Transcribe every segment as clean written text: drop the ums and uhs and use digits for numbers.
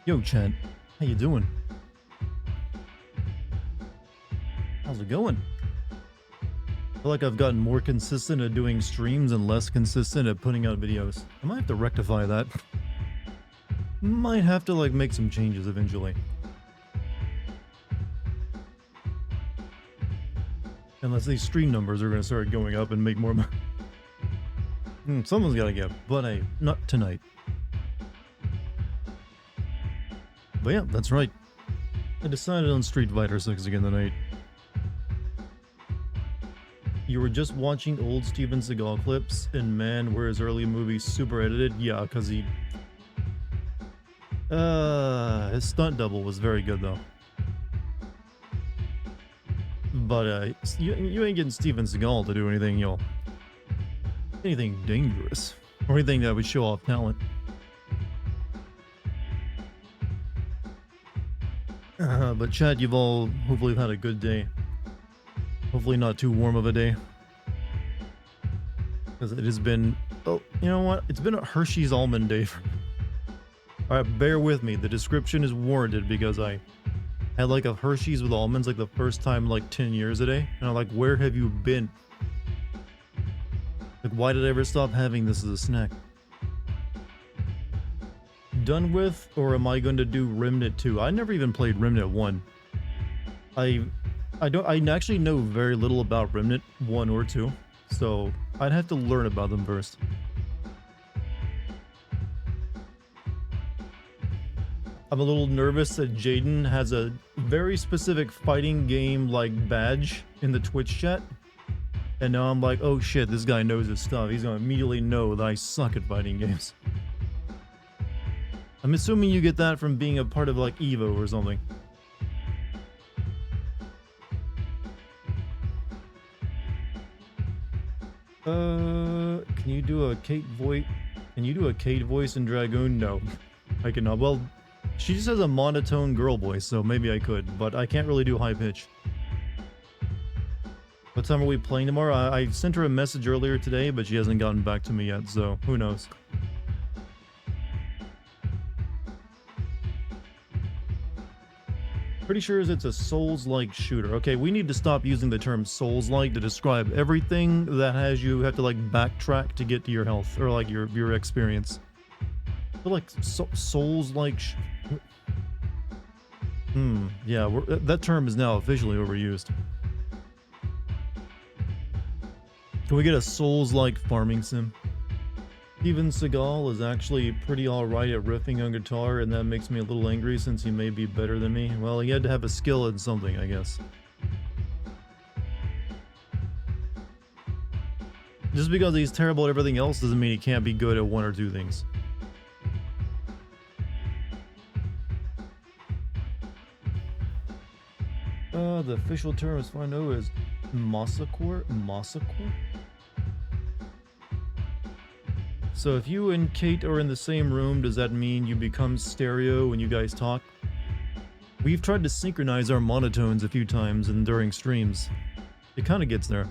Yo, Chad. How you doing? How's it going? I feel like I've gotten more consistent at doing streams and less consistent at putting out videos. I might have to rectify that. Might have to, like, make some changes eventually. Unless these stream numbers are going to start going up and make more money. Someone's got to give, but hey, not tonight. But yeah, that's right. I decided on Street Fighter 6 again tonight. You were just watching old Steven Seagal clips, and man, were his early movies super edited? Yeah, because he... his stunt double was very good, though. But, you ain't getting Steven Seagal to do anything, anything dangerous. Or anything that would show off talent. But Chad, you've all hopefully had a good day. Hopefully not too warm of a day. Because it has been... Oh, you know what? It's been a Hershey's almond day for me. Alright, bear with me. The description is warranted because I had like a Hershey's with almonds like the first time like 10 years a day. And I'm like, where have you been? Like, why did I ever stop having this as a snack? Done with, or am I going to do Remnant 2? I never even played Remnant 1. I actually know very little about Remnant 1 or 2, so I'd have to learn about them first. I'm a little nervous that Jaden has a very specific fighting game like badge in the Twitch chat. And now I'm like, oh shit, this guy knows his stuff. He's gonna immediately know that I suck at fighting games. I'm assuming you get that from being a part of like EVO or something. Can you do a Kate voice? Can you do a Kate voice in Dragoon? No, I cannot. Well, she just has a monotone girl voice, so maybe I could, but I can't really do high pitch. What time are we playing tomorrow? I sent her a message earlier today, but she hasn't gotten back to me yet, so who knows. Pretty sure it's a Souls-like shooter. Okay, we need to stop using the term Souls-like to describe everything that has you have to like backtrack to get to your health or like your experience. I feel like Souls-like. Yeah, that term is now officially overused. Can we get a Souls-like farming sim? Steven Seagal is actually pretty alright at riffing on guitar, and that makes me a little angry since he may be better than me. Well, he had to have a skill in something, I guess. Just because he's terrible at everything else doesn't mean he can't be good at one or two things. The official term as far as I know is massacre? Massacre? So if you and Kate are in the same room, does that mean you become stereo when you guys talk? We've tried to synchronize our monotones a few times and during streams. It kind of gets there.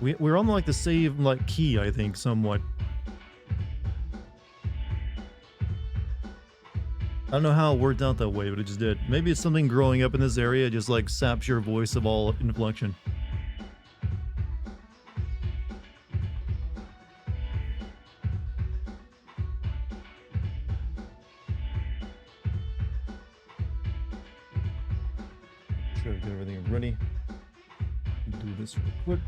We're on like the same like key, I think, somewhat. I don't know how it worked out that way, but it just did. Maybe it's something growing up in this area just like saps your voice of all inflection. Sure, get everything ready. Do this real quick.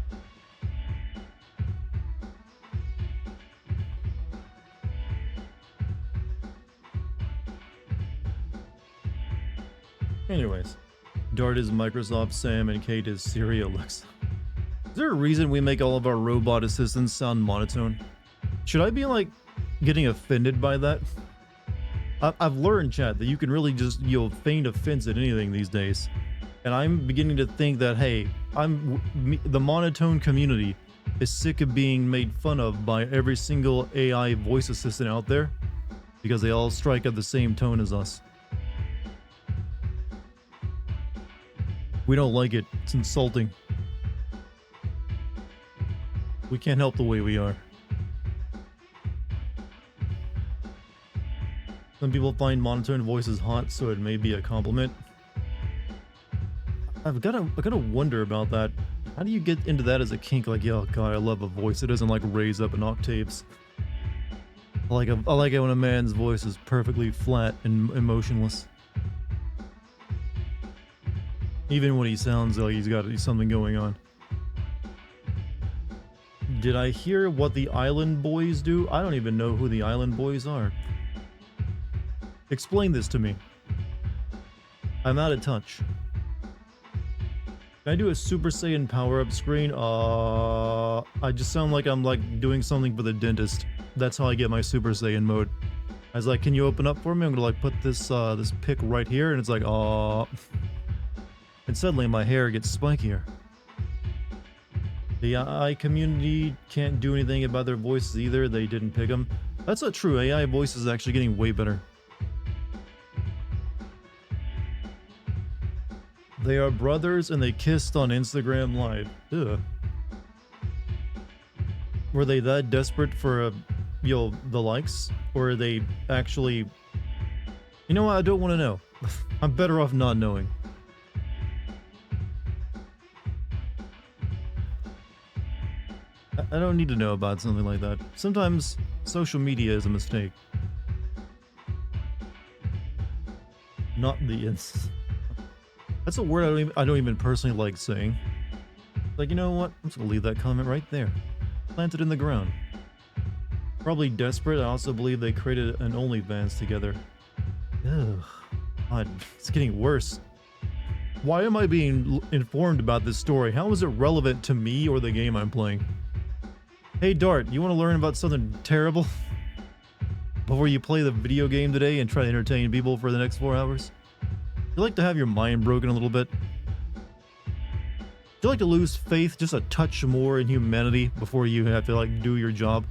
Anyways, Dart is Microsoft Sam and Kate is Siri Alexa. Is there a reason we make all of our robot assistants sound monotone? Should I be like getting offended by that? I've learned, chat, that you can really just feign offense at anything these days. And I'm beginning to think that, hey, the monotone community is sick of being made fun of by every single AI voice assistant out there because they all strike at the same tone as us. We don't like it. It's insulting. We can't help the way we are. Some people find monotone voices hot, so it may be a compliment. I gotta wonder about that. How do you get into that as a kink? Like, yeah, God, I love a voice. It doesn't like raise up in octaves. I like it when a man's voice is perfectly flat and emotionless. Even when he sounds like he's got something going on. Did I hear what the Island Boys do? I don't even know who the Island Boys are. Explain this to me. I'm out of touch. Can I do a Super Saiyan power-up screen? I just sound like I'm like doing something for the dentist. That's how I get my Super Saiyan mode. I was like, can you open up for me? I'm gonna like put this this pick right here, and it's like, and suddenly my hair gets spikier. The AI community can't do anything about their voices either. They didn't pick them. That's not true. AI voice is actually getting way better. They are brothers and they kissed on Instagram Live. Ugh. Were they that desperate for, the likes? Or are they actually... You know what? I don't want to know. I'm better off not knowing. I don't need to know about something like that. Sometimes social media is a mistake. Not the ins. That's a word I don't even personally like saying. Like, you know what? I'm just gonna leave that comment right there. Planted in the ground. Probably desperate. I also believe they created an OnlyFans together. Ugh. God, it's getting worse. Why am I being informed about this story? How is it relevant to me or the game I'm playing? Hey Dart, you want to learn about something terrible? Before you play the video game today and try to entertain people for the next 4 hours? You like to have your mind broken a little bit? Do you like to lose faith just a touch more in humanity before you have to like do your job?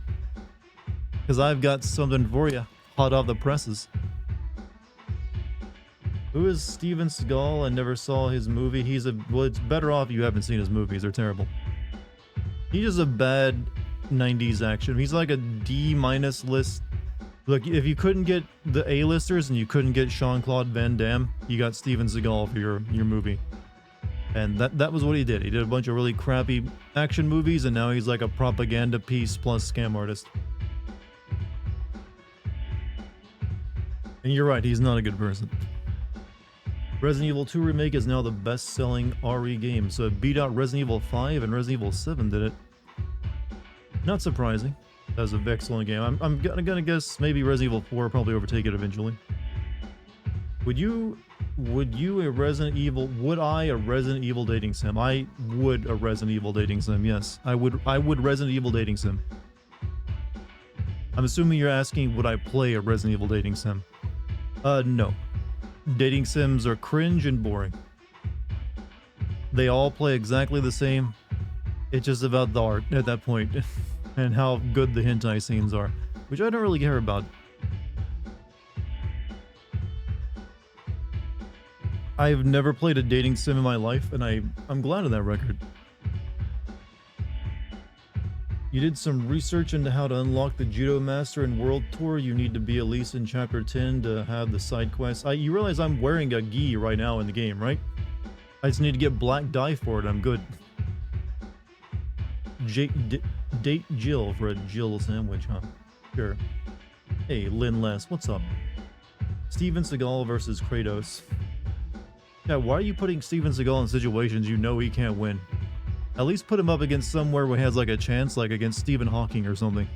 Because I've got something for you, hot off the presses. Who is Steven Seagal? I never saw his movie. Well, it's better off you haven't seen his movies. They're terrible. He's just a bad 90s action. He's like a D- list. Look, if you couldn't get the A-listers and you couldn't get Jean-Claude Van Damme, you got Steven Seagal for your movie. And that was what he did. He did a bunch of really crappy action movies, and now he's like a propaganda piece plus scam artist. And you're right, he's not a good person. Resident Evil 2 Remake is now the best-selling RE game, so it beat out Resident Evil 5 and Resident Evil 7 did it. Not surprising. That was an excellent game. I'm gonna guess maybe Resident Evil 4 will probably overtake it eventually. Would I a Resident Evil dating sim? I would a Resident Evil dating sim, yes. I would Resident Evil dating sim. I'm assuming you're asking, would I play a Resident Evil dating sim? No. Dating sims are cringe and boring. They all play exactly the same. It's just about the art at that point and how good the hentai scenes are, which I don't really care about. I've never played a dating sim in my life, and I'm glad of that record. You did some research into how to unlock the Judo Master and World Tour. You need to be at least in Chapter 10 to have the side quests. You realize I'm wearing a gi right now in the game, right? I just need to get black dye for it. I'm good. Date Jill for a Jill sandwich, huh? Sure. Hey, Lynn Les, what's up? Steven Seagal versus Kratos. Yeah, why are you putting Steven Seagal in situations you know he can't win? At least put him up against somewhere where he has like a chance, like against Stephen Hawking or something.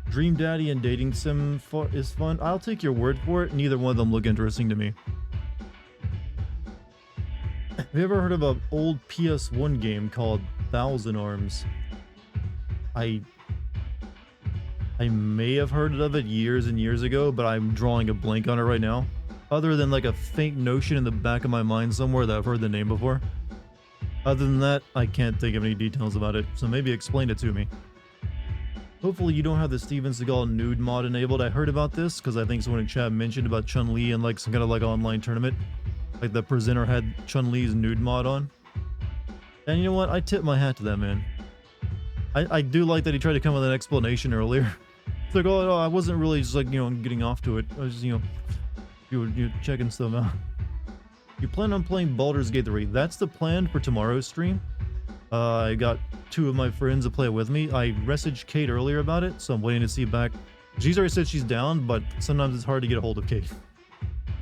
Dream Daddy and Dating Sim is fun. I'll take your word for it. Neither one of them look interesting to me. Have you ever heard of an old PS1 game called Thousand Arms? I may have heard of it years and years ago, but I'm drawing a blank on it right now. Other than like a faint notion in the back of my mind somewhere that I've heard the name before. Other than that, I can't think of any details about it, so maybe explain it to me. Hopefully you don't have the Steven Seagal nude mod enabled. I heard about this because I think someone in chat mentioned about Chun-Li and like some kind of like online tournament. Like the presenter had Chun-Li's nude mod on. And you know what? I tip my hat to that man. I do like that he tried to come with an explanation earlier. It's like, oh, I wasn't really just like, getting off to it. I was just, you're checking stuff out. You plan on playing Baldur's Gate 3. That's the plan for tomorrow's stream. I got 2 of my friends to play with me. I messaged Kate earlier about it, so I'm waiting to see back. She's already said she's down, but sometimes it's hard to get a hold of Kate.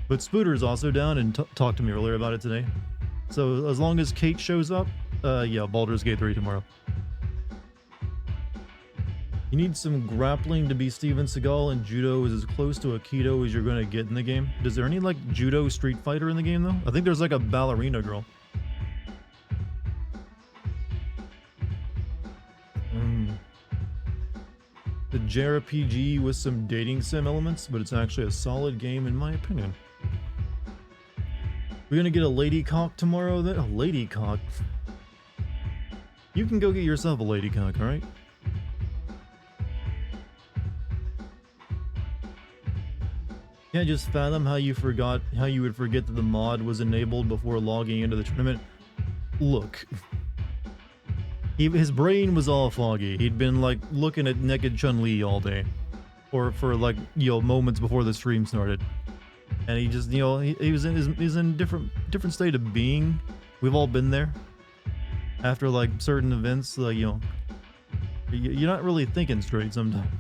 But Spooter is also down and talked to me earlier about it today. So as long as Kate shows up, yeah, Baldur's Gate 3 tomorrow. You need some grappling to be Steven Seagal, and judo is as close to Aikido as you're going to get in the game. Is there any, like, judo Street Fighter in the game, though? I think there's, like, a ballerina girl. The JRPG with some dating sim elements, but it's actually a solid game in my opinion. We're going to get a lady cock tomorrow, then? A lady cock? You can go get yourself a lady cock, alright? Can't just fathom how you would forget that the mod was enabled before logging into the tournament. Look, his brain was all foggy. He'd been like looking at naked Chun-Li all day, or for like moments before the stream started, and he just he was in a different state of being. We've all been there after like certain events. Like you're not really thinking straight sometimes.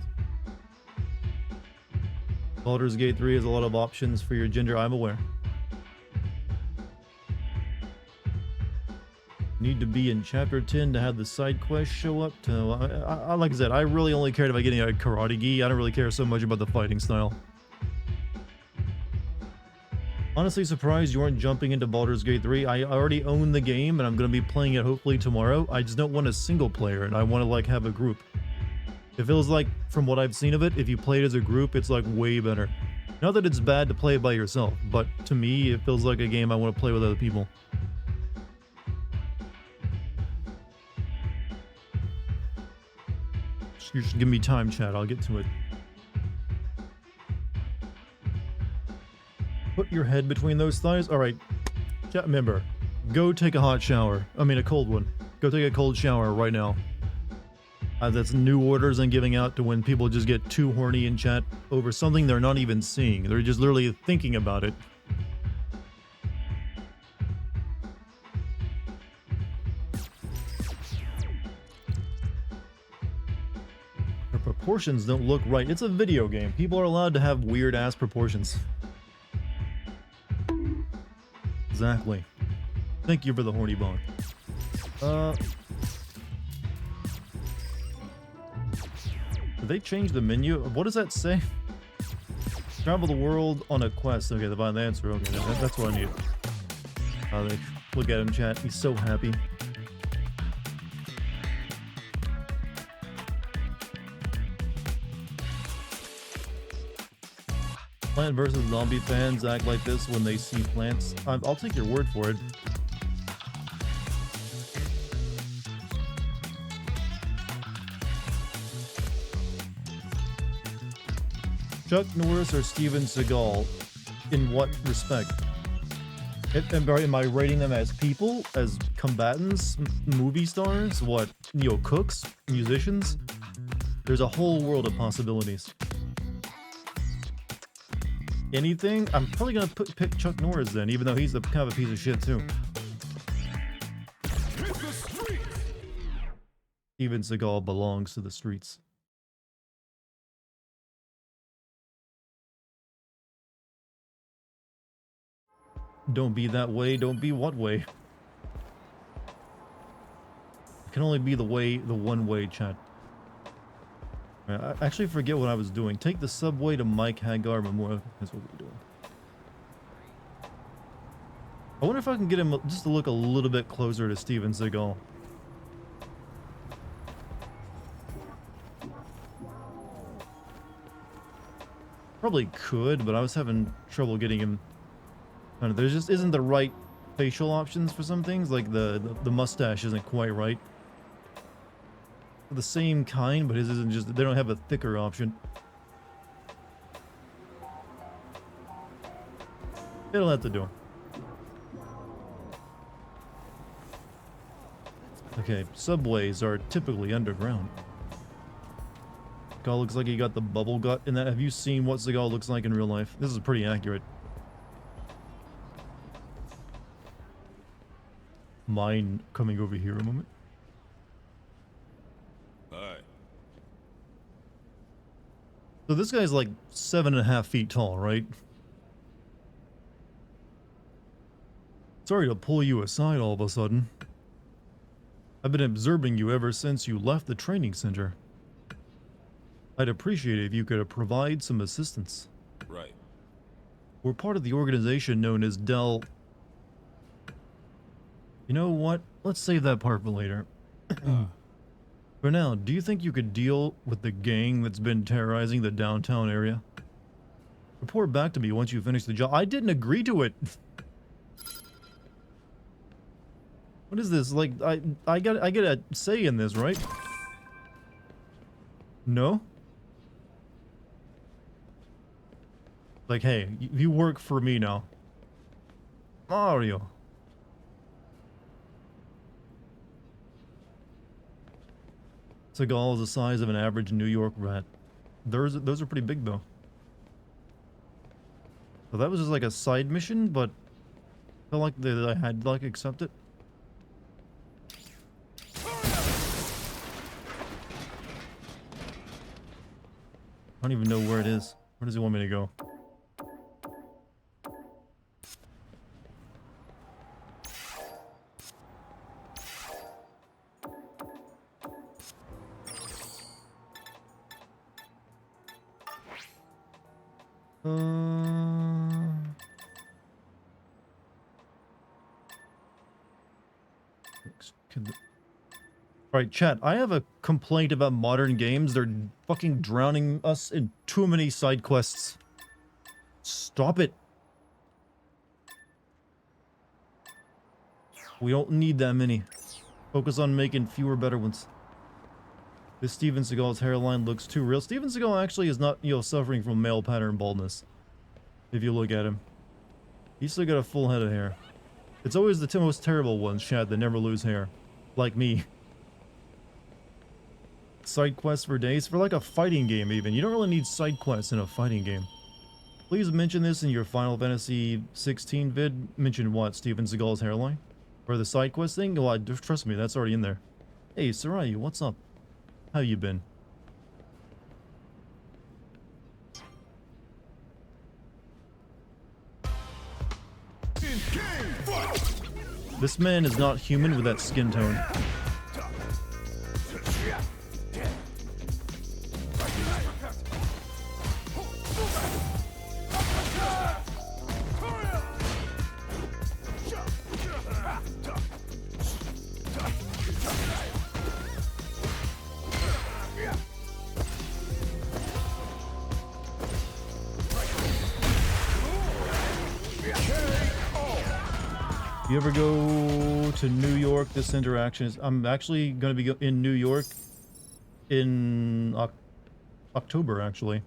Baldur's Gate 3 has a lot of options for your gender, I'm aware. Need to be in chapter 10 to have the side quest show up to... like I said, I really only cared about getting a karate gi. I don't really care so much about the fighting style. Honestly surprised you weren't jumping into Baldur's Gate 3. I already own the game and I'm going to be playing it hopefully tomorrow. I just don't want a single player and I want to like have a group. It feels like, from what I've seen of it, if you play it as a group, it's like way better. Not that it's bad to play it by yourself, but to me, it feels like a game I want to play with other people. Just give me time, chat. I'll get to it. Put your head between those thighs. All right, chat member, go take a hot shower. I mean, a cold one. Go take a cold shower right now. That's new orders I'm giving out to when people just get too horny in chat over something they're not even seeing. They're just literally thinking about it. Her proportions don't look right. It's a video game. People are allowed to have weird ass proportions. Exactly. Thank you for the horny bone. Did they change the menu? What does that say? Travel the world on a quest. Okay, the final answer. Okay, that's what I need. Look at him, chat. He's so happy. Plant vs. Zombie fans act like this when they see plants. I'll take your word for it. Chuck Norris or Steven Seagal? In what respect? Am I rating them as people? As combatants? Movie stars? What? Cooks? Musicians? There's a whole world of possibilities. Anything? I'm probably gonna pick Chuck Norris then, even though he's kind of a piece of shit too. Steven Seagal belongs to the streets. Don't be that way, don't be what way? It can only be the one way, chat. I actually forget what I was doing. Take the subway to Mike Hagar Memorial. That's what we're doing. I wonder if I can get him just to look a little bit closer to Steven Seagal. Probably could, but I was having trouble getting him. I don't know, there just isn't the right facial options for some things. Like the mustache isn't quite right. The same kind, but his isn't just. They don't have a thicker option. It'll have to do. Okay, subways are typically underground. Seagal looks like he got the bubble gut in that. Have you seen what Seagal looks like in real life? This is pretty accurate. Mind coming over here a moment. Hi. So this guy's like 7.5 feet tall, right? Sorry to pull you aside all of a sudden. I've been observing you ever since you left the training center. I'd appreciate it if you could provide some assistance. Right. We're part of the organization known as Del... You know what? Let's save that part for later. For now, do you think you could deal with the gang that's been terrorizing the downtown area? Report back to me once you finish the job. I didn't agree to it. What is this? Like, I get a say in this, right? No? Like, hey, you work for me now. Mario. Seagal is the size of an average New York rat. Those are pretty big, though. So that was just like a side mission, but I felt like I had to, like, accept it. I don't even know where it is. Where does he want me to go? Alright, chat, I have a complaint about modern games. They're fucking drowning us in too many side quests. Stop it. We don't need that many. Focus on making fewer better ones. This Steven Seagal's hairline looks too real. Steven Seagal actually is not, you know, suffering from male pattern baldness. If you look at him. He's still got a full head of hair. It's always the most terrible ones, chat, that never lose hair. Like me. Side quests for days? For like a fighting game even. You don't really need side quests in a fighting game. Please mention this in your Final Fantasy 16 vid. Mention what? Steven Seagal's hairline? Or the side quest thing? Well, trust me, that's already in there. Hey, Sarayu, what's up? How you been? This man is not human with that skin tone. You ever go to New York? This interaction is... I'm actually going to be in New York in October, actually.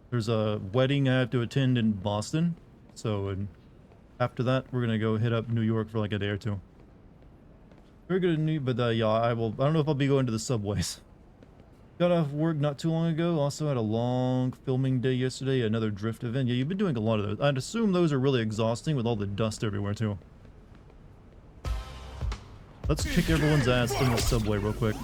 There's a wedding I have to attend in Boston. So after that, we're going to go hit up New York for like a day or two. Very good in New York, but yeah, I don't know if I'll be going to the subways. Got off work not too long ago. Also had a long filming day yesterday. Another drift event. Yeah, you've been doing a lot of those. I'd assume those are really exhausting with all the dust everywhere too. Let's kick everyone's ass in the subway real quick.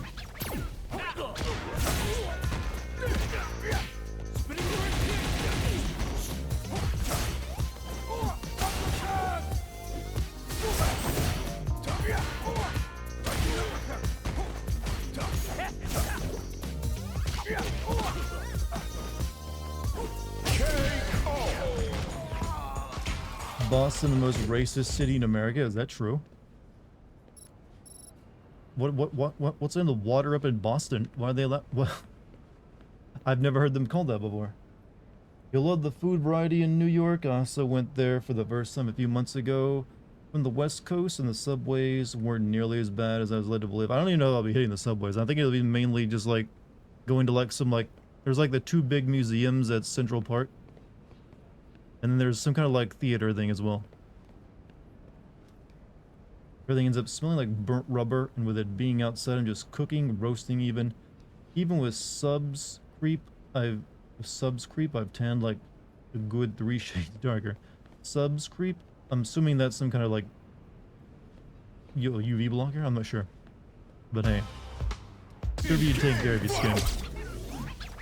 Boston, the most racist city in America. Is that true? What's in the water up in Boston? Why are they allowed? Well, I've never heard them called that before. You love the food variety in New York. I also went there for the first time a few months ago. From the West Coast, and the subways weren't nearly as bad as I was led to believe. I don't even know if I'll be hitting the subways. I think it'll be mainly just like going to like some like... There's like the two big museums at Central Park. And then there's some kind of like theater thing as well. Everything ends up smelling like burnt rubber, and with it being outside, I'm just cooking, roasting even. Even with subs creep, I've tanned like a good 3 shades darker. Subs creep? I'm assuming that's some kind of like UV blocker? I'm not sure. But hey. Whatever you take care of your skin.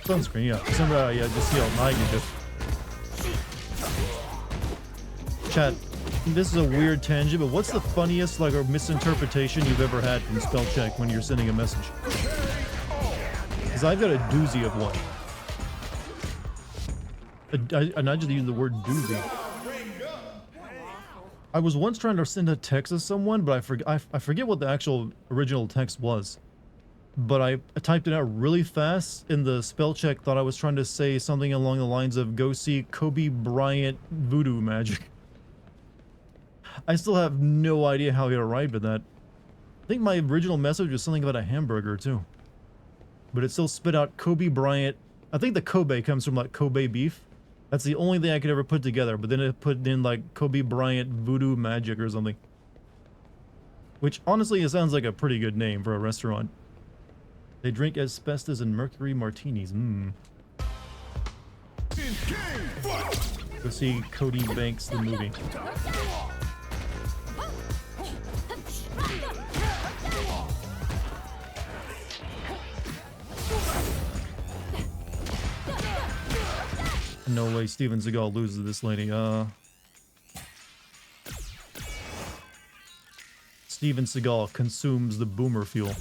Sunscreen, yeah. Remember, yeah, just see how light you just. Chat, this is a weird tangent, but what's the funniest, like, or misinterpretation you've ever had from spell check when you're sending a message? Because I've got a doozy of one. And I just use the word doozy. I was once trying to send a text to someone, but I forget what the actual original text was. But I typed it out really fast, and the spell check thought I was trying to say something along the lines of "Go see Kobe Bryant voodoo magic." I still have no idea how he arrived at that. I think my original message was something about a hamburger too, but it still spit out Kobe Bryant. I think the Kobe comes from like Kobe beef. That's the only thing I could ever put together, but then it put in like Kobe Bryant voodoo magic or something. Which honestly, it sounds like a pretty good name for a restaurant. They drink asbestos and mercury martinis. Go see Cody Banks the movie. No way Steven Seagal loses this lady. Steven Seagal consumes the boomer fuel.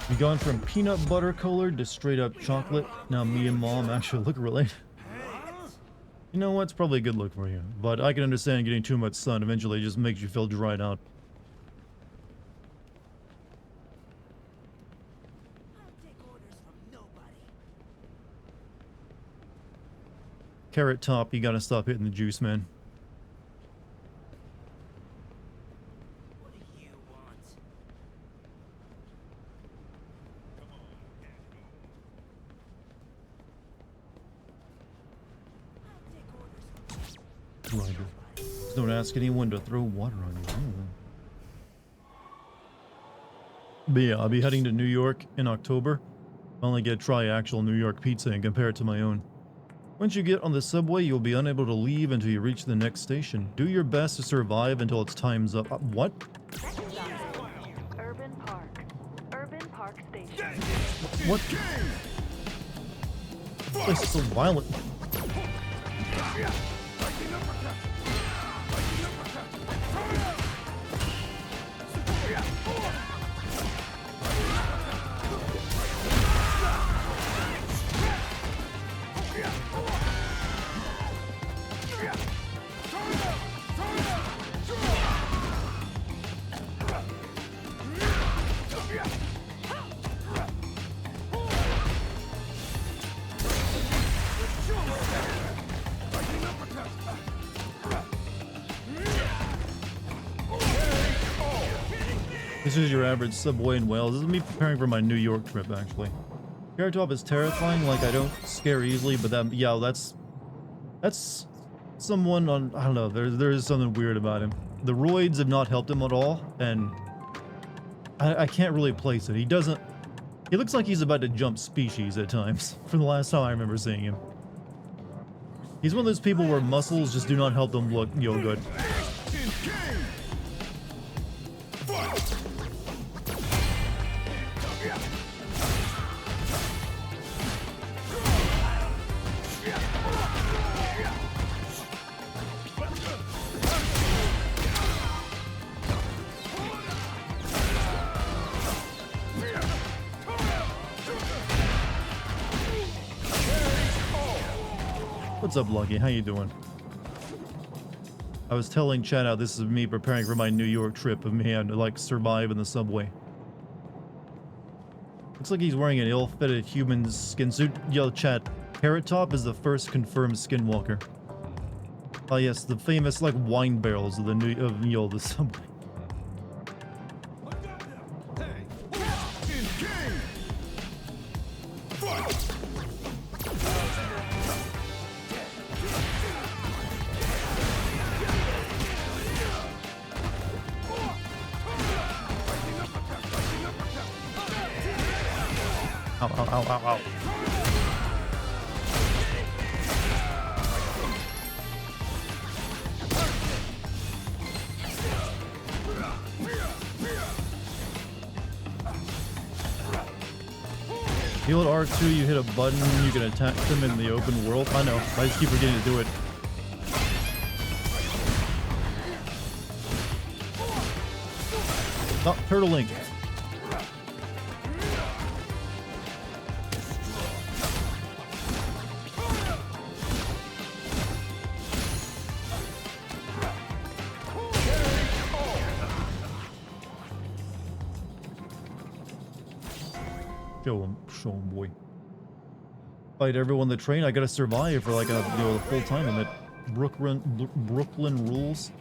We gone from peanut butter colored to straight up chocolate. Now me and mom actually look related. You know what? It's probably a good look for you. But I can understand getting too much sun eventually just makes you feel dried out. Carrot Top, you gotta stop hitting the juice, man. Don't ask anyone to throw water on you. But yeah, I'll be heading to New York in October. I only get to try actual New York pizza and compare it to my own. Once you get on the subway, you'll be unable to leave until you reach the next station. Do your best to survive until its time's up. What? Urban Park Station. What? This place is so violent. This is your average subway in Wales. This is me preparing for my New York trip, actually. Carrot Top is terrifying. Like, I don't scare easily, but that, yeah, that's someone on, I don't know, there is something weird about him. The roids have not helped him at all, and I can't really place it. He looks like he's about to jump species at times, from the last time I remember seeing him. He's one of those people where muscles just do not help them look, good. What's up, Lucky? How you doing? I was telling Chad how this is me preparing for my New York trip of me having to, like, survive in the subway. Looks like he's wearing an ill-fitted human skin suit. Yo, chat. Carrot Top is the first confirmed skinwalker. Oh yes, the famous like wine barrels of the the subway. Ow, ow, ow, ow, ow. You at R2, you hit a button, you can attack them in the open world. I know, I just keep forgetting to do it. Stop turtling. Show him, boy. Fight everyone on the train. I gotta survive for like a full time. I'm at Brooklyn rules.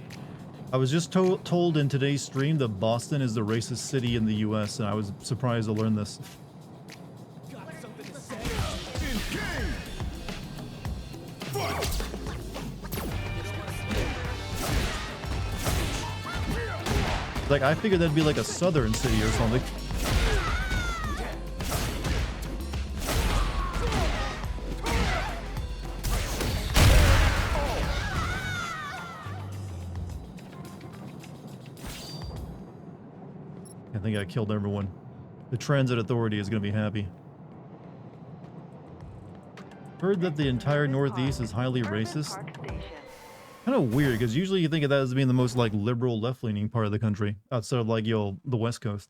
I was just told in today's stream that Boston is the racist city in the U.S. and I was surprised to learn this. Like I figured that'd be like a southern city or something. I think I killed everyone. The transit authority is going to be happy. Heard that the entire Northeast is highly racist. Kind of weird, because usually you think of that as being the most like liberal, left-leaning part of the country, outside of like the West Coast.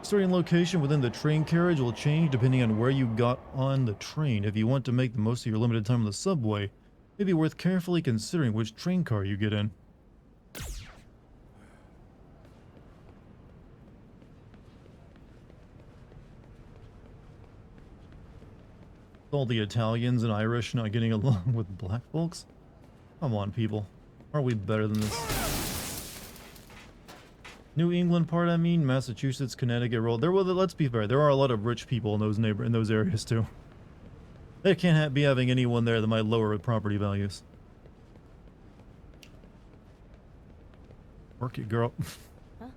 Starting location within the train carriage will change depending on where you got on the train. If you want to make the most of your limited time on the subway, it may be worth carefully considering which train car you get in. All the Italians and Irish not getting along with black folks? Come on, people. Aren't we better than this? New England part, I mean, Massachusetts, Connecticut, let's be fair, there are a lot of rich people in those areas too. They can't be having anyone there that might lower property values. Work it, girl. Huh?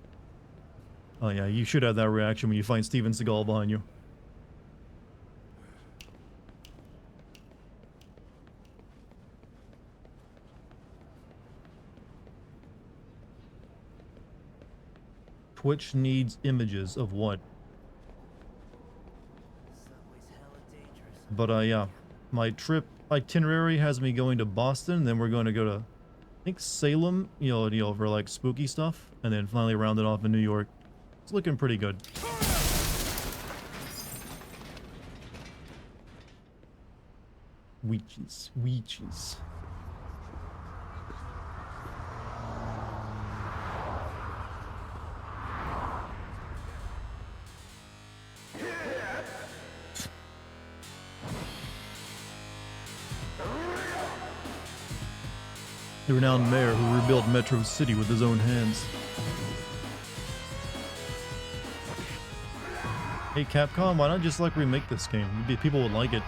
Oh yeah, you should have that reaction when you find Steven Seagal behind you. Twitch needs images of what? But yeah, my trip itinerary has me going to Boston, then we're going to go to, I think Salem, for like spooky stuff, and then finally round it off in New York. It's looking pretty good. Weeches. The renowned mayor who rebuilt Metro City with his own hands. Hey Capcom, why not just like remake this game? Maybe people would like it.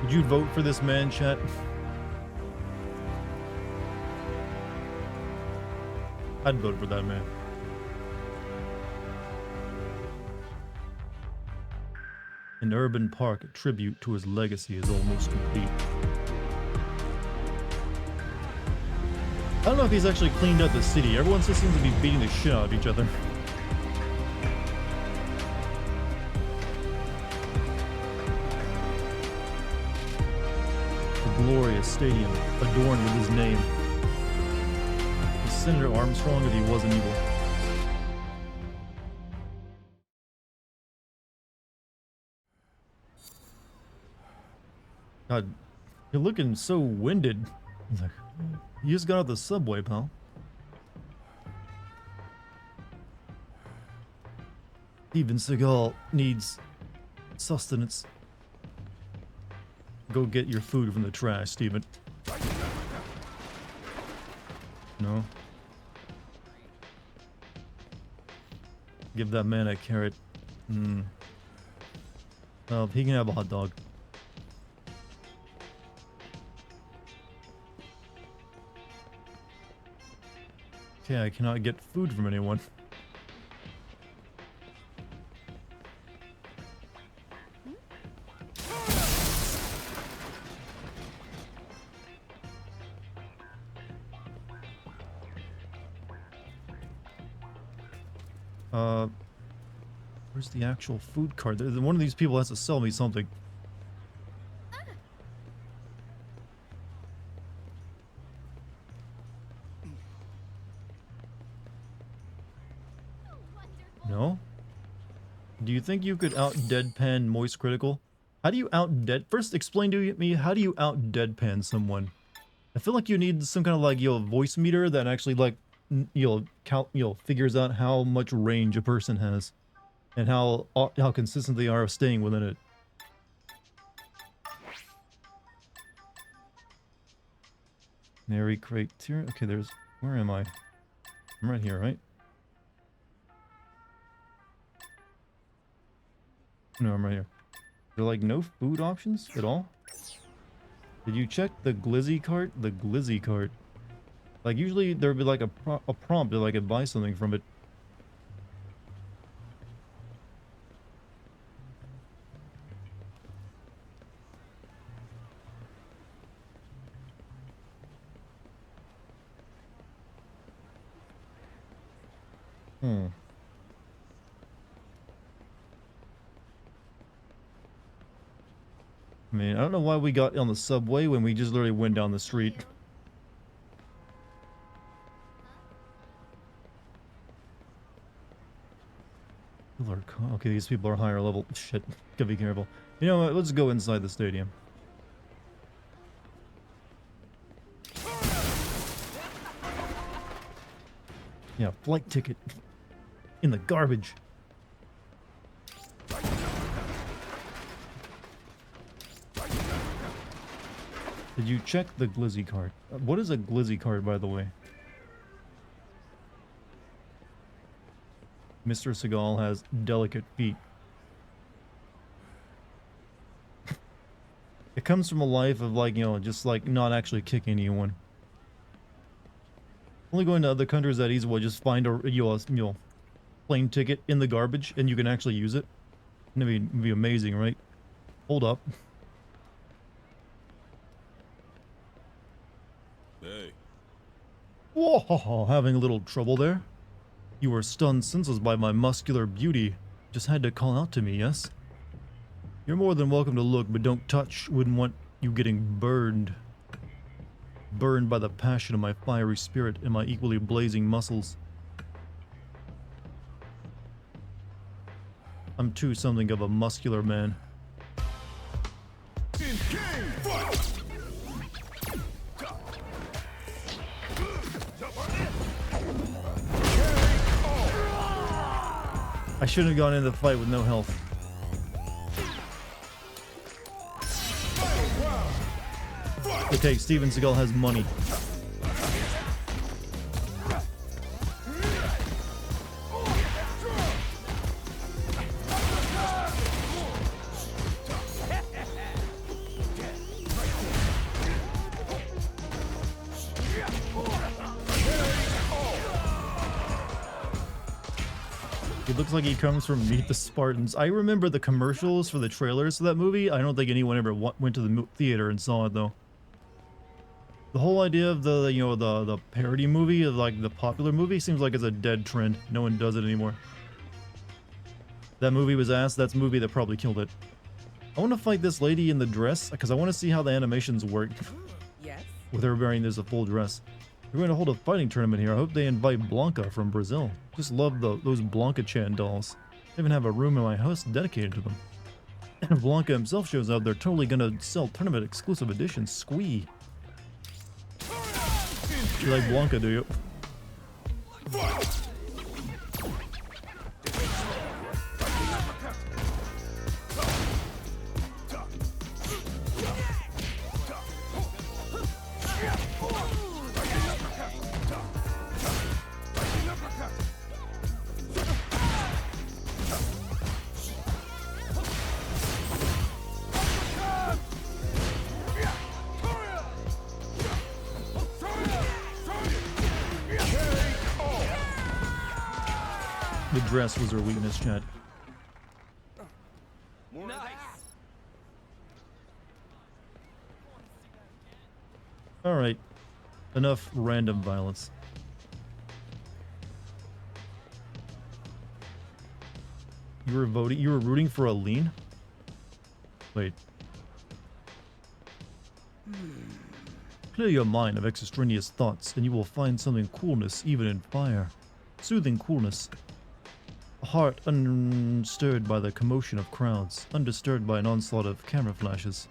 Would you vote for this man, chat? I'd vote for that man. An urban park tribute to his legacy is almost complete. I don't know if he's actually cleaned up the city. Everyone just seems to be beating the shit out of each other. The glorious stadium adorned with his name. Is Senator Armstrong if he wasn't evil? God, You're looking so winded. He's like, you just got off the subway, pal. Steven Seagal needs sustenance. Go get your food from the trash, Steven. No. Give that man a carrot. Hmm. Well, he can have a hot dog. Okay, I cannot get food from anyone. Where's the actual food cart? One of these people has to sell me something. No? Do you think you could out deadpan Moist Critical? How do you First explain to me, how do you out deadpan someone? I feel like you need some kind of like, voice meter that actually like, figures out how much range a person has. And how consistent they are of staying within it. Mary criteria. Okay, there's... Where am I? I'm right here, right? No, I'm right here. There are like no food options at all? Did you check the glizzy cart? The glizzy cart. Like usually there'd be like a prompt that I could buy something from it. I mean, I don't know why we got on the subway when we just literally went down the street. Okay, these people are higher level. Shit, gotta be careful. You know what, let's go inside the stadium. Yeah, flight ticket. In the garbage. Did you check the glizzy card? What is a glizzy card, by the way? Mr. Seagal has delicate feet. It comes from a life of like, just like not actually kicking anyone. Only going to other countries that easy will just find a plane ticket in the garbage and you can actually use it. It'd be amazing, right? Hold up. Hey. Whoa, having a little trouble there? You were stunned senseless by my muscular beauty. Just had to call out to me, yes? You're more than welcome to look, but don't touch. Wouldn't want you getting burned. Burned by the passion of my fiery spirit and my equally blazing muscles. I'm too something of a muscular man. I shouldn't have gone into the fight with no health. Okay, Steven Seagal has money. It looks like he comes from Meet the Spartans. I remember the commercials for the trailers for that movie. I don't think anyone ever went to the theater and saw it though. The whole idea of the parody movie, of like the popular movie, seems like it's a dead trend. No one does it anymore. That movie was ass. That's a movie that probably killed it. I want to fight this lady in the dress because I want to see how the animations work. Yes. With her wearing this a full dress. We're going to hold a fighting tournament here. I hope they invite Blanca from Brazil. Just love those Blanca Chan dolls. I even have a room in my house dedicated to them. And if Blanca himself shows up, they're totally gonna sell tournament exclusive editions. Squee. You like Blanca, do you? The dress was her weakness, Chad. Nice. Alright. Enough random violence. You were rooting for Aline? Wait. Clear your mind of extraneous thoughts, and you will find something coolness even in fire. Soothing coolness. A heart unstirred by the commotion of crowds, undisturbed by an onslaught of camera flashes.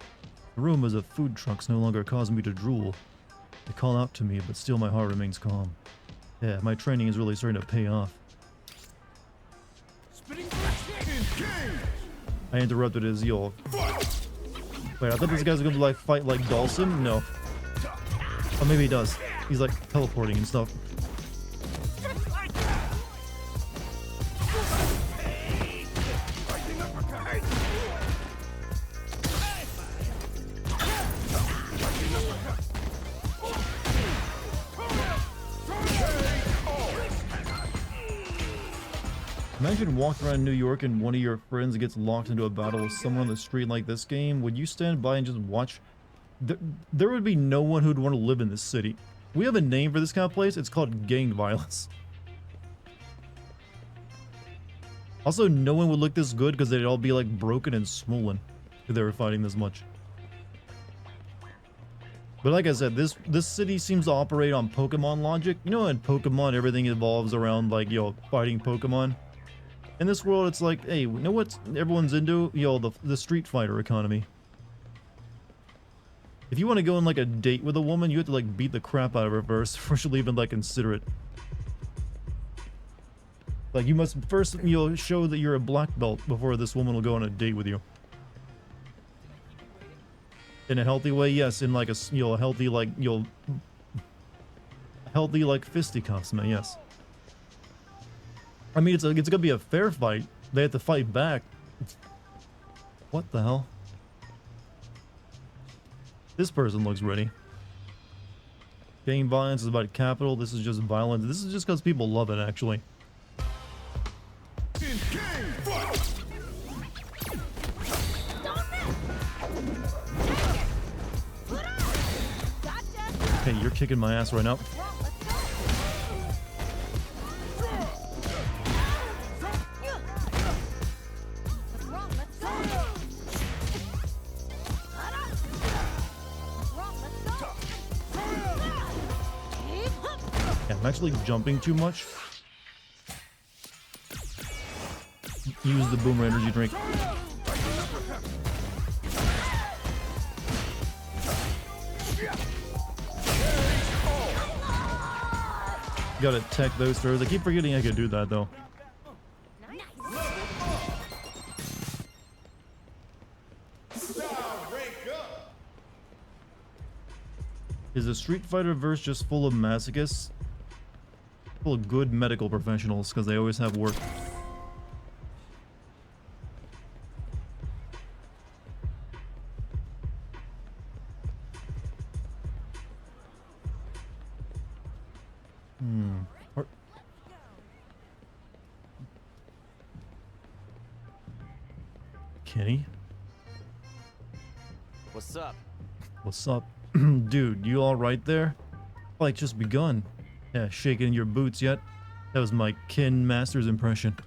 The rumors of food trucks no longer cause me to drool. They call out to me, but still my heart remains calm. Yeah, my training is really starting to pay off. I interrupted his yell. Wait, I thought this guy's gonna like fight like Dawson? No. Oh, maybe he does. He's like teleporting and stuff. Imagine walking around New York and one of your friends gets locked into a battle with someone on the street like this game. Would you stand by and just watch? There would be no one who'd want to live in this city. We have a name for this kind of place. It's called gang violence. Also, no one would look this good because they'd all be like broken and swollen if they were fighting this much. But like I said, this city seems to operate on Pokemon logic. You know, in Pokemon, everything evolves around like, yo, fighting Pokemon. In this world, it's like, hey, you know what everyone's into? Yo, the Street Fighter economy. If you want to go on like a date with a woman, you have to like beat the crap out of her first before she'll even like consider it. Like you must first, show that you're a black belt before this woman will go on a date with you. In a healthy way, yes. In like a healthy like healthy like fisticuffs, man. Yes. I mean, it's gonna be a fair fight. They have to fight back. What the hell? This person looks ready. Gang violence is about capital. This is just violence. This is just because people love it, actually. Hey, you're kicking my ass right now. Yeah, I'm actually jumping too much. Use the boomer energy drink. Gotta tech those throws. I keep forgetting I could do that though. Is the Street Fighter verse just full of masochists? Full of good medical professionals, because they always have work. Kenny? What's up? What's up? Dude, you alright there? Fight just begun. Yeah, shaking your boots yet? That was my Ken Masters impression.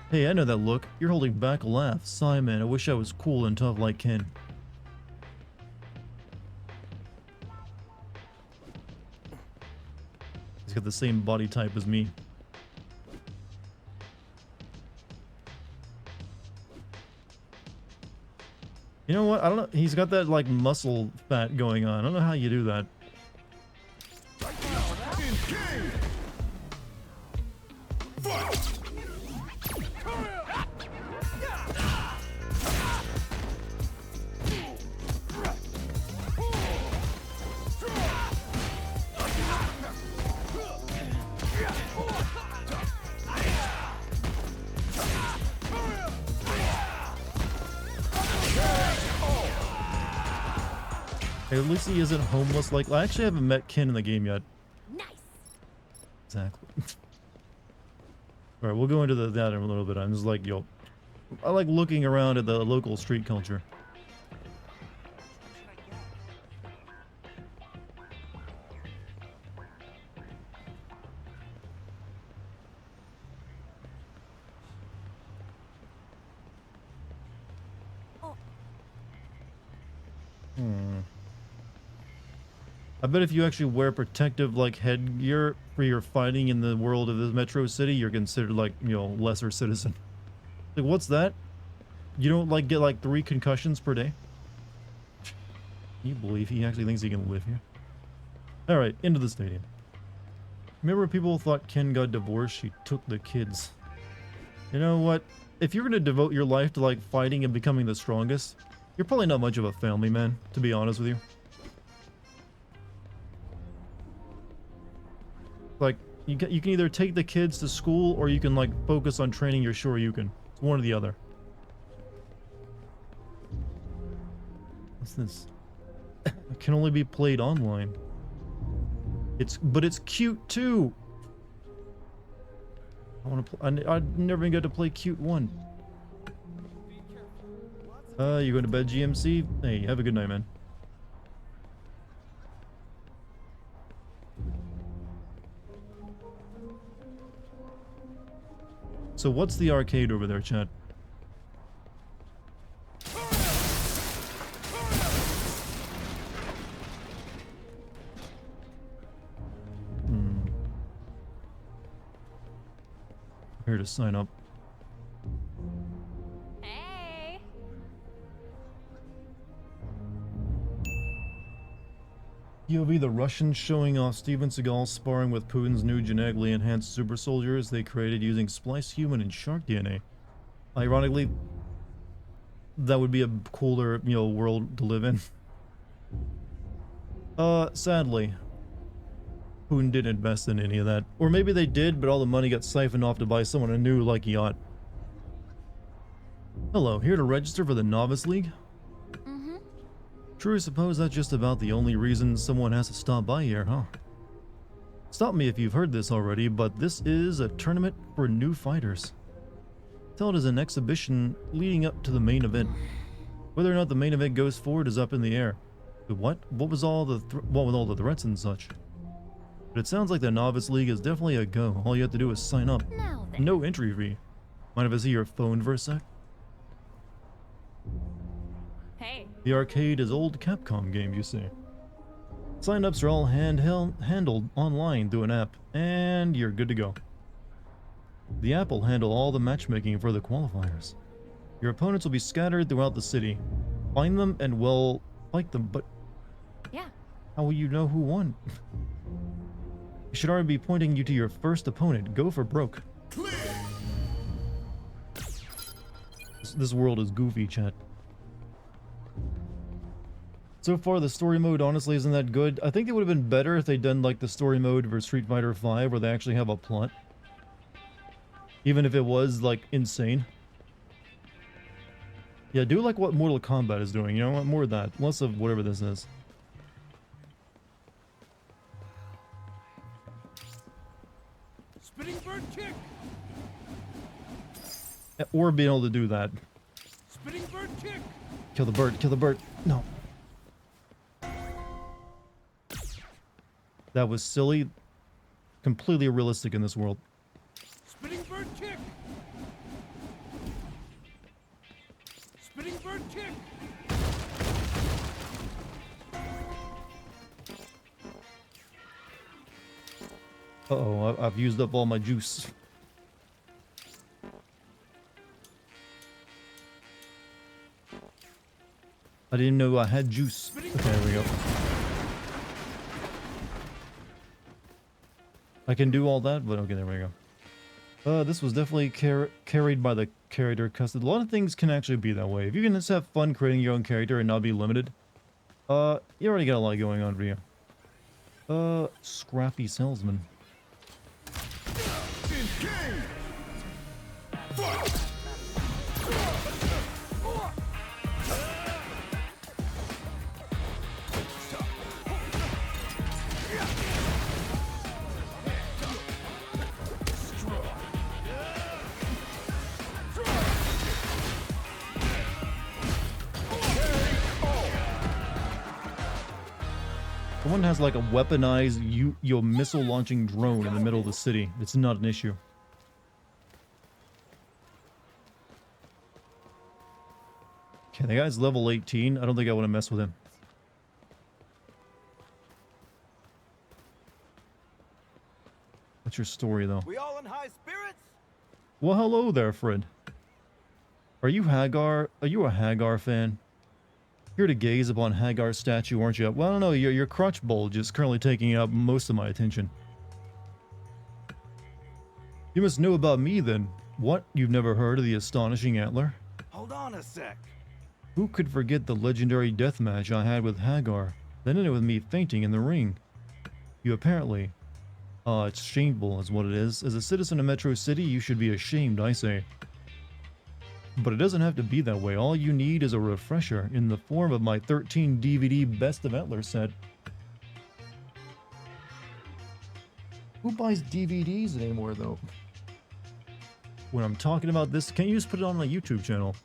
Hey, I know that look. You're holding back a laugh. Sigh, man, I wish I was cool and tough like Ken. He's got the same body type as me. You know what? I don't know. He's got that like muscle fat going on. I don't know how you do that. At least he isn't homeless. Like, I actually haven't met Ken in the game yet. Nice. Exactly. All right, we'll go into that in a little bit. I'm just like, yo, I like looking around at the local street culture. I bet if you actually wear protective like headgear for your fighting in the world of the Metro City, you're considered like, you know, lesser citizen. Like, what's that? You don't like get like 3 concussions per day? Can you believe he actually thinks he can live here? All right, into the stadium. Remember people thought Ken got divorced? She took the kids. You know what? If you're gonna devote your life to like fighting and becoming the strongest, you're probably not much of a family man, to be honest with you. Like, you can either take the kids to school or you can like focus on training your Shoryuken. It's one or the other. What's this? It can only be played online. But it's cute too. I want to play. I never even got to play cute 1. You going to bed, GMC? Hey, have a good night, man. So what's the arcade over there, chat? Here to sign up. Hey. POV, the Russians showing off Steven Seagal sparring with Putin's new genetically enhanced super soldiers they created using spliced human and shark DNA. Ironically, that would be a cooler, you know, world to live in. Sadly, Putin didn't invest in any of that. Or maybe they did, but all the money got siphoned off to buy someone a new, like, yacht. Hello, here to register for the Novice League? Mm-hmm. True, I suppose that's just about the only reason someone has to stop by here, huh? Stop me if you've heard this already, but this is a tournament for new fighters. Tell it is an exhibition leading up to the main event. Whether or not the main event goes forward is up in the air. But what? What was all the what with all the threats and such? But it sounds like the Novice League is definitely a go. All you have to do is sign up. Now then. No entry fee. Mind if I see your phone for a sec? Hey. The arcade is old Capcom game, you see. Sign-ups are all handled online through an app, and you're good to go. The app will handle all the matchmaking for the qualifiers. Your opponents will be scattered throughout the city. Find them and, well, fight them, but Yeah. how will you know who won? You should already be pointing you to your first opponent. Go for broke. This world is goofy, chat. So far, the story mode honestly isn't that good. I think it would have been better if they'd done like the story mode for Street Fighter V, where they actually have a plot. Even if it was like insane. Yeah, do like what Mortal Kombat is doing. You know what? More of that. Less of whatever this is. Spinning bird kick. Or being able to do that. Spinning bird kick. Kill the bird. Kill the bird. No. That was silly. Completely realistic in this world. Spinning bird kick. Spinning bird kick. Uh-oh, I've used up all my juice. I didn't know I had juice. Okay, there we go. I can do all that, but okay, there we go. This was definitely carried by the character custom. A lot of things can actually be that way. If you can just have fun creating your own character and not be limited, you already got a lot going on for you. Scrappy salesman. Someone has like a weaponized your missile launching drone in the middle of the city. It's not an issue. Okay, the guy's level 18. I don't think I want to mess with him. What's your story though? We all in high spirits? Well, hello there, friend. Are you Hagar? Are you a Hagar fan? Here to gaze upon Hagar's statue, aren't you? Well, I don't know. Your crotch bulge is currently taking up most of my attention. You must know about me then. What? You've never heard of the astonishing antler? Hold on a sec. Who could forget the legendary death match I had with Hagar? Then ended with me fainting in the ring. You apparently... it's shameful is what it is. As a citizen of Metro City, you should be ashamed, I say. But it doesn't have to be that way. All you need is a refresher in the form of my 13 DVD Best of Antler set. Who buys DVDs anymore, though? When I'm talking about this, can't you just put it on my YouTube channel?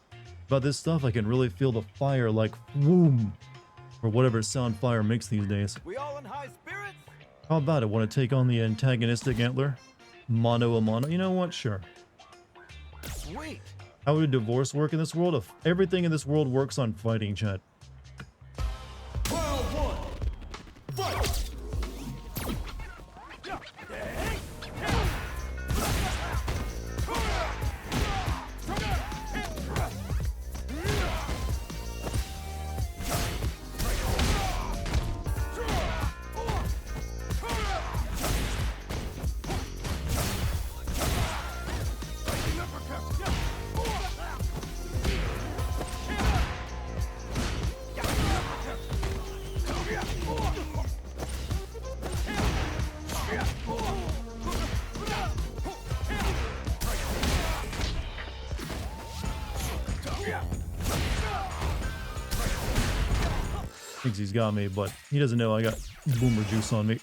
About this stuff, I can really feel the fire like whoom, or whatever sound fire makes these days. We all in high spirits? How about it? Want to take on the antagonistic antler? Mono a mono? You know what? Sure. Sweet. How would divorce work in this world? If everything in this world works on fighting, chat. Round one. Fight. Thinks he's got me, but he doesn't know I got boomer juice on me.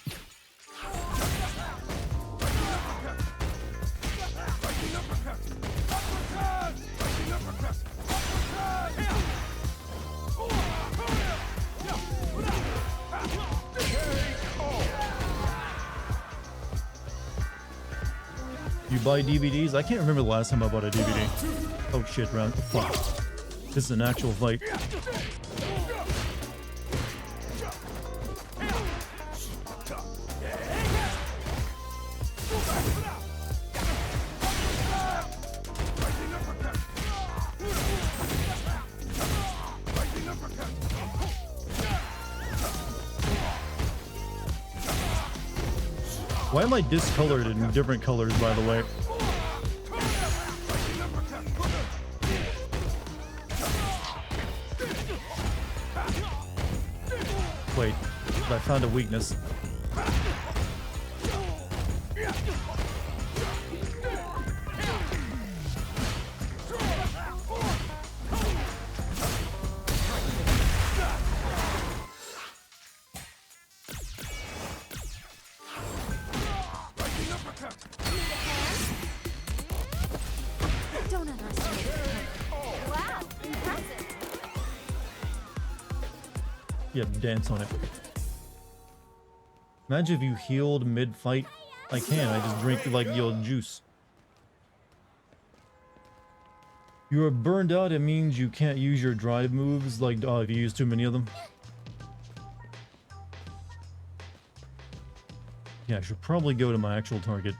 You buy DVDs? I can't remember the last time I bought a DVD. Oh shit, round. Fuck. This is an actual fight. Why am I discolored in different colors, by the way? Wait, I found a weakness. Don't underestimate it. Wow, impressive. Yeah, dance on it. Imagine if you healed mid-fight. I can, I just drink like your juice. You are burned out, it means you can't use your drive moves, like if you use too many of them. Yeah, I should probably go to my actual target.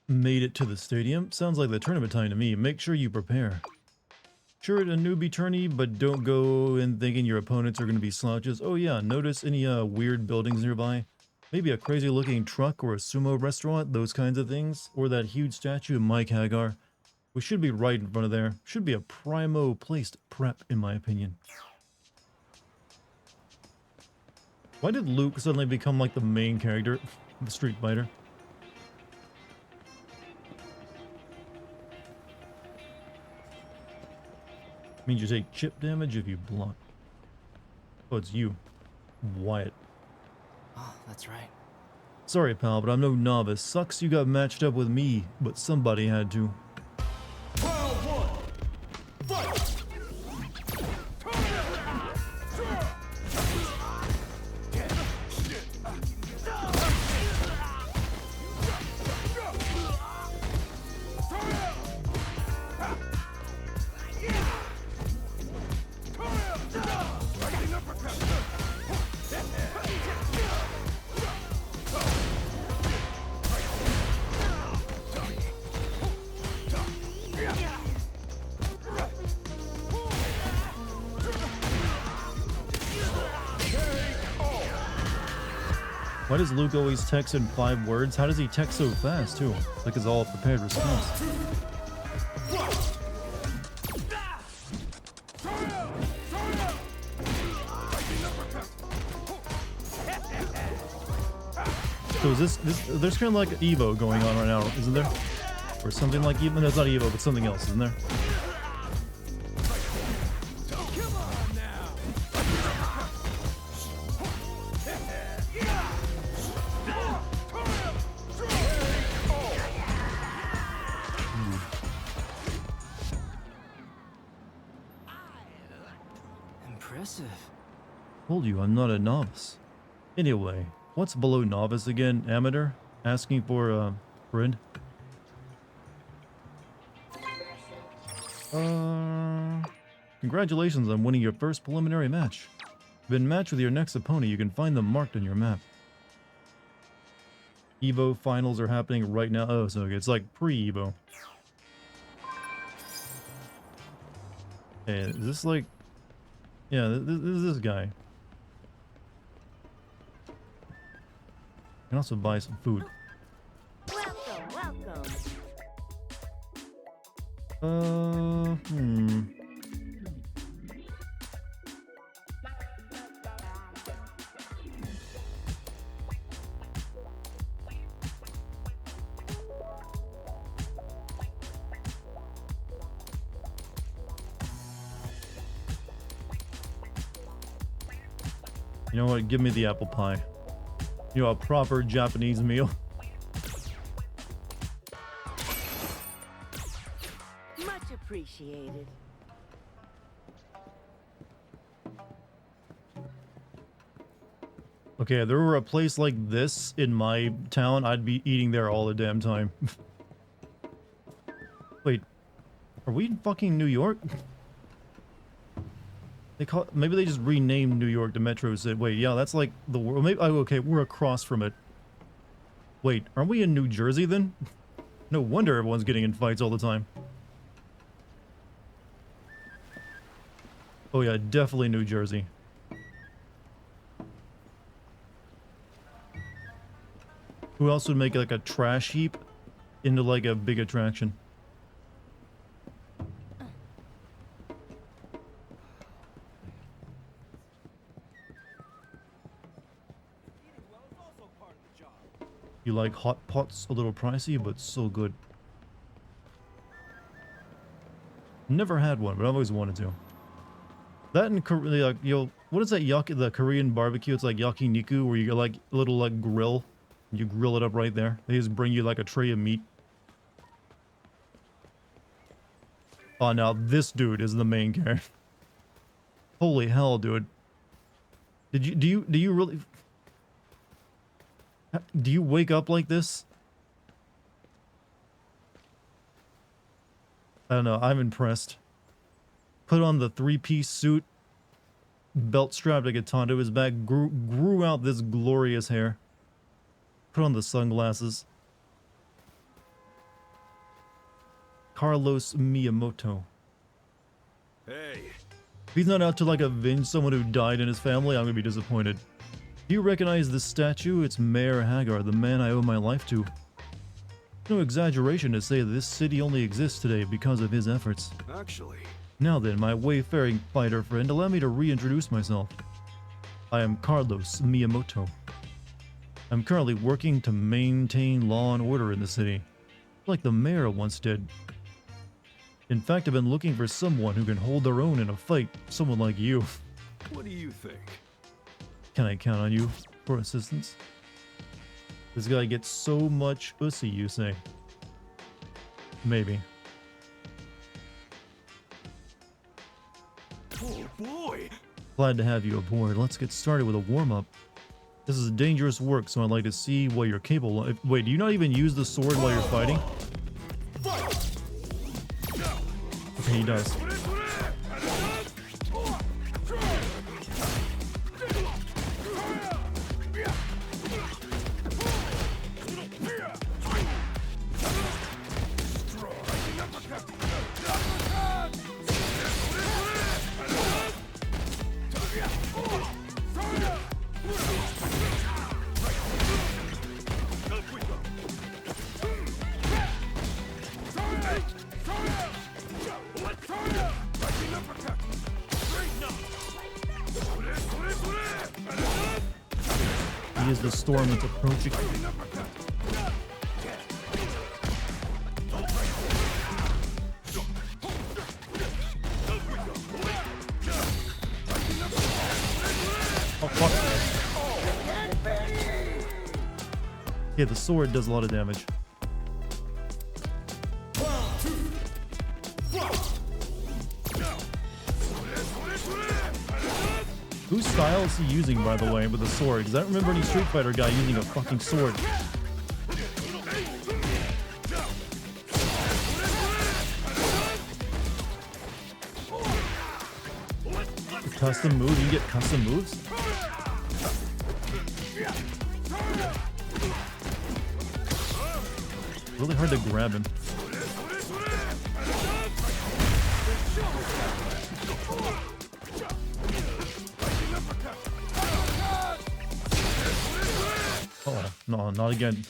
made it to the stadium. Sounds like the tournament time to me. Make sure you prepare. Sure, a newbie tourney, but don't go in thinking your opponents are going to be slouches. Oh yeah, notice any weird buildings nearby? Maybe a crazy looking truck or a sumo restaurant, those kinds of things. Or that huge statue of Mike Hagar. We should be right in front of there. Should be a primo placed prep, in my opinion. Why did Luke suddenly become like the main character of the Street Fighter? Means you take chip damage if you block. Oh, it's you. Wyatt. Oh, that's right. Sorry, pal, but I'm no novice. Sucks you got matched up with me, but somebody had to. Round one. Fight! Why does Luke always text in 5 words? How does he text so fast, too? Like it's all a prepared response. So is this there's kind of like Evo going on right now, isn't there? Or something like Evo? That's not Evo, but something else, isn't there? Impressive. Told you I'm not a novice. Anyway, what's below novice again? Amateur? Asking for a friend? Congratulations on winning your first preliminary match. Been matched with your next opponent. You can find them marked on your map. Evo finals are happening right now. Oh, so it's like pre-Evo. Hey, is this like... Yeah, this is this guy. You can also buy some food. Welcome, welcome. You know what? Give me the apple pie. You know, a proper Japanese meal. Much appreciated. Okay, if there were a place like this in my town, I'd be eating there all the damn time. Wait, are we in fucking New York? They call maybe they just renamed New York to Metro City. Wait, yeah, that's like the world. Maybe oh, okay, we're across from it. Wait, aren't we in New Jersey then? No wonder everyone's getting in fights all the time. Oh yeah, definitely New Jersey. Who else would make like a trash heap into like a big attraction? You like hot pots? A little pricey, but so good. Never had one, but I've always wanted to. That and Korea, like, what is that the Korean barbecue? It's like yakiniku, where you get like a little like grill. You grill it up right there. They just bring you like a tray of meat. Oh, now this dude is the main character. Holy hell, dude. Do you really... Do you wake up like this? I don't know, I'm impressed. Put on the 3-piece suit, belt strapped like a katana to his back, grew out this glorious hair. Put on the sunglasses. Carlos Miyamoto. Hey, If he's not out to like avenge someone who died in his family, I'm gonna be disappointed. Do you recognize this statue? It's Mayor Hagar, the man I owe my life to. No exaggeration to say that this city only exists today because of his efforts. actually, Now then, my wayfaring fighter friend, allow me to reintroduce myself. I am Carlos Miyamoto. I'm currently working to maintain law and order in the city, like the mayor once did. In fact, I've been looking for someone who can hold their own in a fight, someone like you. what do you think? Can I count on you for assistance? This guy gets so much pussy, you say? Maybe. Oh boy! Glad to have you aboard. Let's get started with a warm-up. This is dangerous work, so I'd like to see what you're capable of. Wait, do you not even use the sword while you're fighting? Fight! Okay, he does. He is the storm that's approaching. Oh, fuck. Yeah, the sword does a lot of damage. Whose style is he using, by the way, with the sword? Because I don't remember any Street Fighter guy using a fucking sword. Custom move? You get custom moves? Really hard to grab him. Oh, no, not again.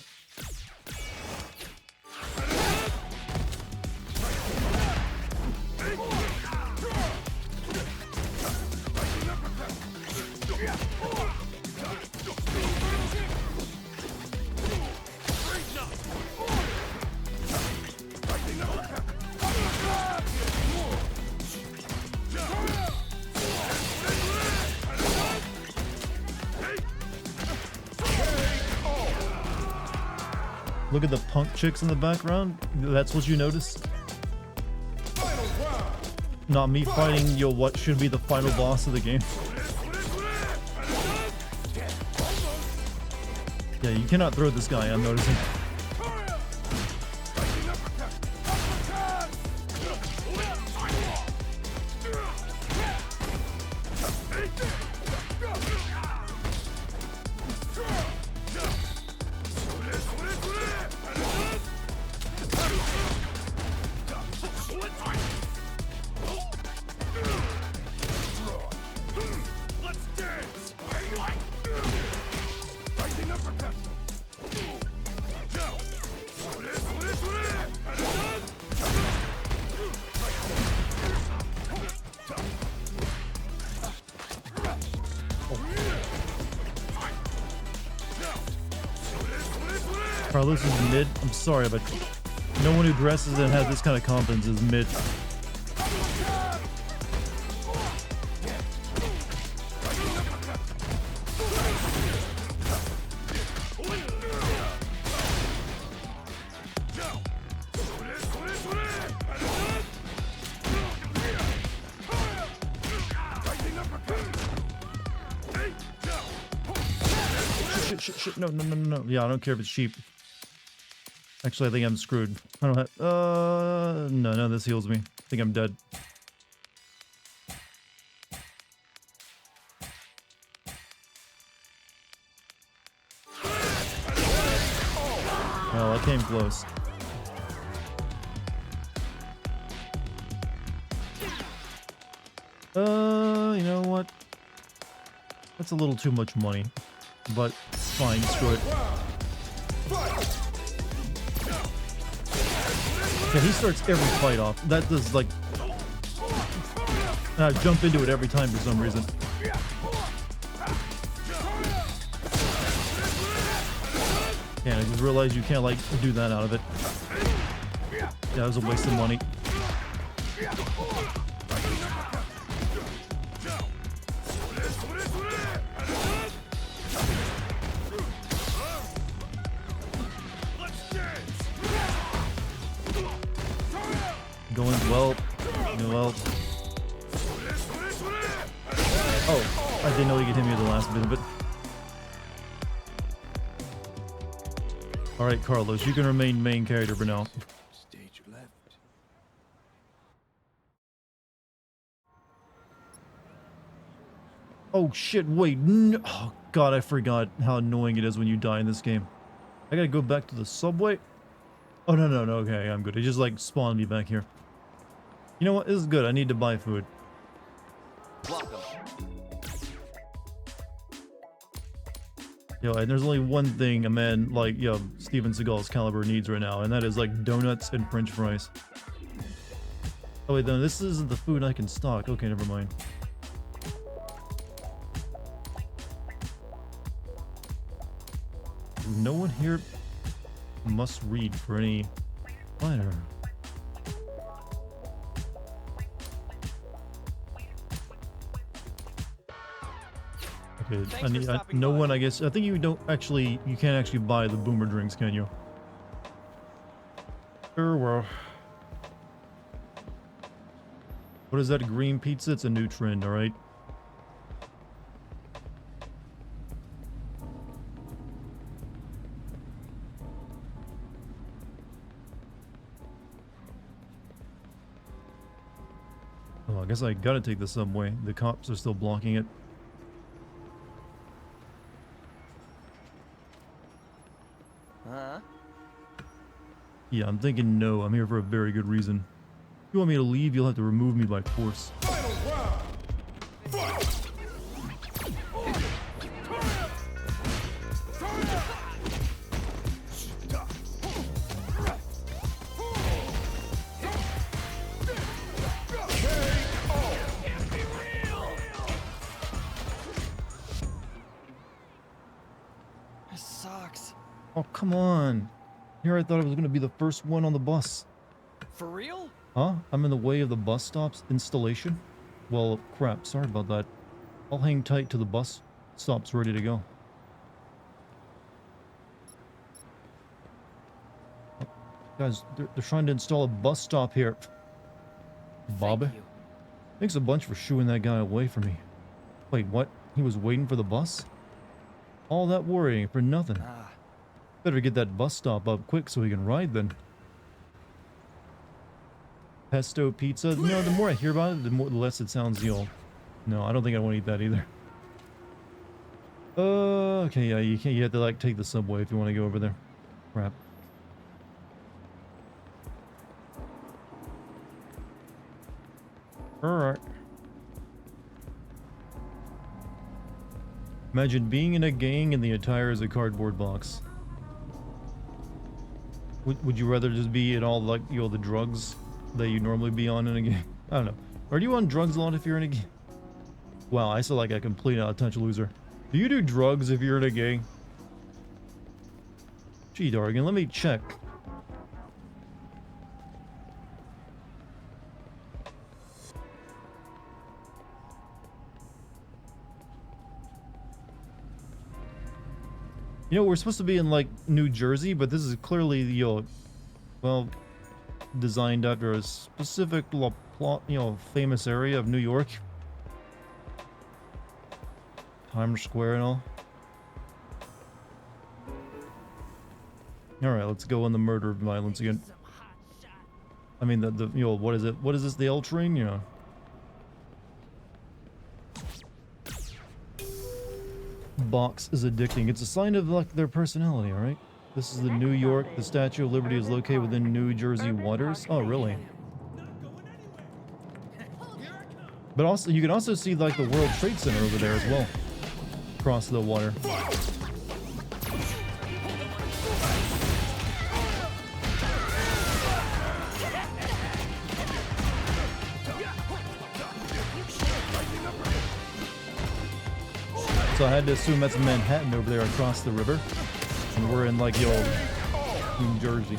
Look at the punk chicks in the background. That's what you noticed? Not me fighting, yo, what should be the final boss of the game. Yeah, you cannot throw this guy, I'm noticing. Carlos is mid. I'm sorry, but no one who dresses and has this kind of confidence is mid. Shit. No. Yeah, I don't care if it's cheap. Actually, I think I'm screwed. I don't have... No, this heals me. I think I'm dead. Well, I came close. You know what? That's a little too much money. But fine, screw it. Yeah, he starts every fight off. That does like... And I jump into it every time for some reason. Yeah, I just realized you can't like do that out of it. Yeah, that was a waste of money. Going well. Well. Oh, I didn't know you could hit me with the last bit of it. Alright, Carlos, you can remain main character for now. Stage left. Oh shit, wait. No. Oh god, I forgot how annoying it is when you die in this game. I gotta go back to the subway? Oh, no, okay, I'm good. It just like spawned me back here. You know what? This is good. I need to buy food. Welcome. Yo, and there's only one thing a man like, yo, Steven Seagal's caliber needs right now, and that is like donuts and french fries. Oh wait, no, this isn't the food I can stock. Okay, never mind. No one here must read for any fighter. Okay, I need no one. I guess I think you don't actually. You can't actually buy the boomer drinks, can you? Sure, well. What is that green pizza? It's a new trend, all right. Oh, I guess I gotta take the subway. The cops are still blocking it. Huh? Yeah, I'm thinking no. I'm here for a very good reason. If you want me to leave, you'll have to remove me by force. Final round. Fight! This sucks. Oh, come on. Here I thought I was going to be the first one on the bus. For real? Huh? I'm in the way of the bus stop's installation? Well, crap. Sorry about that. I'll hang tight till the bus stop's ready to go. Oh, guys, they're trying to install a bus stop here. Bobby? Thank you. Thanks a bunch for shooing that guy away from me. Wait, what? He was waiting for the bus? All that worrying for nothing. Ah, Better get that bus stop up quick so we can ride then. Pesto pizza? You know, the more I hear about it, the less it sounds, you know. No, I don't think I want to eat that either. Okay, yeah, you have to like take the subway if you want to go over there. Crap. Alright. Imagine being in a gang and the attire is a cardboard box. Would you rather just be in all like, you know, the drugs that you normally be on in a gang? I don't know. Are you on drugs a lot if you're in a gang? Wow, I sound like a complete out of touch loser. Do you do drugs if you're in a gang? Gee, Dartigan, let me check. You know, we're supposed to be in, like, New Jersey, but this is clearly, you know, well, designed after a specific, you know, famous area of New York. Times Square and all. Alright, let's go on the murder violence again. I mean, the you know, what is it? What is this, the L train? You know. Box is addicting. It's a sign of like their personality, all right? This is the New York. The Statue of Liberty is located within New Jersey waters. Oh, really? But also, you can also see like the World Trade Center over there as well, across the water. So I had to assume that's Manhattan over there across the river, and we're in like the old New Jersey.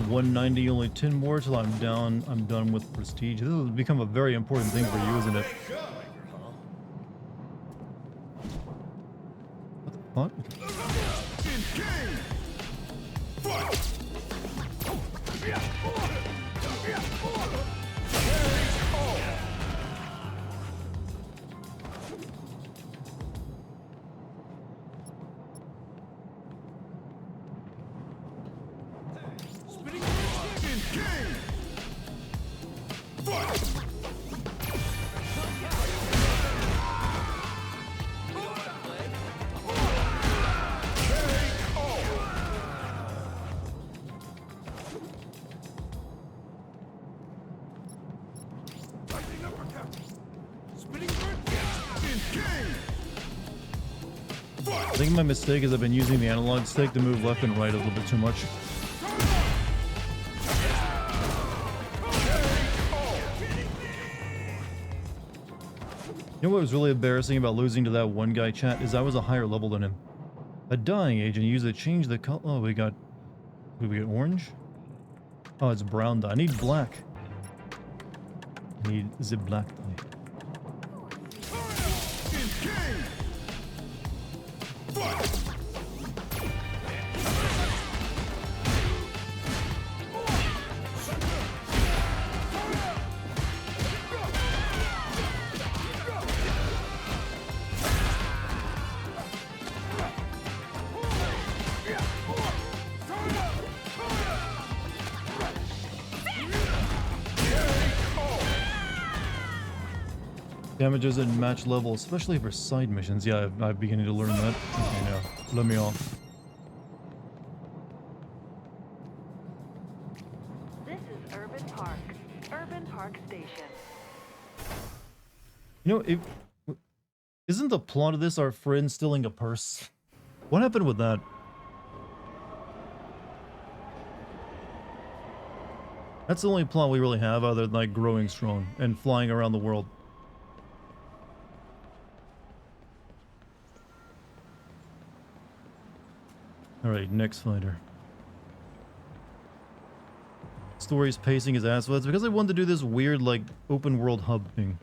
$190, only 10 more till I'm down. I'm done with prestige. This has become a very important thing for you, isn't it? What the fuck? I think my mistake is I've been using the analog stick to move left and right a little bit too much. You know what was really embarrassing about losing to that one guy, chat, is I was a higher level than him. A dying agent used to change the color. Oh, we got orange? Oh, it's brown dye. I need black. I need the black dye. Damage doesn't match level, especially for side missions. Yeah, I'm beginning to learn that. Okay, now, let me off. This is Urban Park Station. You know, isn't the plot of this our friend stealing a purse? What happened with that? That's the only plot we really have other than like growing strong and flying around the world. Alright, next fighter. Story's pacing his ass. Well, it's because I wanted to do this weird, like, open world hub thing.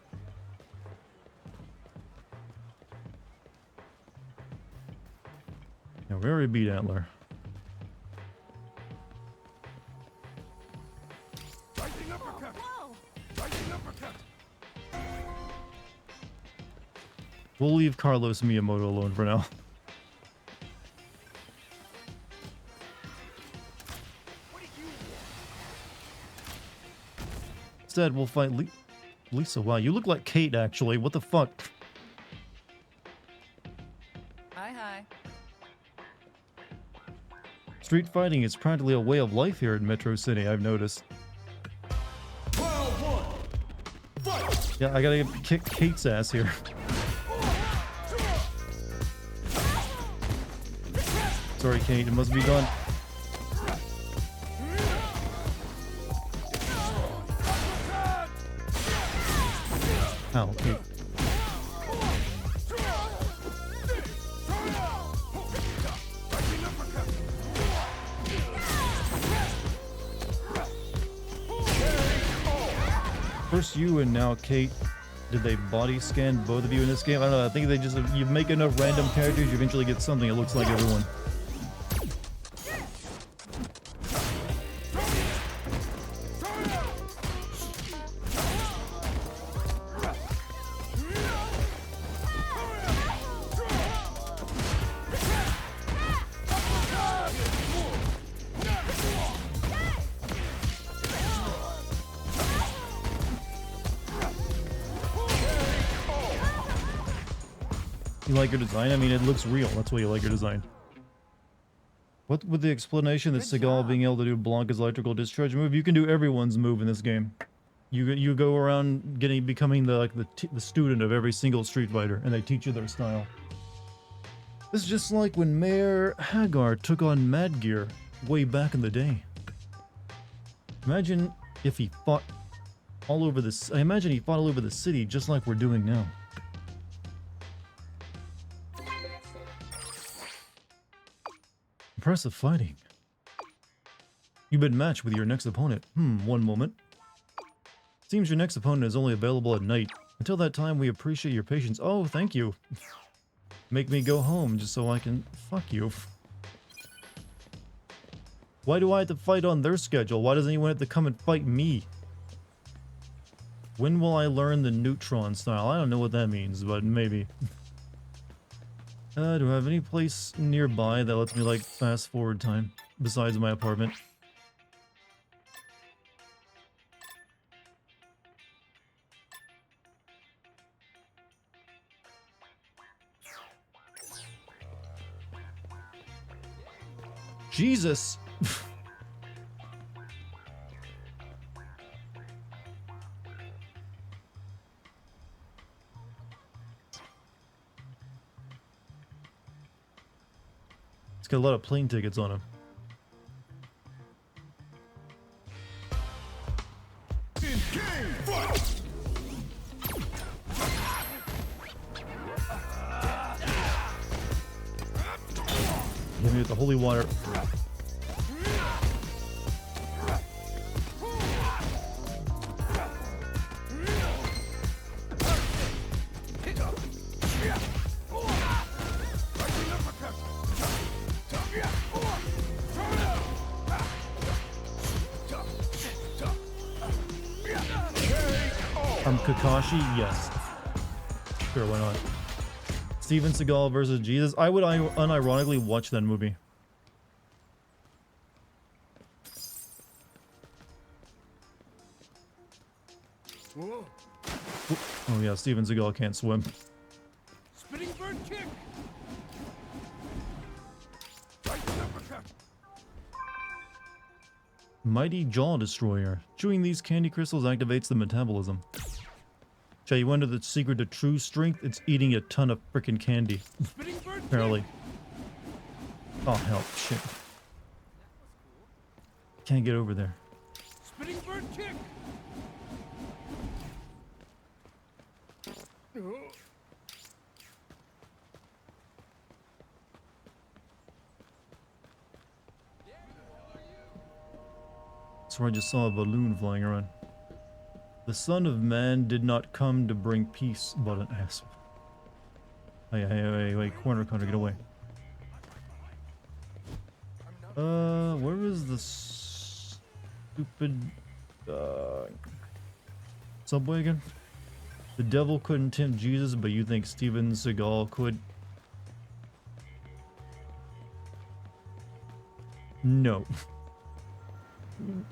Yeah, we already beat Antler. We'll leave Carlos Miyamoto alone for now. Instead, we'll fight Lisa. Wow, you look like Kate, actually. What the fuck? Hi. Street fighting is practically a way of life here in Metro City, I've noticed. Yeah, I gotta kick Kate's ass here. Sorry, Kate, it must be done. Ow, Kate. First you and now Kate. Did they body scan both of you in this game? I don't know. I think they just, if you make enough random characters, you eventually get something that looks like everyone. You like your design? I mean, it looks real. That's why you like your design. What with the explanation that Seagal being able to do Blanca's electrical discharge move, you can do everyone's move in this game. You go around becoming the student of every single Street Fighter, and they teach you their style. This is just like when Mayor Hagar took on Mad Gear way back in the day. Imagine if he fought all over this. I imagine he fought all over the city just like we're doing now. Impressive fighting. You've been matched with your next opponent. One moment. Seems your next opponent is only available at night. Until that time, we appreciate your patience. Oh, thank you. Make me go home just so I can fuck you. Why do I have to fight on their schedule? Why doesn't anyone have to come and fight me? When will I learn the neutron style? I don't know what that means, but maybe. Do I have any place nearby that lets me, like, fast forward time besides my apartment? Jesus! It's got a lot of plane tickets on him. Hit me with the holy water. Kakashi, yes. Sure, why not? Steven Seagal versus Jesus. I would unironically watch that movie. Whoa. Oh yeah, Steven Seagal can't swim. Spinning bird kick. Right uppercut. Mighty Jaw Destroyer. Chewing these candy crystals activates the metabolism. Jay, you wonder the secret to true strength? It's eating a ton of frickin' candy. Apparently. Oh, hell. Shit. Can't get over there. Spinning bird kick. That's where I just saw a balloon flying around. The Son of Man did not come to bring peace, but an asshole. Wait, corner, get away. Where is the stupid, subway again? The devil couldn't tempt Jesus, but you think Steven Seagal could? No.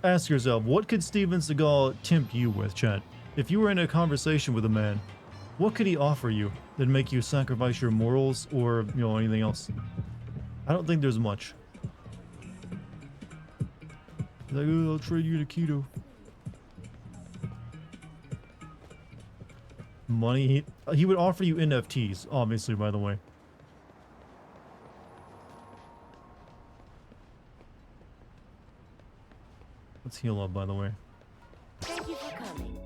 Ask yourself, what could Steven Seagal tempt you with, chat? If you were in a conversation with a man, what could he offer you that'd make you sacrifice your morals or, you know, anything else? I don't think there's much. Like, oh, I'll trade you to keto. Money? He would offer you NFTs, obviously, by the way. Let's heal up, by the way. Thank you for coming.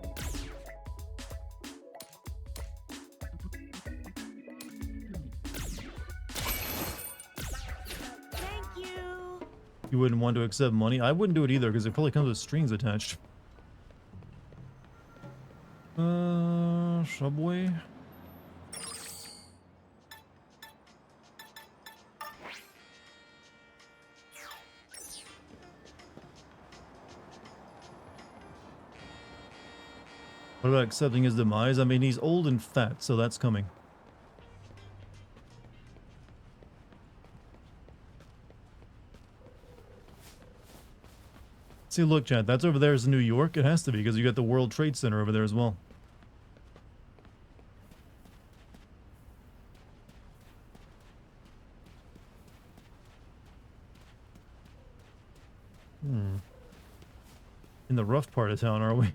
Thank you. You wouldn't want to accept money? I wouldn't do it either, because it probably comes with strings attached. subway. What about accepting his demise? I mean, he's old and fat, so that's coming. See, look, chat, that's over there is New York. It has to be, because you got the World Trade Center over there as well. In the rough part of town, are we?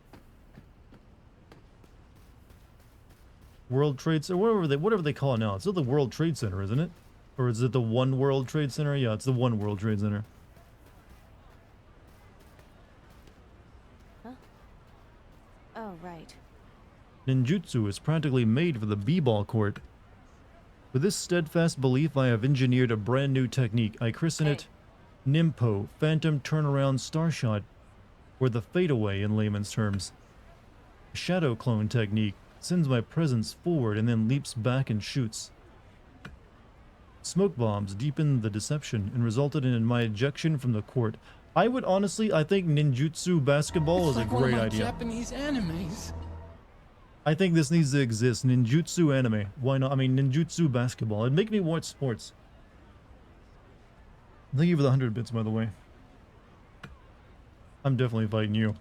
World Trade Center, whatever they call it now. It's still the World Trade Center, isn't it? Or is it the One World Trade Center? Yeah, it's the One World Trade Center. Oh, right. Ninjutsu is practically made for the b-ball court. With this steadfast belief, I have engineered a brand new technique. I christen it Nimpo, Phantom Turnaround Starshot, or the fadeaway in layman's terms. A shadow clone technique sends my presence forward and then leaps back and shoots. Smoke bombs deepened the deception and resulted in my ejection from the court. I think ninjutsu basketball is a great idea. Japanese animes. I think this needs to exist. Ninjutsu anime. Why not? I mean, ninjutsu basketball. It'd make me watch sports. Thank you for the 100 bits, by the way. I'm definitely fighting you.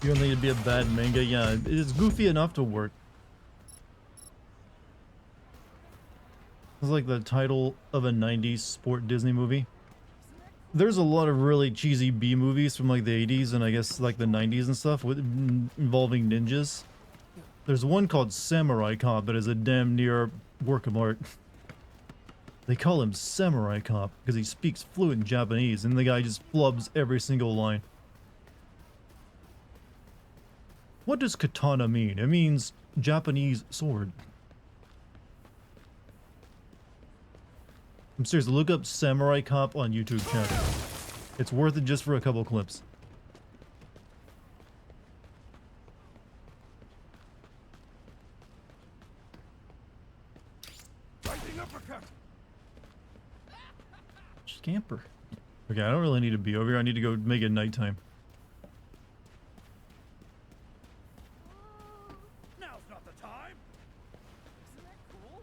You don't think it'd be a bad manga? Yeah, it's goofy enough to work. It's like the title of a 90s sport Disney movie. There's a lot of really cheesy B movies from like the 80s and I guess like the 90s and stuff with involving ninjas. There's one called Samurai Cop that is a damn near work of art. They call him Samurai Cop because he speaks fluent Japanese and the guy just flubs every single line. What does katana mean? It means Japanese sword. I'm serious, look up Samurai Cop on YouTube channel. It's worth it just for a couple clips. Scamper. Okay, I don't really need to be over here. I need to go make it nighttime. Now's not the time. Isn't that cool?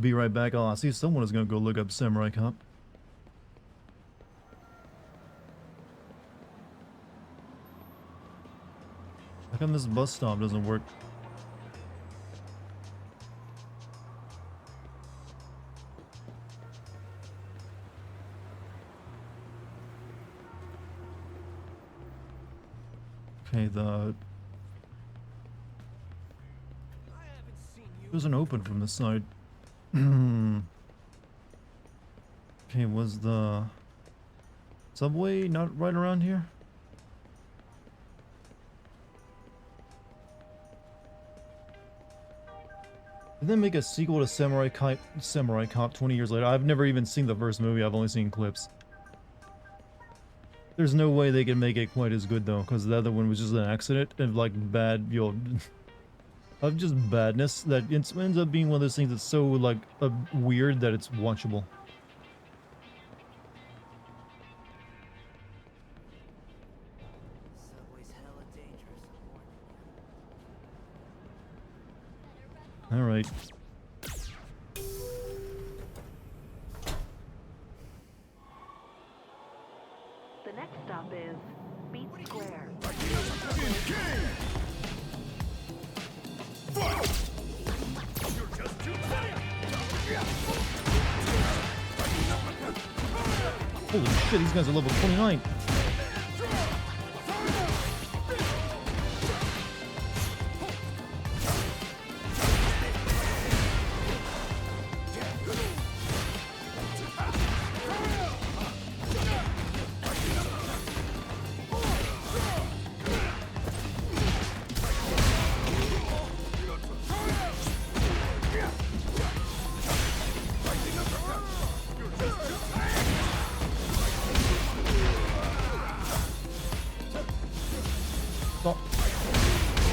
Be right back. Oh, I see someone is gonna go look up Samurai Cop. How come this bus stop doesn't work? Okay, it doesn't open from this side. Okay, was the subway not right around here? Did they make a sequel to Samurai Cop 20 years later? I've never even seen the first movie. I've only seen clips. There's no way they can make it quite as good though, because the other one was just an accident and like bad, of just badness that it ends up being one of those things that's so like weird that it's watchable. Subway's hella dangerous. All right. The next stop is Beat Square. You're just too funny. Holy shit, these guys are level 29.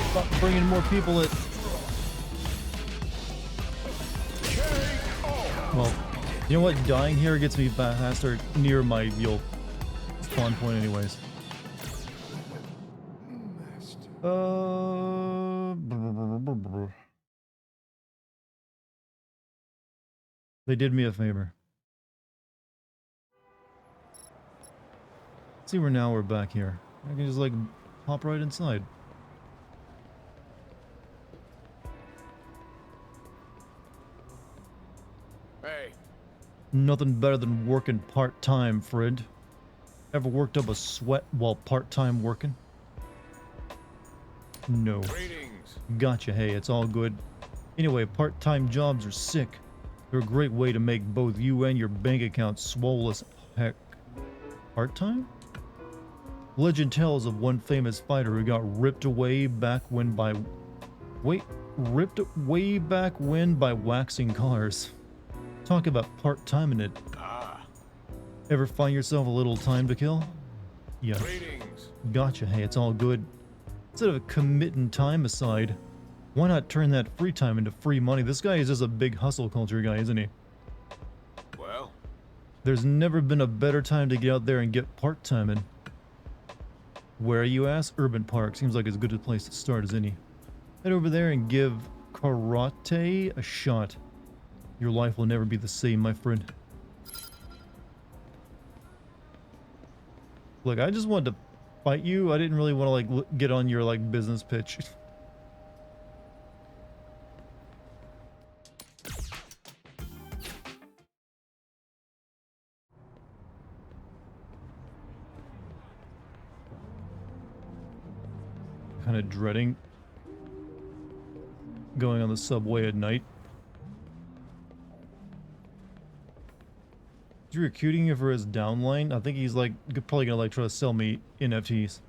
Stop bringing more people in. Well, you know what? Dying here gets me faster near my spawn point anyways. They did me a favor. See, now we're back here. I can just like hop right inside. Hey. Nothing better than working part-time, friend. Ever worked up a sweat while part-time working? No. Greetings. Gotcha, hey, it's all good. Anyway, part-time jobs are sick. They're a great way to make both you and your bank account swole as heck. Part-time? Legend tells of one famous fighter who got ripped way back when by waxing cars. Talk about part-time in it. Ah. Ever find yourself a little time to kill? Yeah. Greetings. Gotcha, hey, it's all good. Instead of committing time aside, why not turn that free time into free money? This guy is just a big hustle culture guy, isn't he? Well. There's never been a better time to get out there and get part-time in. Where you ask? Urban Park. Seems like as good a place to start as any. Head over there and give karate a shot. Your life will never be the same, my friend. Look, I just wanted to fight you. I didn't really want to like get on your like business pitch. Kind of dreading going on the subway at night. Is he recruiting you for his downline? I think he's like probably gonna like try to sell me NFTs.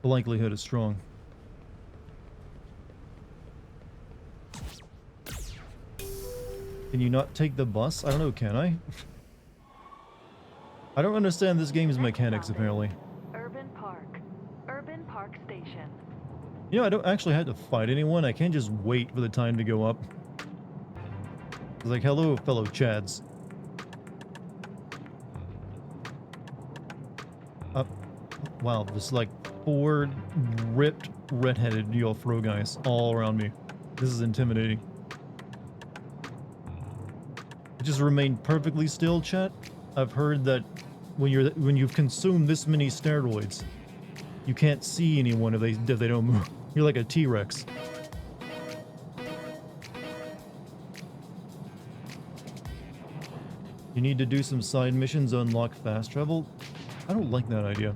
The likelihood is strong. Can you not take the bus? I don't know, can I? I don't understand this game's mechanics apparently. Urban Park Station. You know, I don't actually have to fight anyone. I can't just wait for the time to go up. It's like, hello, fellow Chads. Wow, there's like 4 ripped, red-headed throw guys all around me. This is intimidating. Just remain perfectly still, chat. I've heard that when you've consumed this many steroids, you can't see anyone if they don't move. You're like a T-Rex. You need to do some side missions to unlock fast travel. I don't like that idea.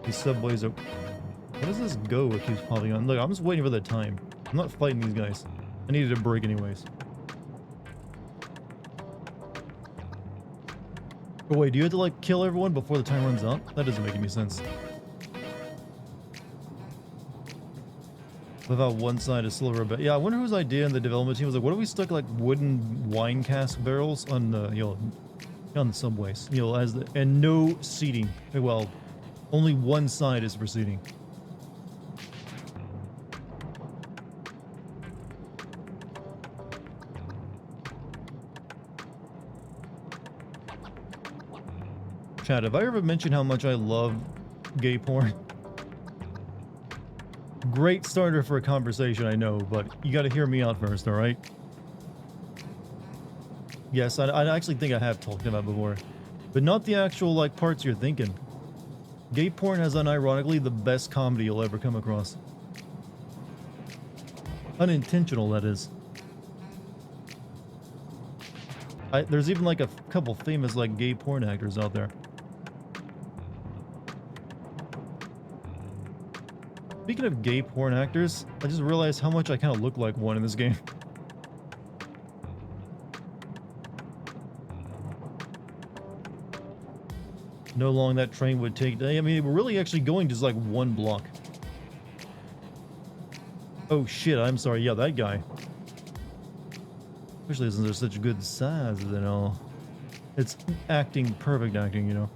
These subways are... What does this go it keeps popping on? Look, I'm just waiting for the time. I'm not fighting these guys. I needed a break anyways. Oh wait, do you have to like kill everyone before the time runs out? That doesn't make any sense. Without one side is silver, but yeah, I wonder whose idea in the development team was like, what if we stuck like wooden wine cask barrels on the, on the subways, and no seating. Well, only one side is for seating. Chat, have I ever mentioned how much I love gay porn? Great starter for a conversation, I know, but you gotta hear me out first, alright? Yes, I actually think I have talked about it before. But not the actual, like, parts you're thinking. Gay porn has unironically the best comedy you'll ever come across. Unintentional, that is. There's even like a couple famous like gay porn actors out there. Speaking of gay porn actors, I just realized how much I kind of look like one in this game. No long that train would take. I mean, we're really actually going just like one block. Oh shit, I'm sorry. Yeah, that guy. Especially since they're such good size and all. It's acting, perfect acting, you know.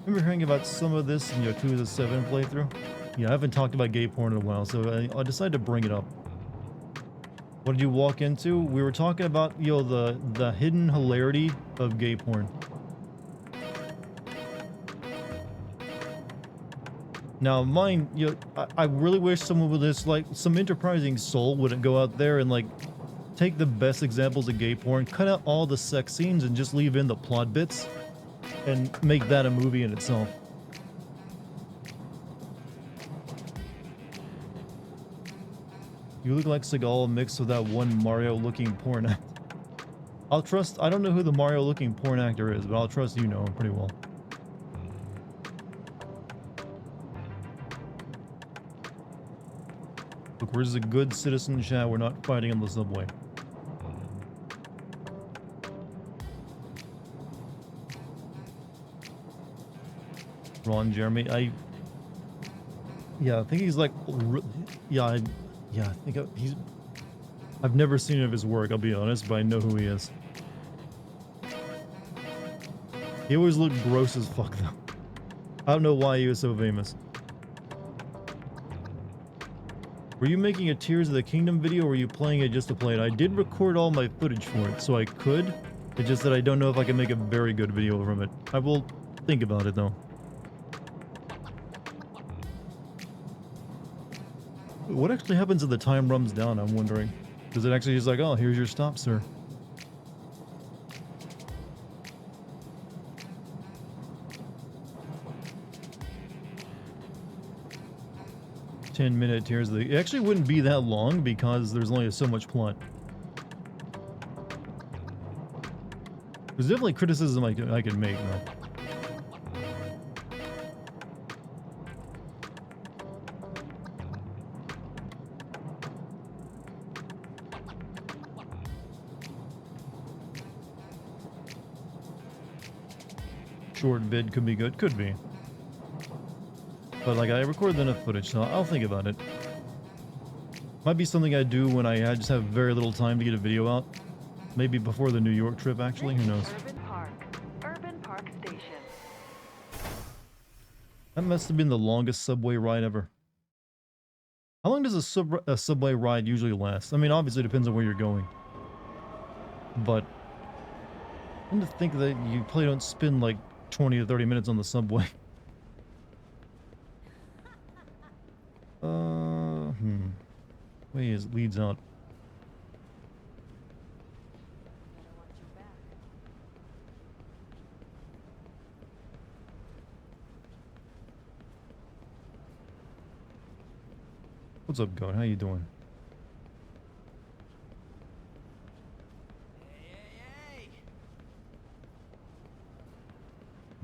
Remember hearing about some of this in Yakuza 7 playthrough? Yeah, I haven't talked about gay porn in a while, so I decided to bring it up. What did you walk into? We were talking about, you know, the hidden hilarity of gay porn. Now, mine, you know, I really wish someone with this, like, some enterprising soul wouldn't go out there and, like, take the best examples of gay porn, cut out all the sex scenes, and just leave in the plot bits, and make that a movie in itself. You look like Seagal mixed with that one Mario-looking porn actor. I'll trust, I don't know who the Mario-looking porn actor is, but I'll trust you know him pretty well. Look, we're just a good citizen chat. We're not fighting on the subway. Ron Jeremy, yeah, I think he's like, I think I've never seen any of his work, I'll be honest, but I know who he is. He always looked gross as fuck though. I don't know why he was so famous. Were you making a Tears of the Kingdom video or were you playing it just to play it? I did record all my footage for it, so I could. It's just that I don't know if I can make a very good video from it. I will think about it though. What actually happens if the time runs down, I'm wondering? Does it actually just like, oh, here's your stop, sir? Minute Tears of the... It actually wouldn't be that long because there's only so much plot. There's definitely criticism I can make though. Short vid could be good, could be. But like I recorded enough footage, so I'll think about it. Might be something I do when I just have very little time to get a video out. Maybe before the New York trip, actually, who knows. Urban Park Station. That must have been the longest subway ride ever. How long does a subway ride usually last? I mean, obviously it depends on where you're going. But I tend to think that you probably don't spend like 20 to 30 minutes on the subway. Way it leads out. What's up, God? How you doing?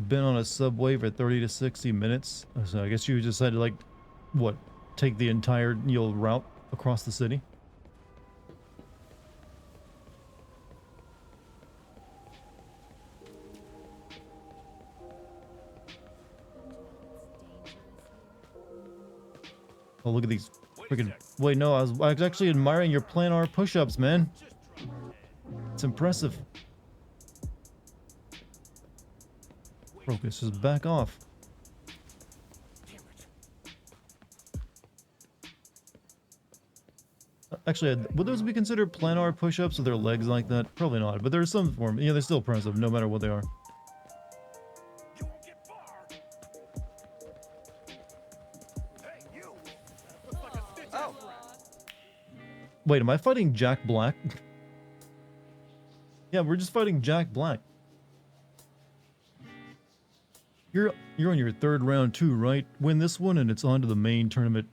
Been on a subway for 30 to 60 minutes. So I guess you just had to like, what, take the entire route across the city? Oh, look at these freaking... Wait, no, I was actually admiring your planar push-ups, man. It's impressive. Focus, just back off. Actually, would those be considered planar push-ups with their legs like that? Probably not, but there's some form. Yeah, they're still impressive, no matter what they are. Oh. Wait, am I fighting Jack Black? Yeah, we're just fighting Jack Black. You're on your third round too, right? Win this one and it's on to the main tournament.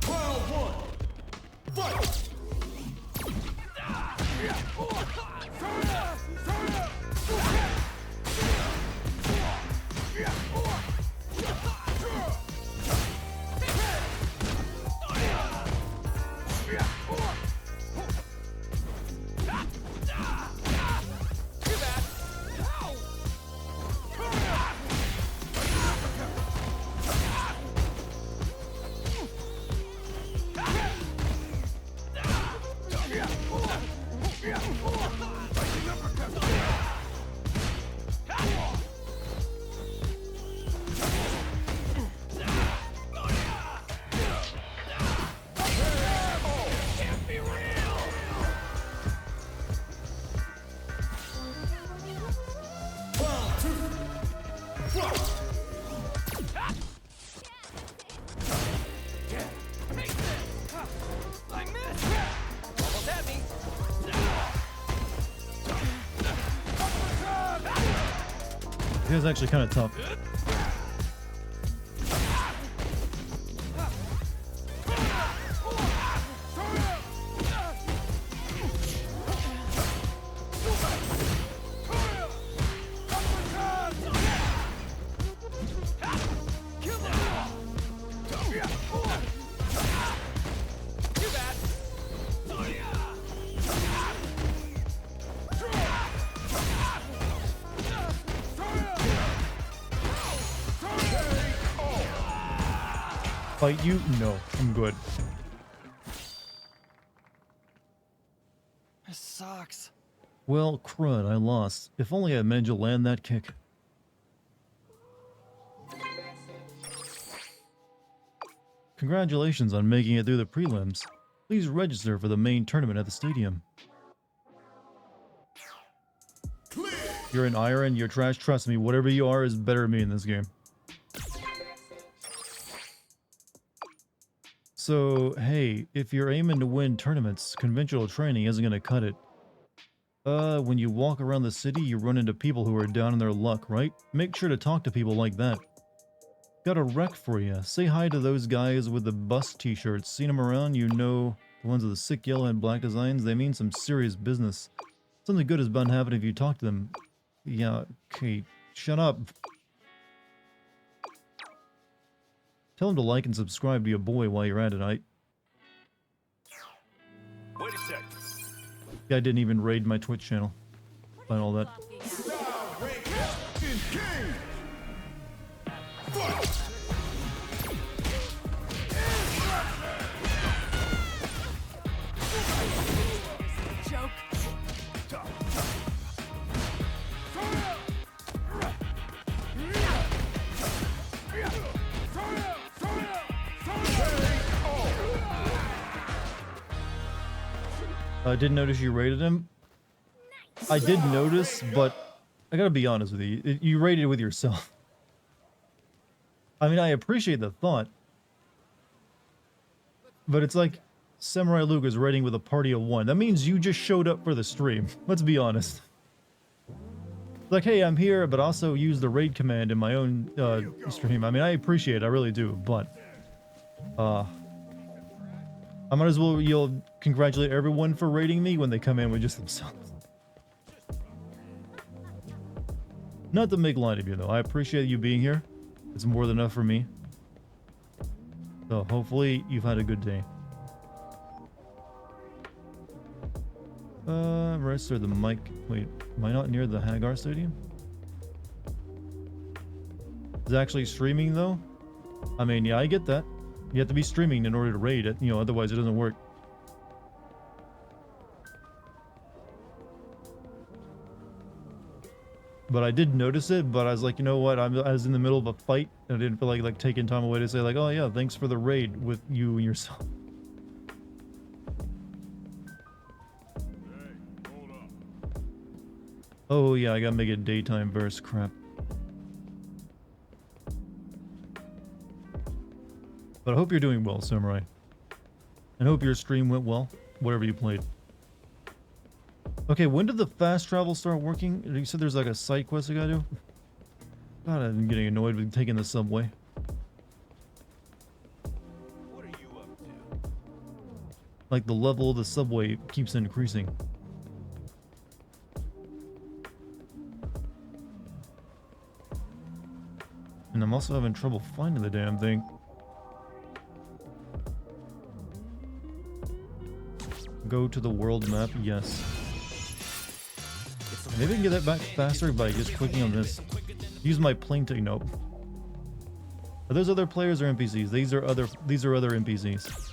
Round one. Fight. This guy's actually kind of tough. Fight you? No, I'm good. This sucks. Well, crud, I lost. If only I managed to land that kick. Congratulations on making it through the prelims. Please register for the main tournament at the stadium. You're an iron, you're trash, trust me, whatever you are is better than me in this game. So, hey, if you're aiming to win tournaments, conventional training isn't gonna cut it. When you walk around the city, you run into people who are down in their luck, right? Make sure to talk to people like that. Got a rec for you. Say hi to those guys with the bus t-shirts. Seen them around? You know, the ones with the sick yellow and black designs? They mean some serious business. Something good is bound to happen if you talk to them. Yeah, okay, shut up. Tell them to like and subscribe to your boy while you're at it, Wait a sec. Guy didn't even raid my Twitch channel. Find all that. Joke. I didn't notice you rated him. I did notice, but I gotta be honest with you. You rated it with yourself. I mean, I appreciate the thought. But it's like Samurai Luke is raiding with a party of one. That means you just showed up for the stream. Let's be honest. Like, hey, I'm here, but also use the raid command in my own stream. I mean, I appreciate it. I really do. But, I might as well you'll congratulate everyone for rating me when they come in with just themselves. Not to make light of you, though. I appreciate you being here. It's more than enough for me. So hopefully you've had a good day. Register the mic. Wait, am I not near the Hagar Stadium? Is it actually streaming though? I mean, yeah, I get that. You have to be streaming in order to raid it, you know, otherwise it doesn't work. But I did notice it, but I was like, you know what, I was in the middle of a fight, and I didn't feel like taking time away to say like, oh yeah, thanks for the raid with you and yourself. Oh yeah, I gotta make it daytime verse, crap. But I hope you're doing well, Samurai. And hope your stream went well, whatever you played. Okay, when did the fast travel start working? You said there's like a side quest I gotta do? God, I'm getting annoyed with taking the subway. What are you up to? Like the level of the subway keeps increasing. And I'm also having trouble finding the damn thing. Go to the world map, yes. Maybe I can get that back faster by just clicking on this. Use my plane ticket. Nope. Are those other players or NPCs? These are other NPCs.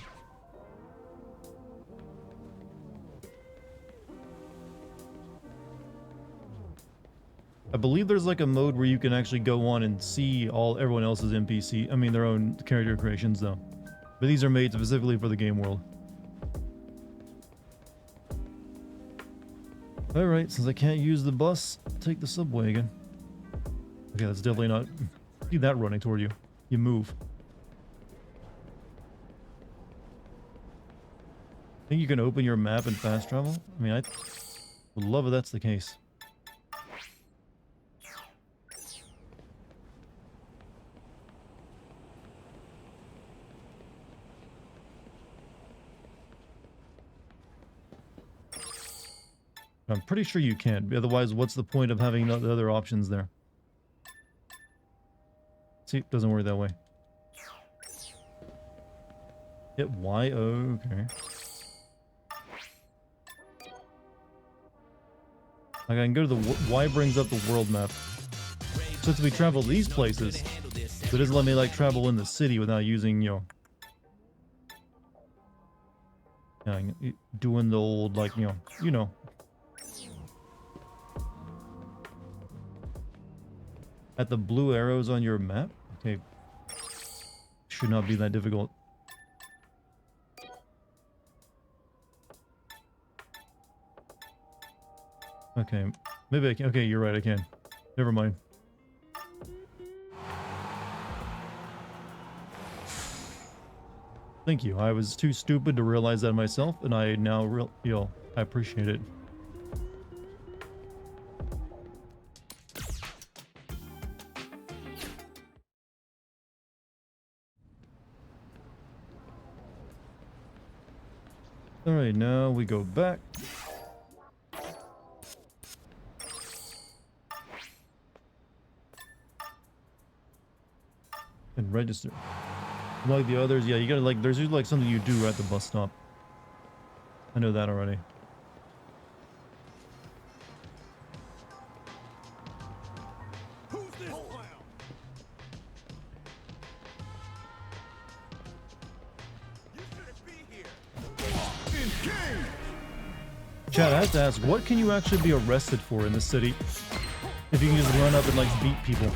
I believe there's like a mode where you can actually go on and see everyone else's NPC. I mean their own character creations though. But these are made specifically for the game world. Alright, since I can't use the bus, I'll take the subway again. Okay, that's definitely not... See that running toward you. You move. Think you can open your map and fast travel? I mean, I would love if that's the case. I'm pretty sure you can't. Otherwise, what's the point of having the other options there? See, it doesn't work that way. Hit Y. Oh, okay. Like I can go to the Y brings up the world map. Since we travel these places, it doesn't let me like travel in the city without using, doing the old like you know. At the blue arrows on your map? Okay. Should not be that difficult. Okay. Maybe I can. Okay, you're right, I can. Never mind. Thank you. I was too stupid to realize that myself, and I now I appreciate it. Alright, now we go back. And register. Like the others, yeah, you gotta like, there's usually like something you do at the bus stop. I know that already. Who's this clown? You shouldn't be here. Engage! Chad, I have to ask, what can you actually be arrested for in the city? If you can just run up and like beat people.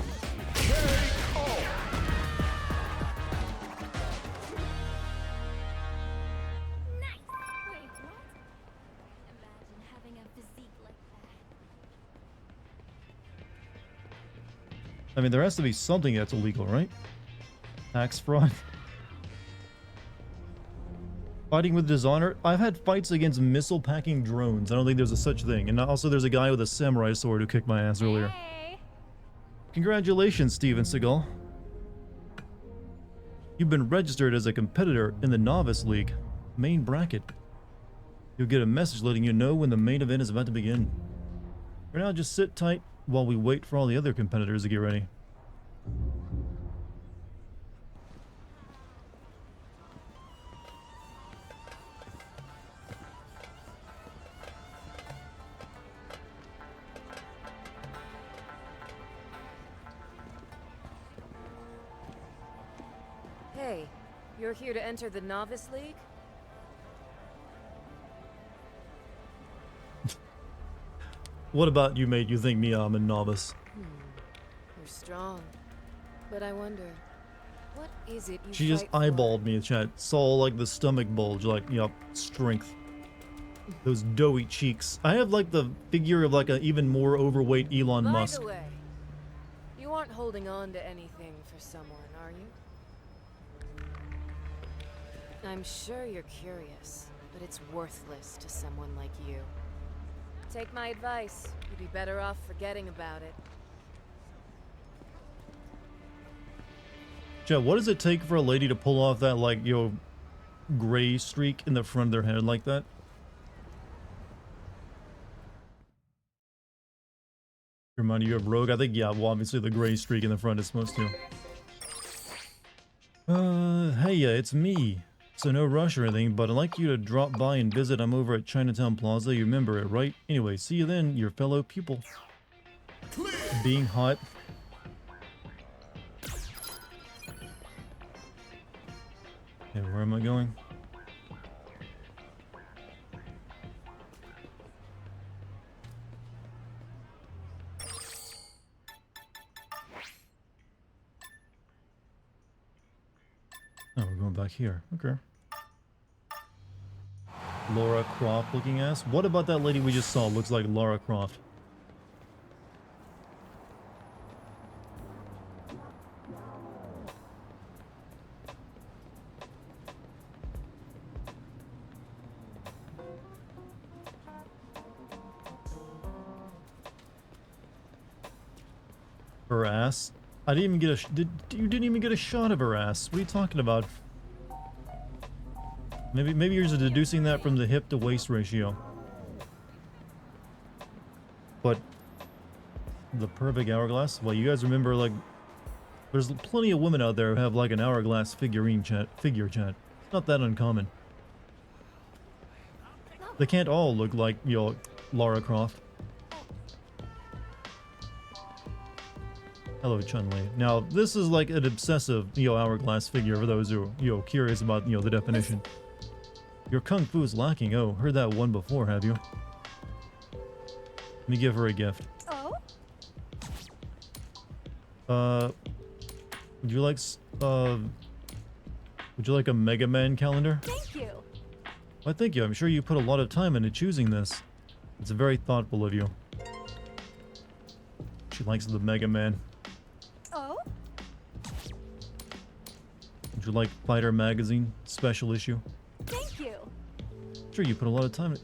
I mean, there has to be something that's illegal, right? Tax fraud. Fighting with dishonor. I've had fights against missile packing drones. I don't think there's a such thing. And also there's a guy with a samurai sword who kicked my ass earlier. Hey. Congratulations, Steven Seagal. You've been registered as a competitor in the Novice League. Main bracket. You'll get a message letting you know when the main event is about to begin. For now, just sit tight while we wait for all the other competitors to get ready. Hey, you're here to enter the Novice League? What about you made you think me I'm a novice? You're strong. But I wonder, what is it you She just fight for? eyeballed me in chat. Saw like the stomach bulge, like, yup, strength. Those doughy cheeks. I have like the figure of like an even more overweight Elon By Musk. the way, you aren't holding on to anything for someone, are you? I'm sure you're curious, but it's worthless to someone like you. Take my advice. You'd be better off forgetting about it. Chat, what does it take for a lady to pull off that like, gray streak in the front of their head like that? Remind you of Rogue? I think, yeah, well, obviously the gray streak in the front is supposed to. Hey, it's me. So no rush or anything, but I'd like you to drop by and visit. I'm over at Chinatown Plaza. You remember it, right? Anyway, see you then, your fellow pupil. Being hot. Okay, where am I going? Oh, we're going back here. Okay. Laura Croft looking ass. What about that lady we just saw? Looks like Lara Croft. Her ass? I didn't even get a you didn't even get a shot of her ass. What are you talking about? Maybe you're just deducing that from the hip to waist ratio. but the perfect hourglass? Well, you guys remember, like, there's plenty of women out there who have like an hourglass figure chat. It's not that uncommon. They can't all look like, you know, Lara Croft. Hello, Chun-Li. Now, this is like an obsessive, you know, hourglass figure for those who, you know, curious about, you know, the definition. Your kung fu is lacking. Oh, heard that one before, have you? Let me give her a gift. Oh? Would you like, a Mega Man calendar? Thank you. Why, thank you. I'm sure you put a lot of time into choosing this. It's very thoughtful of you. She likes the Mega Man. Oh? Would you like Fighter Magazine special issue? Thank you. Sure, you put a lot of time in.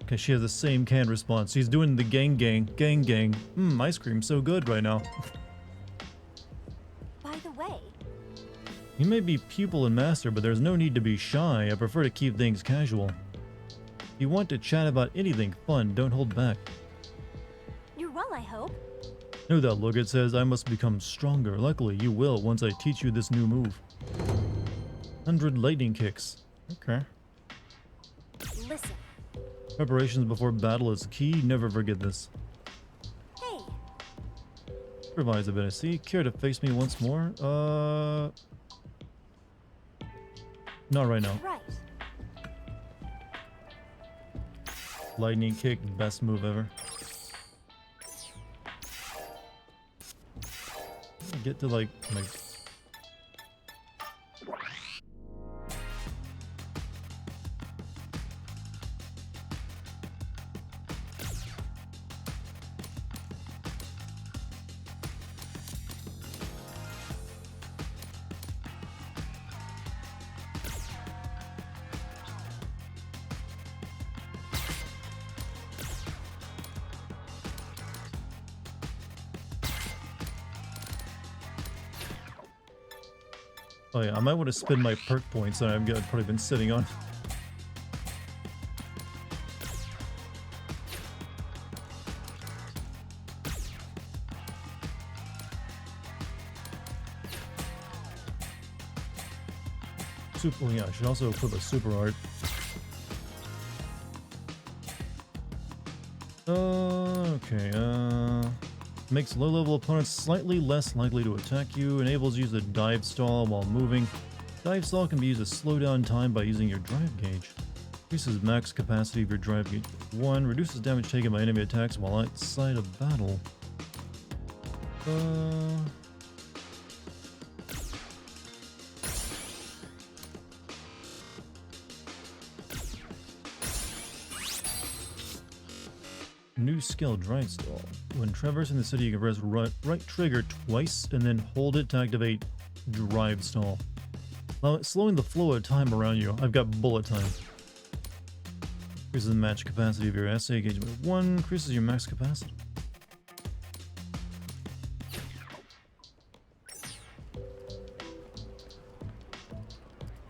Okay, she has the same canned response. She's doing the gang. Ice cream so good right now. By the way, You may be pupil and master, but there's no need to be shy. I prefer to keep things casual. If you want to chat about anything fun, don't hold back. you're well, I hope. Know that look, it says I must become stronger. Luckily, you will once I teach you this new move. 100 lightning kicks. Okay. Listen. Preparations before battle is key. Never forget this. Hey. Improvise a bit, I see. Care to face me once more? Not right now. Right. Lightning kick, best move ever. Get to like my... Oh yeah, I might want to spend my perk points that I've probably been sitting on. Super, yeah, I should also equip a super art. Okay, makes low-level opponents slightly less likely to attack you, enables you to dive stall while moving. Dive stall can be used to slow down time by using your drive gauge. Increases max capacity of your drive gauge. 1. Reduces damage taken by enemy attacks while outside of battle. New skill, drive stall. When traversing the city, you can press right trigger twice and then hold it to activate drive stall. Now, slowing the flow of time around you. I've got bullet time. Increases the match capacity of your SA gauge by 1. Increases your max capacity.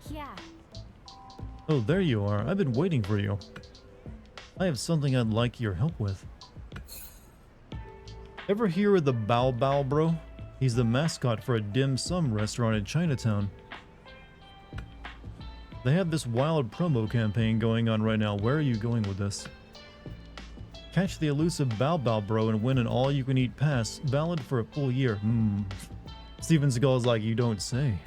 Yeah. Oh, there you are. I've been waiting for you. I have something I'd like your help with. Ever hear of the Bao Bao Bro? He's the mascot for a dim sum restaurant in Chinatown. They have this wild promo campaign going on right now. Where are you going with this? Catch the elusive Bao Bao Bro and win an all-you-can-eat pass, valid for a full year. Steven Seagal's like, you don't say.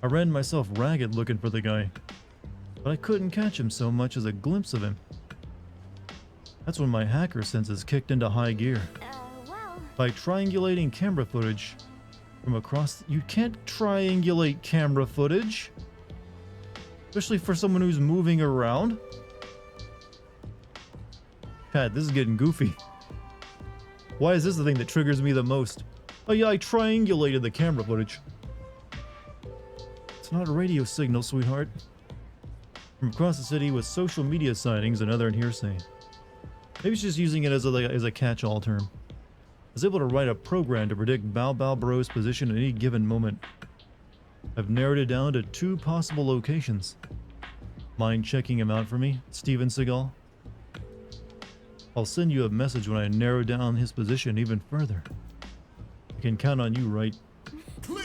I ran myself ragged looking for the guy, but I couldn't catch him so much as a glimpse of him. That's when my hacker senses kicked into high gear. Well. By triangulating camera footage from across... You can't triangulate camera footage, especially for someone who's moving around. Pat, this is getting goofy. Why is this the thing that triggers me the most? Oh yeah, I triangulated the camera footage. It's not a radio signal, sweetheart. From across the city with social media sightings and other hearsay. Maybe she's using it as a catch-all term. I was able to write a program to predict Bao Bao Bro's position at any given moment. I've narrowed it down to 2 possible locations. Mind checking him out for me, Steven Seagal? I'll send you a message when I narrow down his position even further. I can count on you, right? Clear.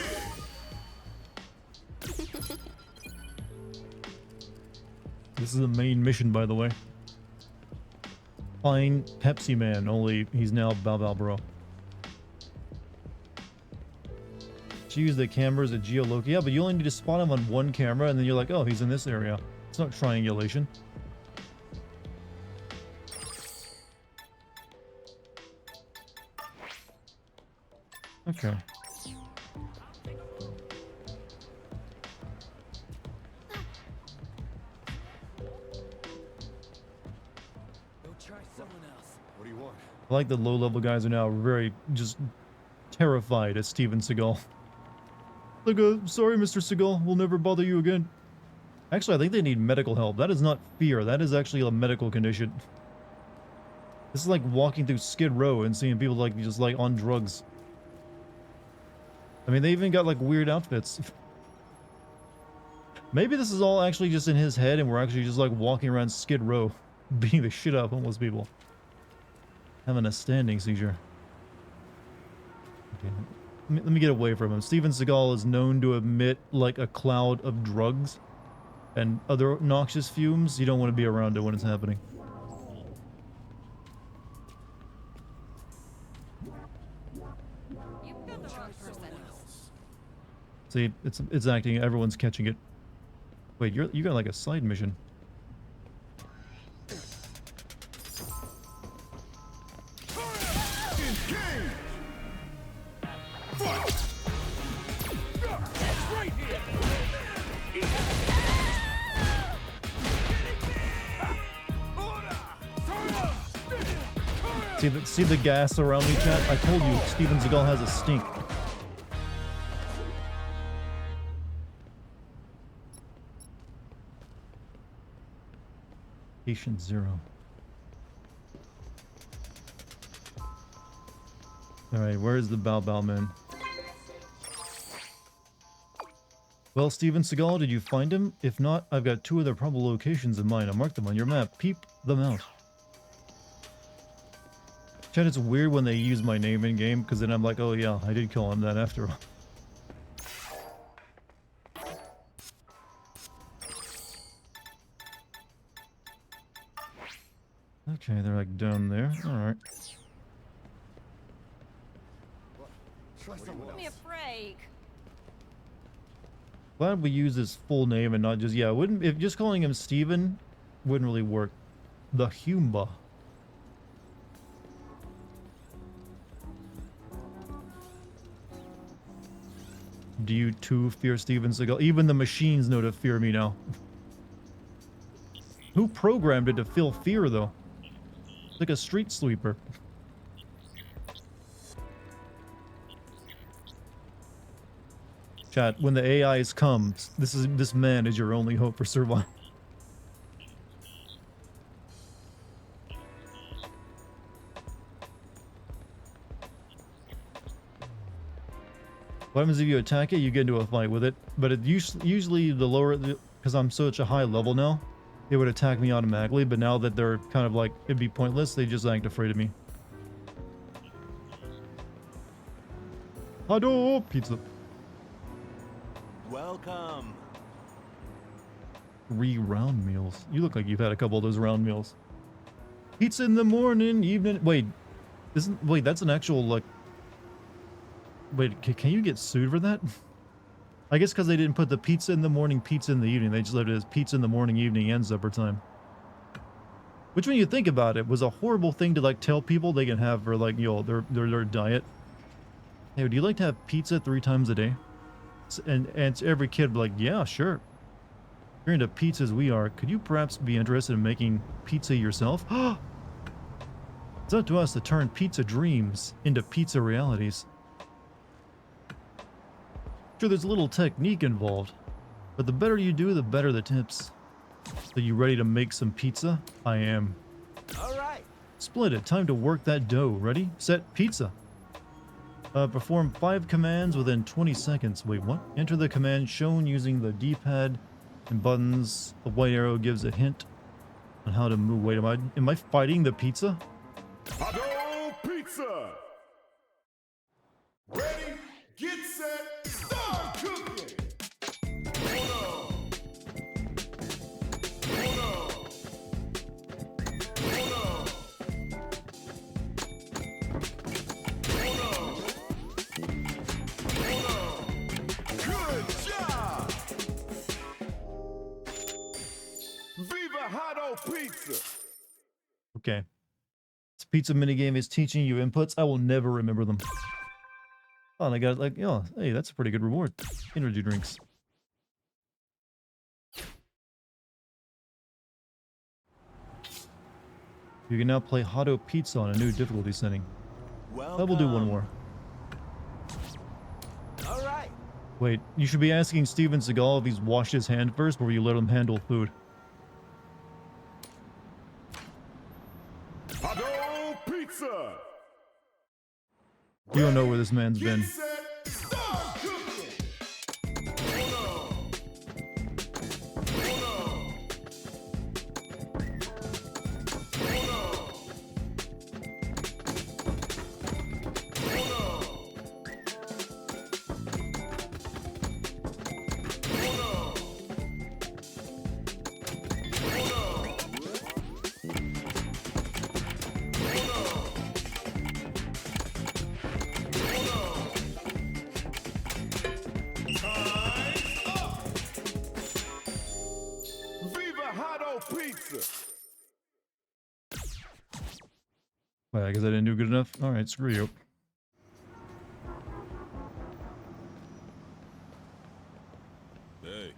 This is the main mission, by the way. Fine Pepsi Man, only he's now Bao Bao Bro. She used the cameras at geolocation. Yeah, but you only need to spot him on one camera, and then you're like, oh, he's in this area. It's not triangulation. Okay. Go try someone else. What do you want? I like the low-level guys are now very just terrified at Steven Seagal. Like, sorry, Mr. Seagal, we'll never bother you again. Actually, I think they need medical help. That is not fear. That is actually a medical condition. This is like walking through Skid Row and seeing people like just like on drugs. I mean, they even got like weird outfits. Maybe this is all actually just in his head and we're actually just like walking around Skid Row beating the shit out of homeless people. Having a standing seizure. Okay. Let me get away from him. Steven Seagal is known to emit like a cloud of drugs and other noxious fumes. You don't want to be around it when it's happening. You've got the wrong person. See, it's acting. Everyone's catching it. Wait, you got like a side mission. Engage. See the gas around me, chat? I told you, Steven Seagal has a stink. Patient 0. Alright, where is the Bao Bao man? Well, Steven Seagal, did you find him? If not, I've got 2 other probable locations in mind. I'll mark them on your map. Peep them out. Chat, it's weird when they use my name in game, because then I'm like, oh yeah, I did call him that after all. Okay, they're like down there. Alright. Try someone Give me a else. break. Glad we use his full name and not just, yeah, wouldn't, if just calling him Steven wouldn't really work. The Humba. Do you too fear Steven Seagal? Even the machines know to fear me now. Who programmed it to feel fear, though? It's like a street sweeper. Chat, when the AIs come, this man is your only hope for survival. What happens if you attack it? You get into a fight with it, but it usually the lower, because I'm such a high level now, it would attack me automatically. But now that they're kind of like it'd be pointless, they just act afraid of me. Hado pizza. Welcome. 3 round meals. You look like you've had a couple of those round meals. Pizza in the morning, evening. Wait, wait, that's an actual like. Wait, can you get sued for that? I guess because they didn't put the pizza in the morning, pizza in the evening. They just left it as pizza in the morning, evening, and supper time. Which, when you think about it, was a horrible thing to like tell people they can have for like, you know, their diet. Hey, would you like to have pizza 3 times a day? And every kid would be like, yeah, sure. If you're into pizza as we are, could you perhaps be interested in making pizza yourself? It's up to us to turn pizza dreams into pizza realities. Sure, there's a little technique involved, but the better you do, the better the tips. So you ready to make some pizza? I am. All right. Splendid. Time to work that dough. Ready? Set. Pizza. Perform 5 commands within 20 seconds. Wait, what? Enter the command shown using the D-pad And buttons. The white arrow gives a hint on how to move. Wait, am I fighting the pizza? Hado pizza. Ready, get set, start cooking. Hold on. Hold on. Hold on. Hold on. Hold on. Good job. Viva Hado pizza. Okay. This pizza minigame is teaching you inputs. I will never remember them. Oh, and I got like, oh, hey, that's a pretty good reward. Energy drinks. You can now play Hado Pizza on a new difficulty setting. I will do one more. All right. Wait, you should be asking Steven Seagal if he's washed his hand first before you let him handle food. Hado pizza. You don't know where this man's been. Get set, start cooking. Hold on. Hold on. Hold on. Hold on. Hold on. Hold on. Time's up. Viva Hado pizza. Well, I guess I didn't do good enough. Alright, screw you. Hey.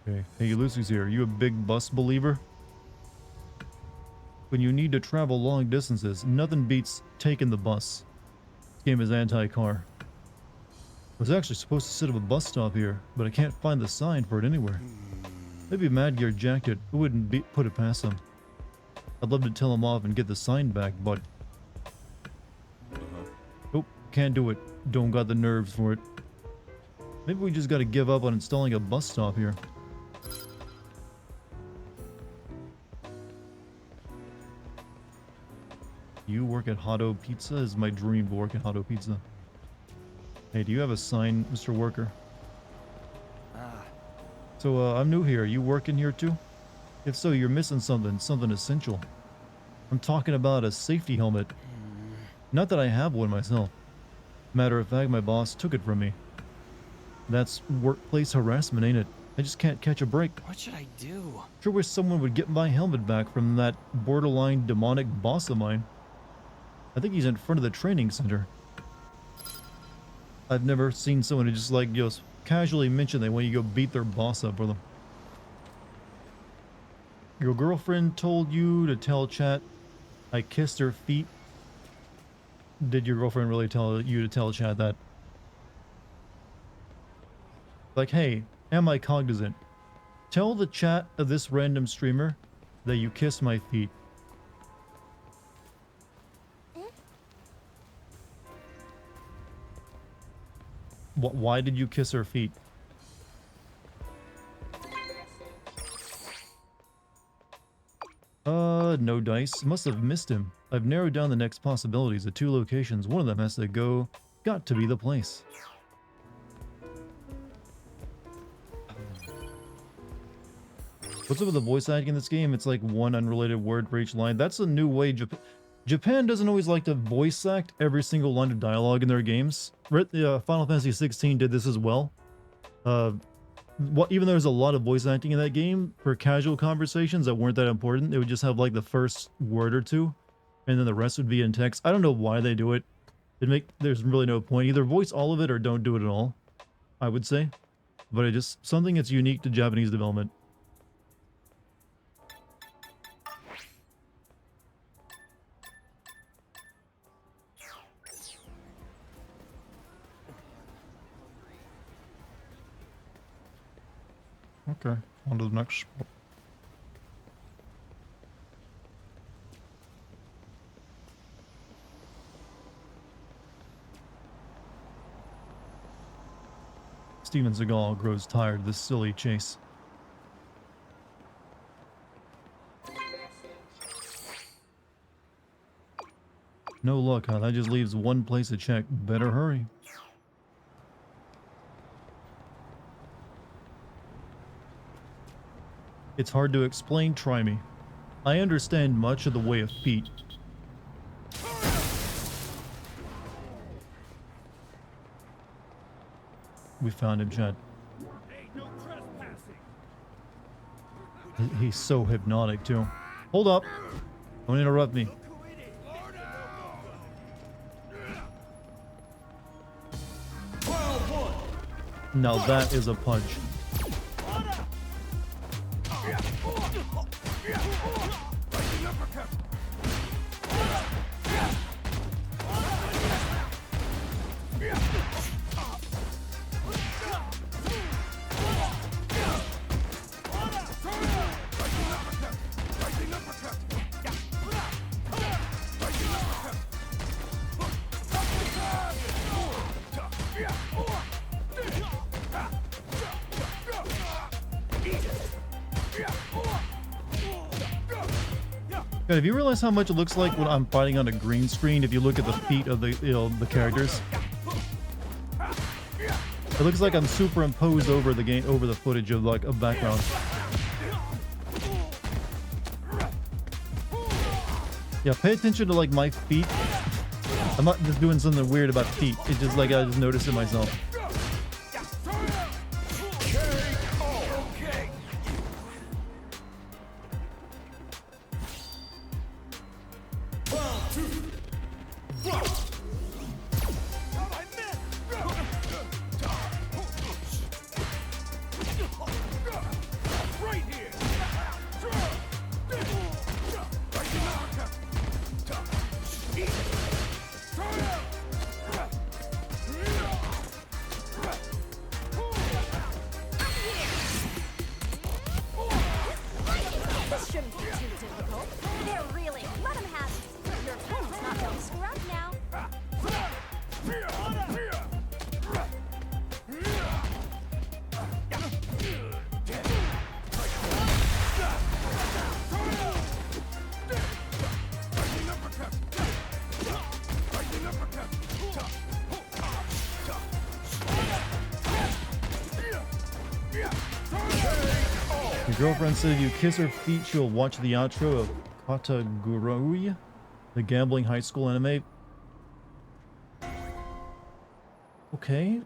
Okay, hey, Lucy's here. You a big bus believer? When you need to travel long distances, nothing beats taking the bus. This game is anti-car. I was actually supposed to sit at a bus stop here, but I can't find the sign for it anywhere. Maybe Mad Gear jacked it. Who wouldn't put it past him? I'd love to tell him off and get the sign back, but... Nope, can't do it. Don't got the nerves for it. Maybe we just gotta give up on installing a bus stop here. You work at Hado Pizza? Is my dream to work at Hado Pizza. Hey, do you have a sign, Mr. Worker? So, I'm new here. You working here too? If so, you're missing something essential. I'm talking about a safety helmet. Not that I have one myself. Matter of fact, my boss took it from me. That's workplace harassment, ain't it? I just can't catch a break. What should I do? Sure wish someone would get my helmet back from that borderline demonic boss of mine. I think he's in front of the training center. I've never seen someone who just like just casually mention they want you to go beat their boss up for them. Your girlfriend told you to tell chat I kissed her feet. Did your girlfriend really tell you to tell chat that? Like, hey, am I cognizant? Tell the chat of this random streamer that you kissed my feet. Why did you kiss her feet? No dice. Must have missed him. I've narrowed down the next possibilities at 2 locations. One of them has to go. Got to be the place. What's up with the voice acting in this game? It's like one unrelated word for each line. That's a new way Japan doesn't always like to voice act every single line of dialogue in their games. Final Fantasy 16 did this as well. Even though there's a lot of voice acting in that game, for casual conversations that weren't that important, they would just have like the first word or two, and then the rest would be in text. I don't know why they do it. There's really no point. Either voice all of it or don't do it at all, I would say. But it just something that's unique to Japanese development. Okay, on to the next spot. Steven Seagal grows tired of this silly chase. No luck, huh? That just leaves one place to check. Better hurry. It's hard to explain, try me. I understand much of the way of feet. We found him, Chad. Hey, no trespassing. He's so hypnotic, too. Hold up. Don't interrupt me. Now that is a punch. God, have you realized how much it looks like when I'm fighting on a green screen if you look at the feet of the the characters? It looks like I'm superimposed over the game, over the footage of like a background. Yeah, pay attention to like my feet. I'm not just doing something weird about feet. It's just like I just noticed it myself. This shouldn't be too difficult. There, really. Let him have it. Your phone's not going scrub now. Your girlfriend said if you kiss her feet, she'll watch the outro of Katagurui, the gambling high school anime. Okay.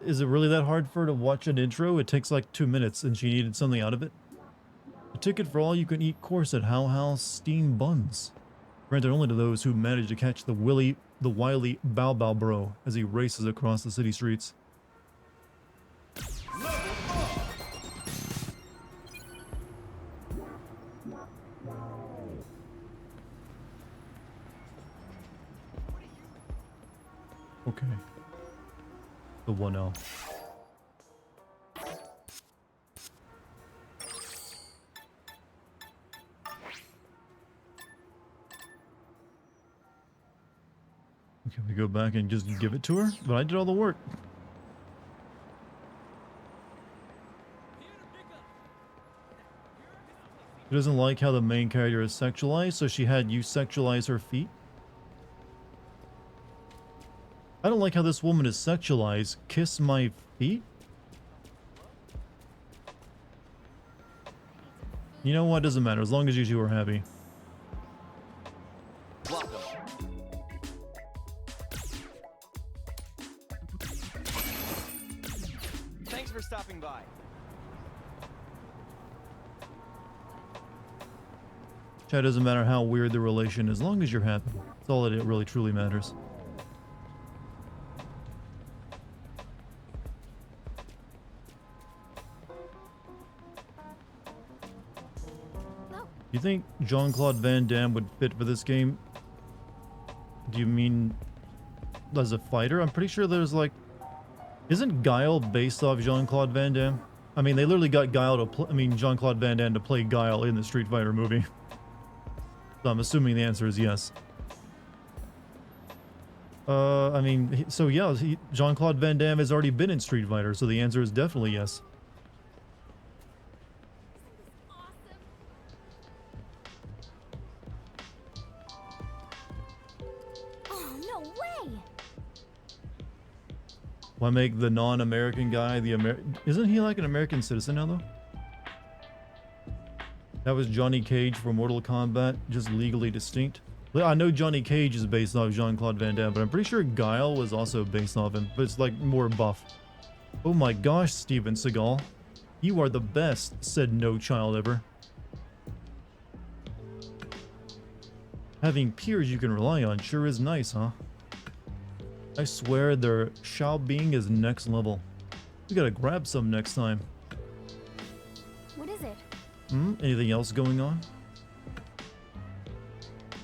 Is it really that hard for her to watch an intro? It takes like 2 minutes and she needed something out of it. A ticket for all you can eat course at How How's Steam Buns. Granted only to those who manage to catch the wily Bao Bao Bro as he races across the city streets. Okay. The 1L. Okay, we go back and just give it to her, but I did all the work. She doesn't like how the main character is sexualized, so she had you sexualize her feet. I don't like how this woman is sexualized. Kiss my feet? You know what? Doesn't matter. As long as you two are happy. Welcome. Thanks for stopping by. Chat, doesn't matter how weird the relation, as long as you're happy. That's all that it really truly matters. You think Jean-Claude Van Damme would fit for this game? Do you mean as a fighter? I'm pretty sure there's like... Isn't Guile based off Jean-Claude Van Damme? I mean, they literally got Guile to Jean-Claude Van Damme to play Guile in the Street Fighter movie. So I'm assuming the answer is yes. I mean, so yeah, Jean-Claude Van Damme has already been in Street Fighter, so the answer is definitely yes. No way! Why make the non-American guy the Isn't he like an American citizen now, though? That was Johnny Cage for Mortal Kombat, just legally distinct. I know Johnny Cage is based off Jean-Claude Van Damme, but I'm pretty sure Guile was also based off him, but it's like more buff. Oh my gosh, Steven Seagal. You are the best, said no child ever. Having peers you can rely on sure is nice, huh? I swear their Xiaobing is next level. We gotta grab some next time. What is it? Anything else going on?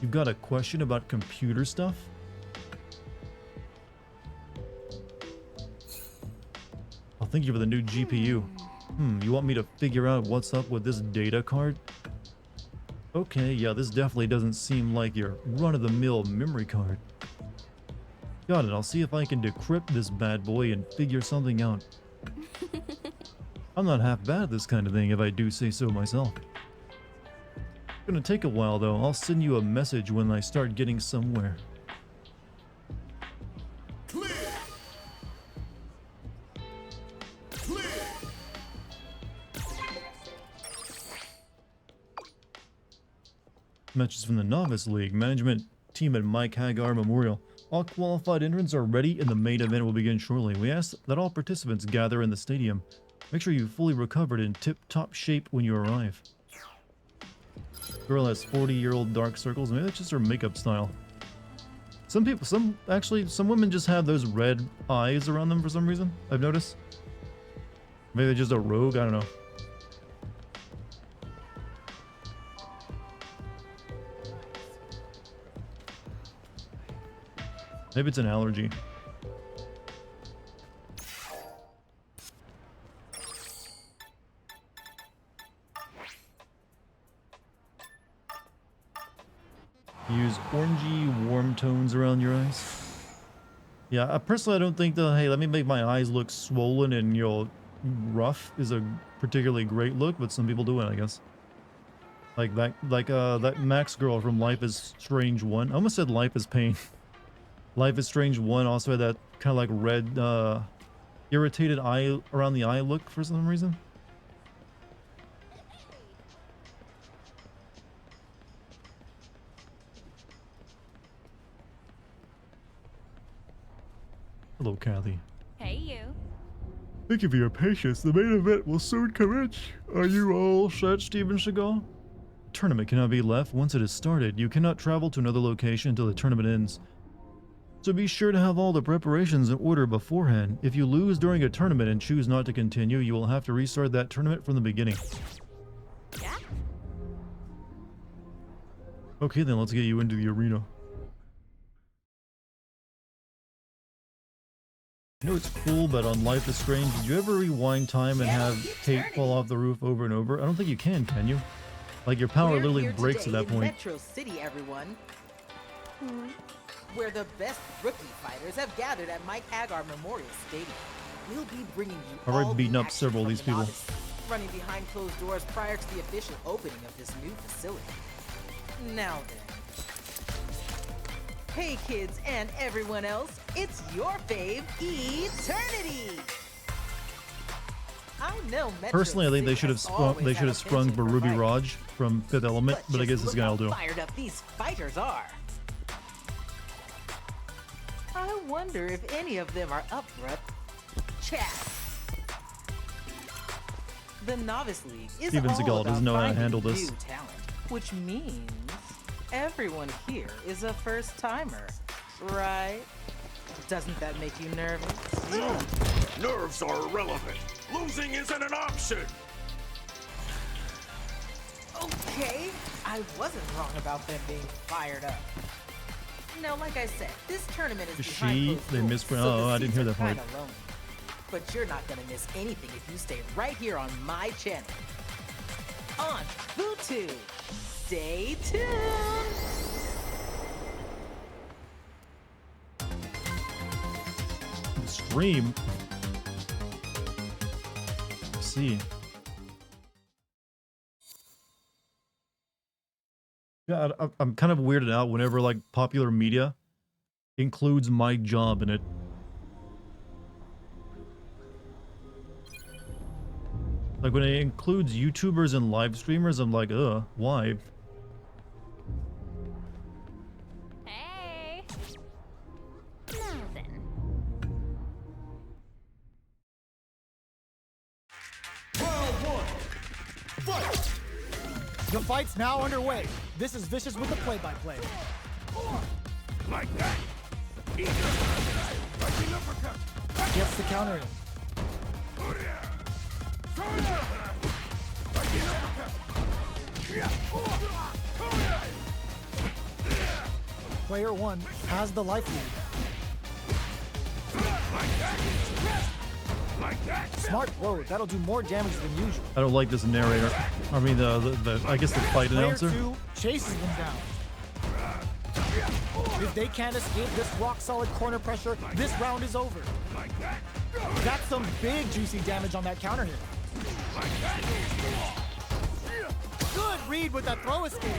You've got a question about computer stuff? I'll thank you for the new GPU. You want me to figure out what's up with this data card? Okay, yeah, this definitely doesn't seem like your run-of-the-mill memory card. Got it, I'll see if I can decrypt this bad boy and figure something out. I'm not half bad at this kind of thing if I do say so myself. It's gonna take a while though. I'll send you a message when I start getting somewhere. Clear. Clear. Matches from the Novice League. Management team at Mike Hagar Memorial. All qualified entrants are ready and the main event will begin shortly. We ask that all participants gather in the stadium. Make sure you fully recovered in tip-top shape when you arrive. Girl has 40-year-old dark circles. Maybe that's just her makeup style. Some women just have those red eyes around them for some reason, I've noticed. Maybe they're just a rogue, I don't know. Maybe it's an allergy. Use orangey warm tones around your eyes. Yeah, personally I don't think the hey, let me make my eyes look swollen and rough is a particularly great look, but some people do it, I guess. Like that Max girl from Life is Strange 1. I almost said Life is Pain. Life is Strange 1 also had that kind of like red irritated eye around the eye look for some reason. Hello, Kathy. Hey, you. Thank you for your patience. The main event will soon commence. Are you all set, Steven Seagal? Tournament cannot be left once it is started. You cannot travel to another location until the tournament ends. So be sure to have all the preparations in order beforehand. If you lose during a tournament and choose not to continue, you will have to restart that tournament from the beginning. Yeah? Okay, then let's get you into the arena. You know it's cool, but on Life is Strange, did you ever rewind time and have Kate fall off the roof over and over? I don't think you can you? Like your power literally breaks at that point. Metro City, everyone. Where the best rookie fighters have gathered at Mike Hagar Memorial Stadium. We'll be bringing you I've already all beaten the up action several of from these the people. novice, running behind closed doors prior to the official opening of this new facility. Now then. Hey kids and everyone else, it's your fave, Eternity! I know Metro Personally, I think they City should have has sprung. always They had should have a sprung penchant for for Ruby fighting. Raj from Fifth Element, but I just guess this look guy how will do. fired up these fighters are. I wonder if any of them are up for a chat. The Novice League is Steven all Seagal about doesn't know how to finding handle this. new talent, which means everyone here is a first timer, right? Doesn't that make you nervous? Nerves are irrelevant. Losing isn't an option. Okay, I wasn't wrong about them being fired up. Now, like I said, this tournament is behind She, closed they doors, mispronounced. so the Oh, I didn't hear seats that are part. kinda lonely. But you're not gonna miss anything if you stay right here on my channel. On Bluetooth. Stay tuned. Stream. Let's see. Yeah, I'm kind of weirded out whenever like popular media includes my job in it. Like when it includes YouTubers and live streamers, I'm like, why? Hey. Nothing. The fight's now underway. This is Vicious with the play-by-play. Like that. Like an uppercut. Gets the counter in. Like an uppercut. Player 1 has the life lead. Like that. Smart throw. That'll do more damage than usual. I don't like this narrator. I mean, I guess the fight Player announcer. 2 chases them down. If they can't escape this rock-solid corner pressure, this round is over. That's some big juicy damage on that counter hit. Good read with that throw escape.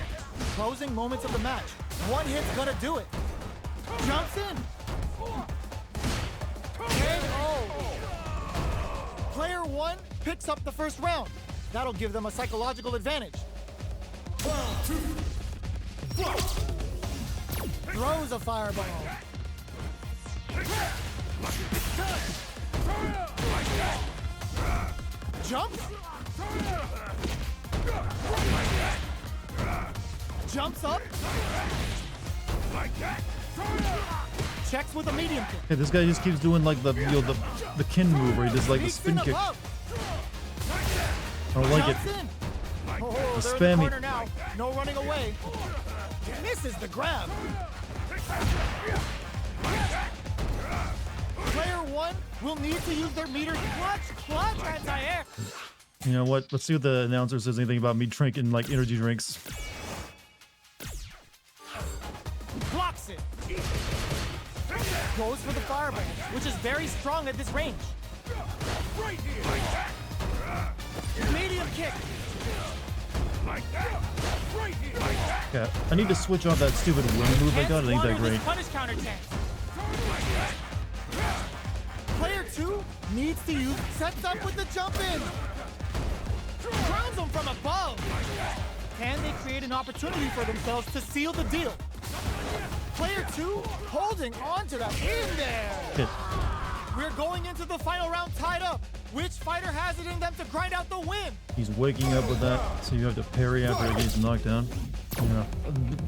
Closing moments of the match. One hit's gonna do it. Jumps in. KO. Player 1 picks up the first round. That'll give them a psychological advantage. Throws a fireball. Jumps. Jumps up. Checks with a medium kick. Hey, this guy just keeps doing like the the kin move where he does like the spin kick. I don't like it. Jumps in. Oh, The they're in the spammy. corner now. No running away. Misses the grab. Player 1 will need to use their meter. Clutch, anti-air. You know what? Let's see what the announcer says anything about me drinking like energy drinks. Blocks it. Goes for the fireball, which is very strong at this range. Medium kick. Yeah, I need to switch off that stupid wind move I got. It ain't that great. Punish counter chance. Player 2 needs to use sets up with the jump in. Grounds them from above. Can they create an opportunity for themselves to seal the deal? Player 2 holding on to that in there. Shit. We're going into the final round tied up. Which fighter has it in them to grind out the win? He's waking up with that, so you have to parry after he gets knocked down. Yeah.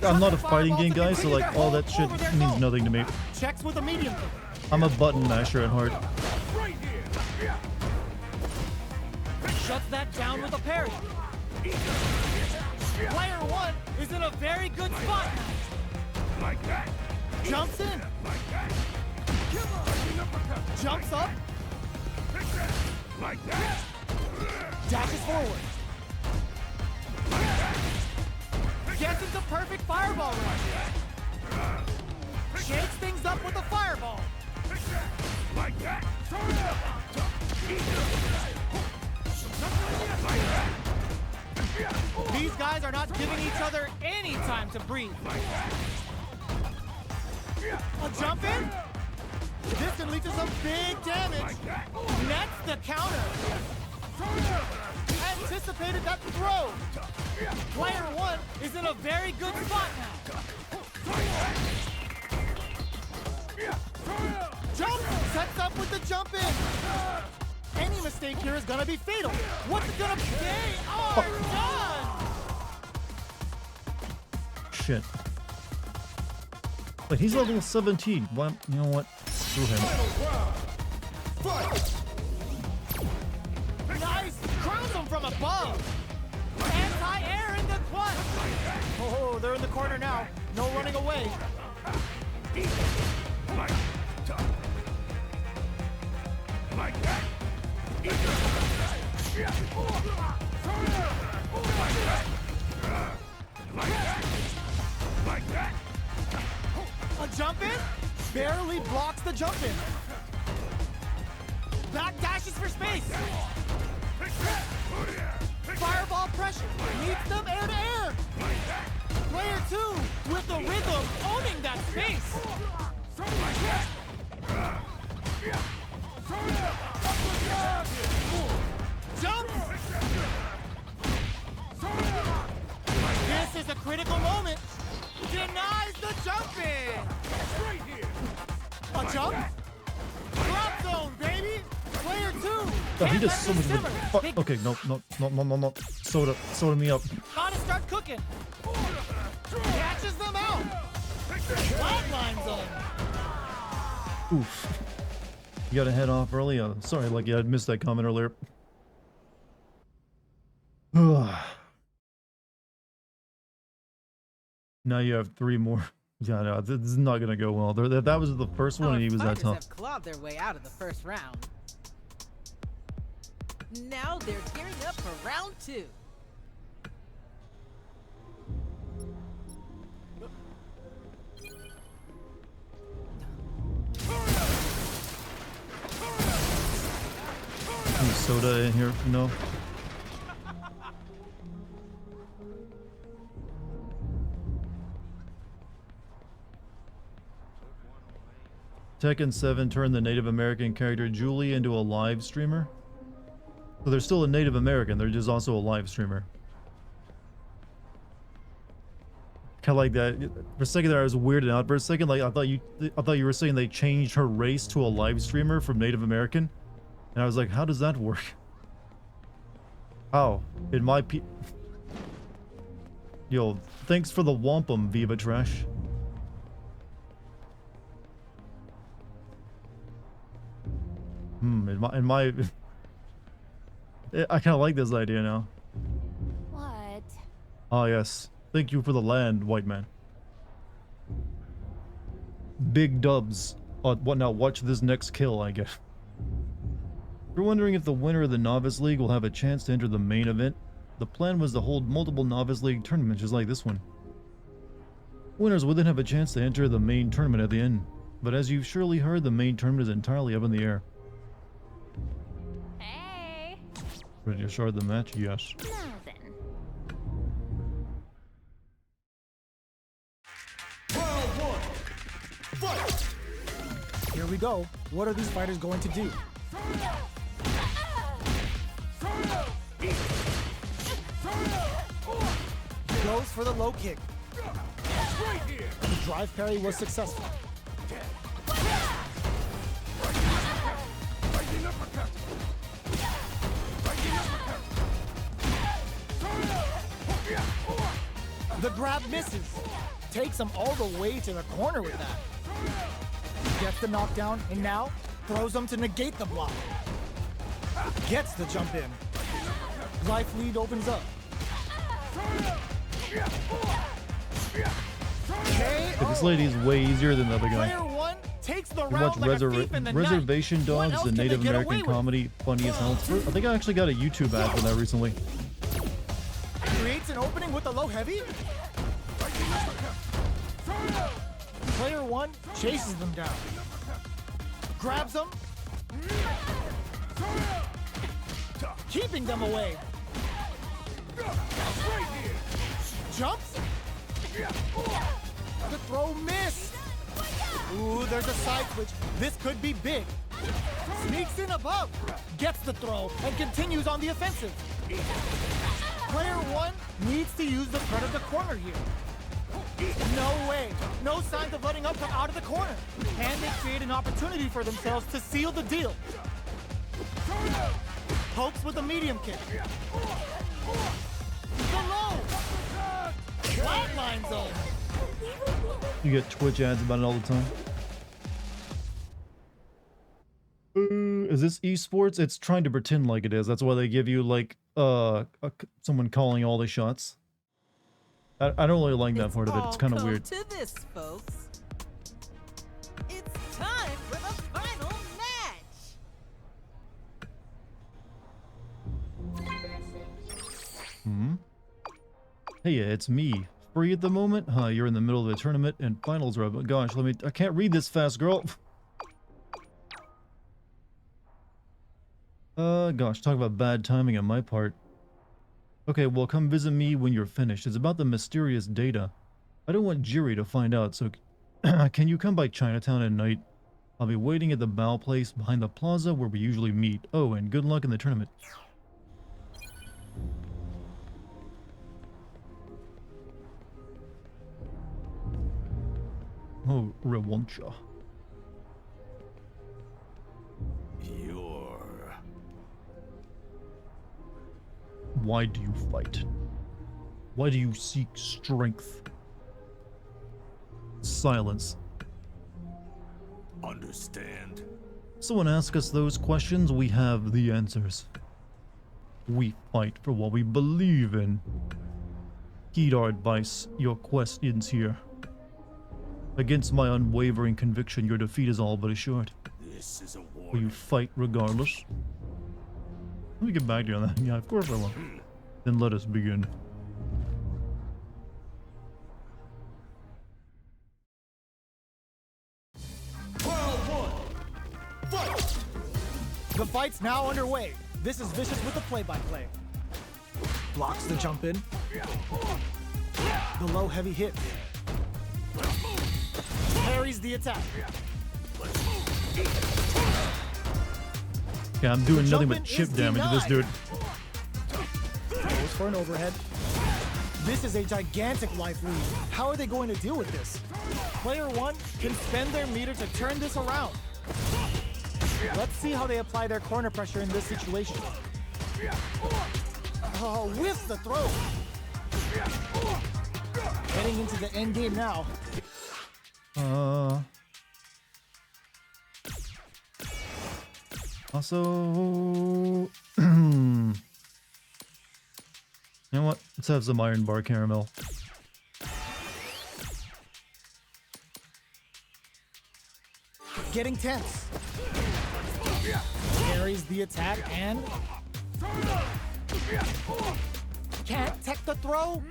I'm not a fighting game guy, so like all that shit means nothing to me. Checks with a medium kick. I'm a button masher at heart. Shuts that down with a parry. Player 1 is in a very good spot now. Jumps in. Jumps up. Dashes forward. Gets into perfect fireball run. Shakes things up with a fireball. These guys are not giving each other any time to breathe. A jump in? This can lead to some big damage. Nets the counter. Anticipated that throw. Player 1 is in a very good spot now. Jump! Sets up with the jump in. Any mistake here is gonna be fatal. What's it gonna be? They are done! Shit. But he's level 17. Well, you know what? Screw him. Nice! Crowns him from above! Anti-air in the clutch! Oh, they're in the corner now. No running away. A jump in? Barely blocks the jump in. Back dashes for space. Fireball pressure. Meets them air to air. Player 2 with the rhythm owning that space. Jump! This is a critical moment. Denies the jump in. A jump? Drop zone, baby. Player 2. Oh, he does so much with fuck. Okay, no. Soda me up. Gotta start cooking. Catches them out. Flatlines them. Oof. You gotta head off early. Sorry, like, yeah, I missed that comment earlier. Now you have 3 more. Yeah, no, this is not gonna go well. That was the first one, and he was that tough. Have clawed their way out of the first round. Now they're gearing up for round 2. Any soda in here? No. Tekken 7 turned the Native American character Julie into a live streamer. So they're still a Native American, they're just also a live streamer. Kind of like that. For a second there, I was weirded out. For a second, like I thought you were saying they changed her race to a live streamer from Native American, and I was like, how does that work? How? In my Yo, thanks for the wampum, Viva Trash. In my I kind of like this idea now. What? Ah, yes. Thank you for the land, white man. Big dubs. What now? Watch this next kill, I guess. You're wondering if the winner of the Novice League will have a chance to enter the main event? The plan was to hold multiple Novice League tournaments just like this one. Winners would then have a chance to enter the main tournament at the end. But as you've surely heard, the main tournament is entirely up in the air. Hey. Ready to start the match? Yes. Now then. Here we go. What are these fighters going to do? Goes for the low kick. The drive parry was successful. The grab misses. Takes him all the way to the corner with that. Gets the knockdown and now throws him to negate the block. Gets the jump in. Life lead opens up. This lady is way easier than the other guy. Player 1 takes the You round watch like a thief in the night. Reservation What Dogs, else the can they Native get American away with? comedy, funny as hell. I think I actually got a YouTube ad for that recently. Creates an opening with the low heavy. Player 1 chases them down. Grabs them. Keeping them away. Jumps. The throw missed. Ooh, there's a side switch. This could be big. Sneaks in above. Gets the throw and continues on the offensive. Player 1 needs to use the front of the corner here. No way. No signs of letting up from out of the corner. And they create an opportunity for themselves to seal the deal. Pokes with a medium kick. The low. Flatline zone. You get Twitch ads about it all the time. Is this esports? It's trying to pretend like it is. That's why they give you like someone calling all the shots. I don't really like that part of it. It's kind of weird. To this, folks. It's time for the final match. Hey, it's me. Free at the moment? Huh, you're in the middle of a tournament and finals are up. Gosh, I can't read this fast, girl. Gosh, talk about bad timing on my part. Okay, well, come visit me when you're finished. It's about the mysterious data. I don't want Jiri to find out, so Can you come by Chinatown at night? I'll be waiting at the bow place behind the plaza where we usually meet. Oh, and good luck in the tournament. Oh, Rewancha. Why do you fight? Why do you seek strength? Silence. Understand? Someone ask us those questions, we have the answers. We fight for what we believe in. Heed our advice, your quest ends here. Against my unwavering conviction, your defeat is all but assured. This is a war. Will you fight regardless? Let me get back to you on that. Yeah, of course I will. Then let us begin. The fight's now underway. This is Vicious with the play-by-play. Blocks the jump in. The low heavy hit. Parries the attack. Yeah, I'm doing nothing but chip damage to this dude. Goes for an overhead. This is a gigantic life lead. How are they going to deal with this? Player one can spend their meter to turn this around. Let's see how they apply their corner pressure in this situation. Oh, with the throw. Heading into the end game now. Also, you know what? Let's have some iron bar caramel. Getting tense. Carries the attack and can't tech the throw.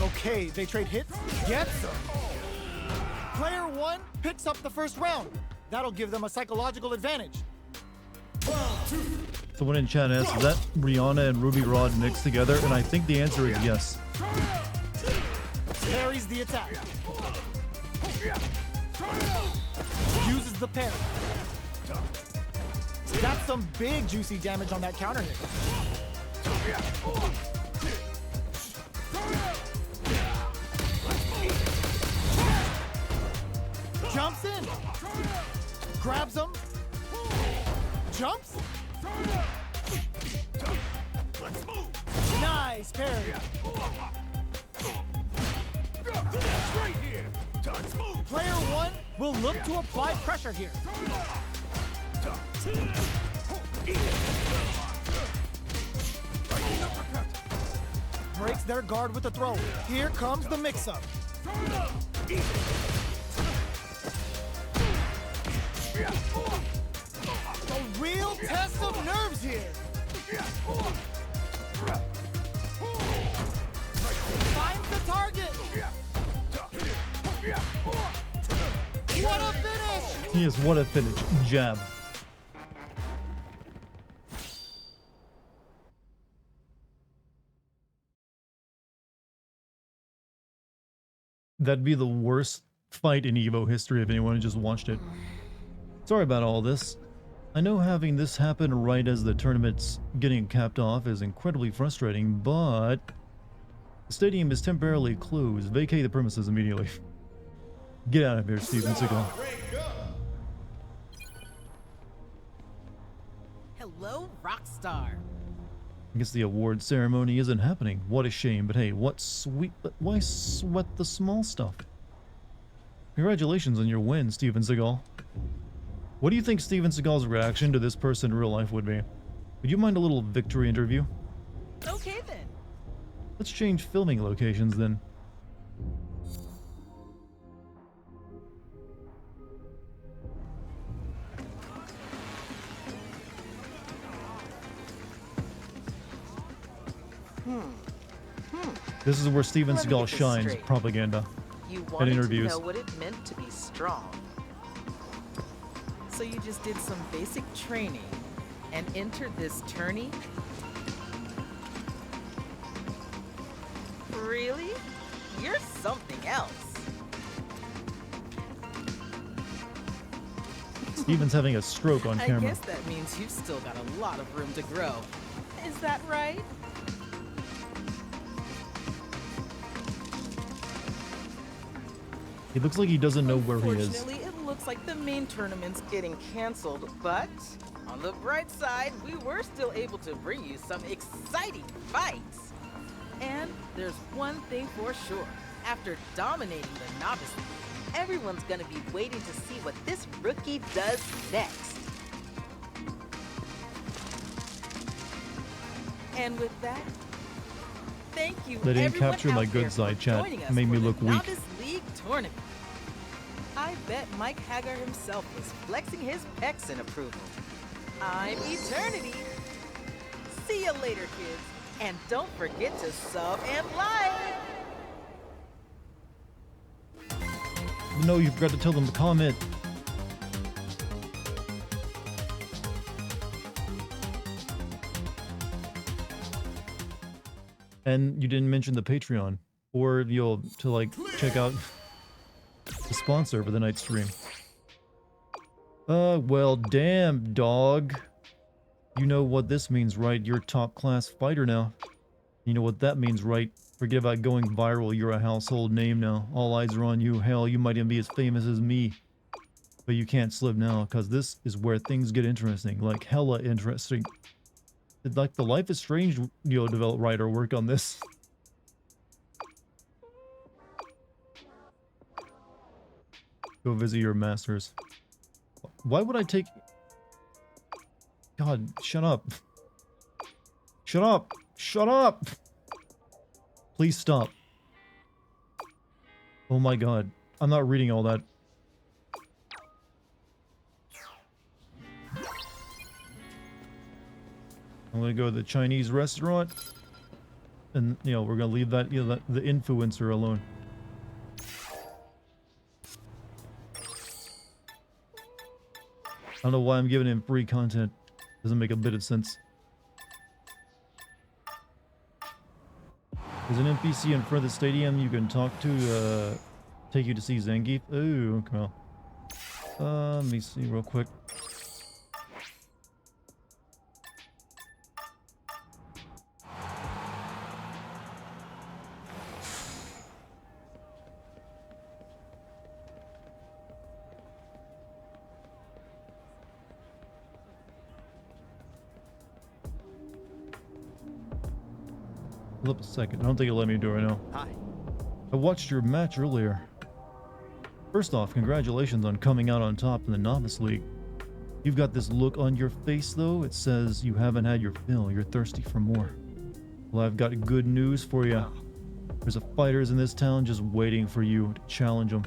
Okay, they trade hits. Gets them. Player one picks up the first round. That'll give them a psychological advantage. Someone in chat asked, is that Rihanna and Ruby Rod mixed together? And I think the answer is yes. Parries the attack. Uses the parry. Got some big juicy damage on that counter hit. Jumps in. Grabs him. Jumps. Nice parry. Player one will look to apply pressure here. Breaks their guard with a throw. Here comes the mix-up. A real test of nerves here. Finds the target. What a finish! Yes, what a finish. Jab. That'd be the worst fight in EVO history if anyone had just watched it. Sorry about all this. I know having this happen right as the tournament's getting capped off is incredibly frustrating, but the stadium is temporarily closed. Vacate the premises immediately. Get out of here, Steven Seagal. Hello, Rockstar. I guess the award ceremony isn't happening. What a shame, but hey, what sweet, but why sweat the small stuff? Congratulations on your win, Steven Seagal. What do you think Steven Seagal's reaction to this person in real life would be? Would you mind a little victory interview? Okay then. Let's change filming locations then. This is where Steven Let me Seagal get this shines, straight. propaganda. You wanted to interviews. know what it meant to be strong. So you just did some basic training and entered this tourney? Really? You're something else. Steven's having a stroke on I camera. guess that means you've still got a lot of room to grow. Is that right? He looks like he doesn't know where he is. Unfortunately, it looks like the main tournament's getting canceled, but on the bright side, we were still able to bring you some exciting fights. And there's one thing for sure. After dominating the novice league, everyone's gonna be waiting to see what this rookie does next. And with that, thank you They didn't everyone capture my out good there side for chat. joining us Made me for the look weak. Novice League tournament. I bet Mike Hagar himself was flexing his pecs in approval. I'm Eternity. See you later, kids. And don't forget to sub and like. No, you forgot to tell them to comment. And you didn't mention the Patreon, or you'll to like check out the sponsor for the night stream. Well, damn, dog. You know what this means, right? You're a top-class fighter now. You know what that means, right? Forget about going viral. You're a household name now. All eyes are on you. Hell, you might even be as famous as me. But you can't slip now, because this is where things get interesting. Like, hella interesting. It's like the Life is Strange, develop writer work on this. Go visit your masters. Why would I take... God, shut up. Shut up! Shut up! Please stop. Oh my god. I'm not reading all that. I'm gonna go to the Chinese restaurant. And, we're gonna leave that, the influencer alone. I don't know why I'm giving him free content. Doesn't make a bit of sense. There's an NPC in front of the stadium you can talk to, take you to see Zangief. Ooh, okay. Let me see real quick. Hold up a second. I don't think it'll let me do it right now. Hi. I watched your match earlier. First off, congratulations on coming out on top in the Novice League. You've got this look on your face, though. It says you haven't had your fill. You're thirsty for more. Well, I've got good news for you. There's a fighters in this town just waiting for you to challenge them.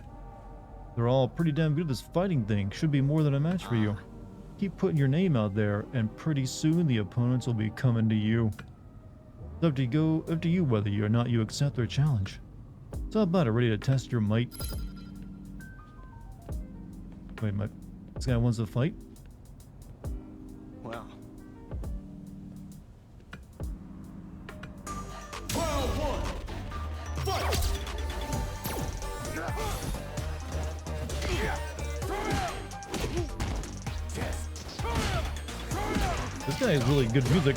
They're all pretty damn good at this fighting thing. Should be more than a match for you. Keep putting your name out there, and pretty soon the opponents will be coming to you. It's up to you whether or not you accept their challenge. It's all about it. Ready to test your might? Wait, this guy wants to fight? Well, This guy has really good music.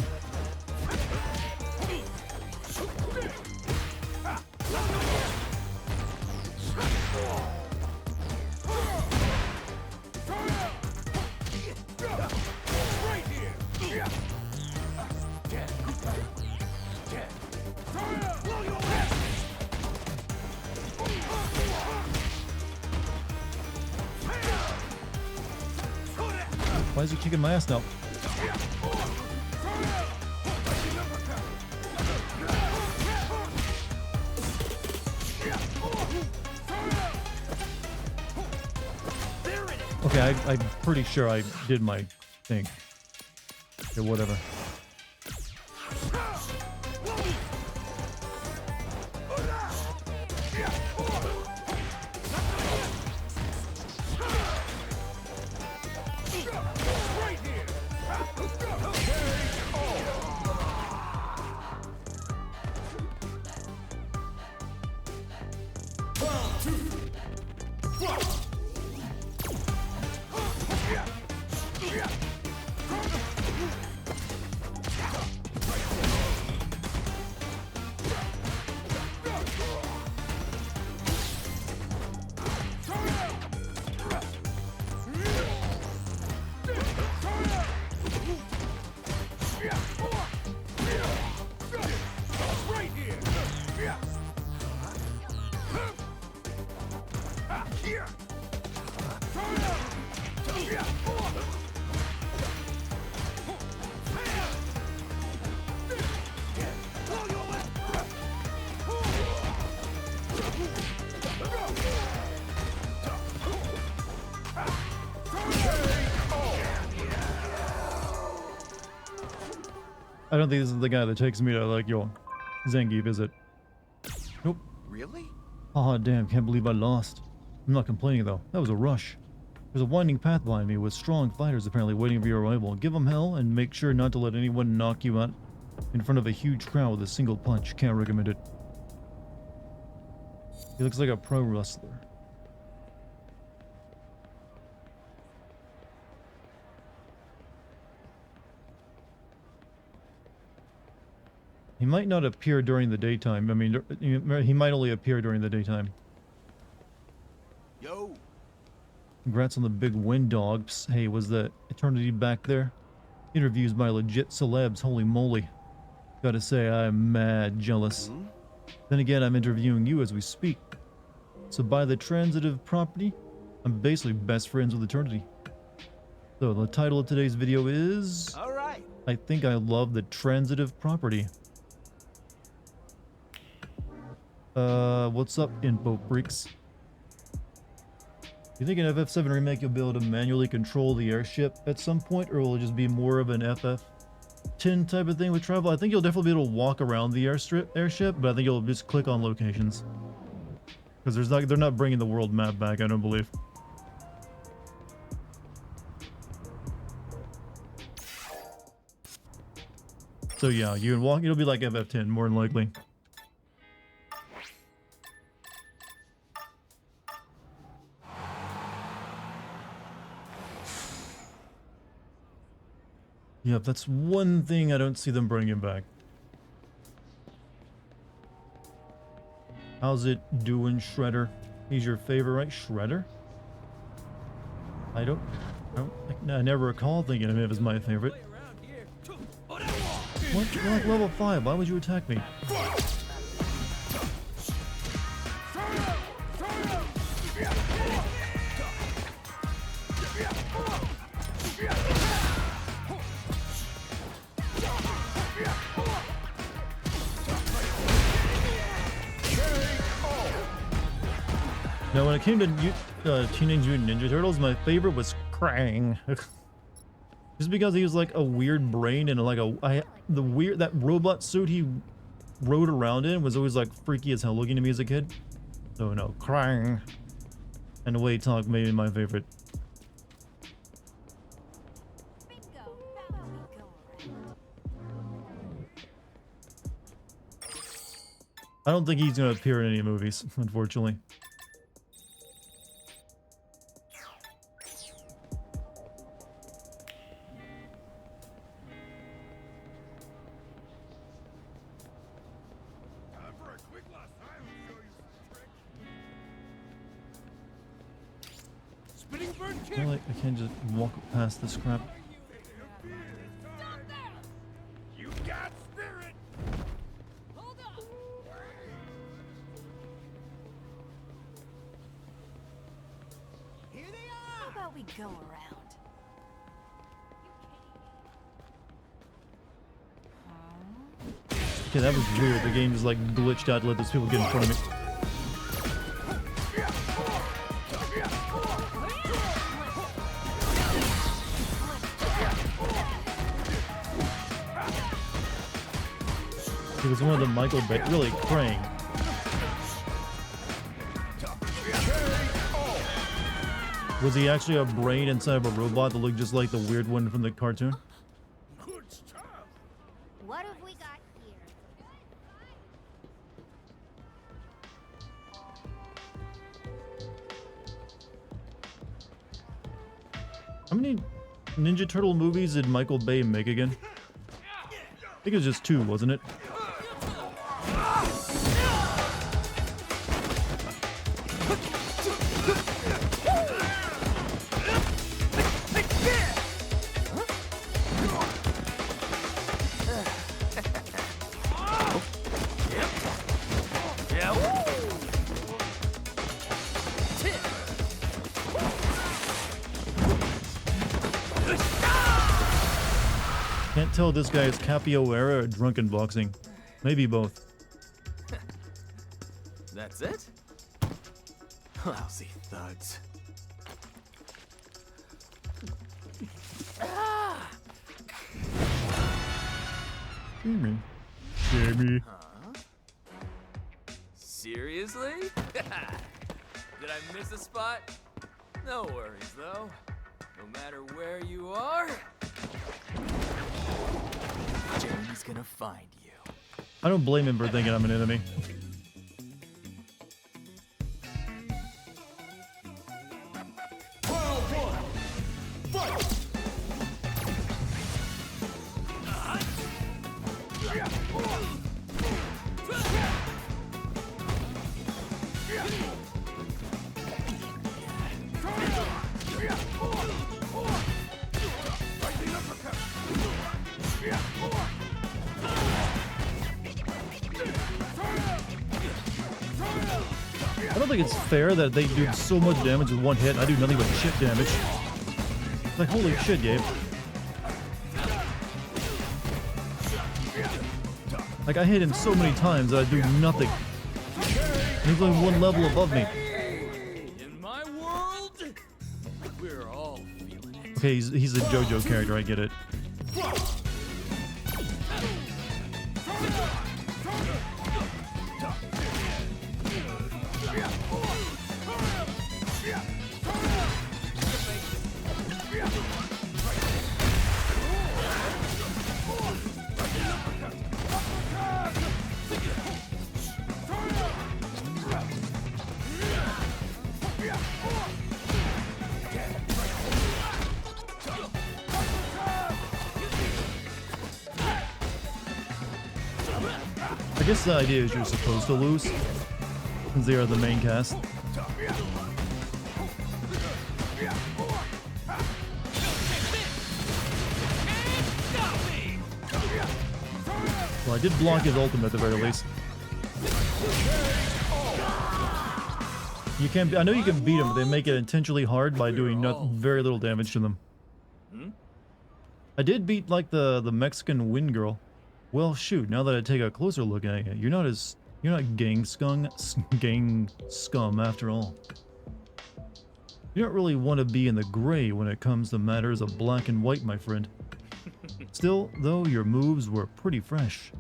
Why is he kicking my ass now? Okay, I'm pretty sure I did my thing. Okay, whatever. I don't think this is the guy that takes me to, like, your Zangief, is it? Nope. Really? Ah, damn, can't believe I lost. I'm not complaining, though. That was a rush. There's a winding path behind me with strong fighters apparently waiting for your arrival. Give them hell and make sure not to let anyone knock you out in front of a huge crowd with a single punch. Can't recommend it. He looks like a pro wrestler. He might not appear during the daytime. I mean, he might only appear during the daytime. Yo. Congrats on the big win, dogs. Hey, was the Eternity back there? Interviews by legit celebs. Holy moly. Gotta say, I'm mad jealous. Then again, I'm interviewing you as we speak. So by the transitive property, I'm basically best friends with Eternity. So the title of today's video is... All right. I think I love the transitive property. What's up, info freaks? You think in FF7 Remake you'll be able to manually control the airship at some point, or will it just be more of an FF10 type of thing with travel? I think you'll definitely be able to walk around the airship, but I think you'll just click on locations. Because they're not bringing the world map back, I don't believe. So yeah, you can walk, it'll be like FF10, more than likely. Yep, that's one thing I don't see them bringing back. How's it doing, Shredder? He's your favorite, right? Shredder? I never recall thinking of him as my favorite. What? You're like level 5. Why would you attack me? Now, when it came to Teenage Mutant Ninja Turtles, my favorite was Krang. Just because he was like a weird brain and like that robot suit he rode around in was always like freaky as hell looking to me as a kid. So no, Krang. And the way he talked made him my favorite. Bingo. How about we go around? I don't think he's gonna appear in any movies, unfortunately. I feel like I can't just walk past this crap. You got spirit. Hold up. Here they How are! about we go around? Okay, that was weird. The game just like glitched out to let those people get in front of me. It was one of the Michael Bay, really Krang. Was he actually a brain inside of a robot that looked just like the weird one from the cartoon? Good stuff. What have we got here? How many Ninja Turtle movies did Michael Bay make again? I think it was just 2, wasn't it? Can't tell if this guy is capoeira or drunken boxing. Maybe both. That's it? Lousy thugs. Jamie. Jamie. Huh? Seriously? Did I miss a spot? No worries, though. No matter where you are, Jamie's gonna find you. I don't blame him for thinking I'm an enemy. I don't think it's fair that they do so much damage with one hit and I do nothing but shit damage. It's like, holy shit, Gabe. Like, I hit him so many times that I do nothing. And he's only one level above me. In my world, we're all feeling it. Okay, he's a JoJo character, I get it. I guess the idea is you're supposed to lose, since they are the main cast. Well, I did block his ultimate at the very least. You can, I know you can beat them, but they make it intentionally hard by doing very little damage to them. I did beat, like, the Mexican wind girl. Well, shoot, now that I take a closer look at you, you're not gang scum after all. You don't really want to be in the gray when it comes to matters of black and white, my friend. Still, though, your moves were pretty fresh.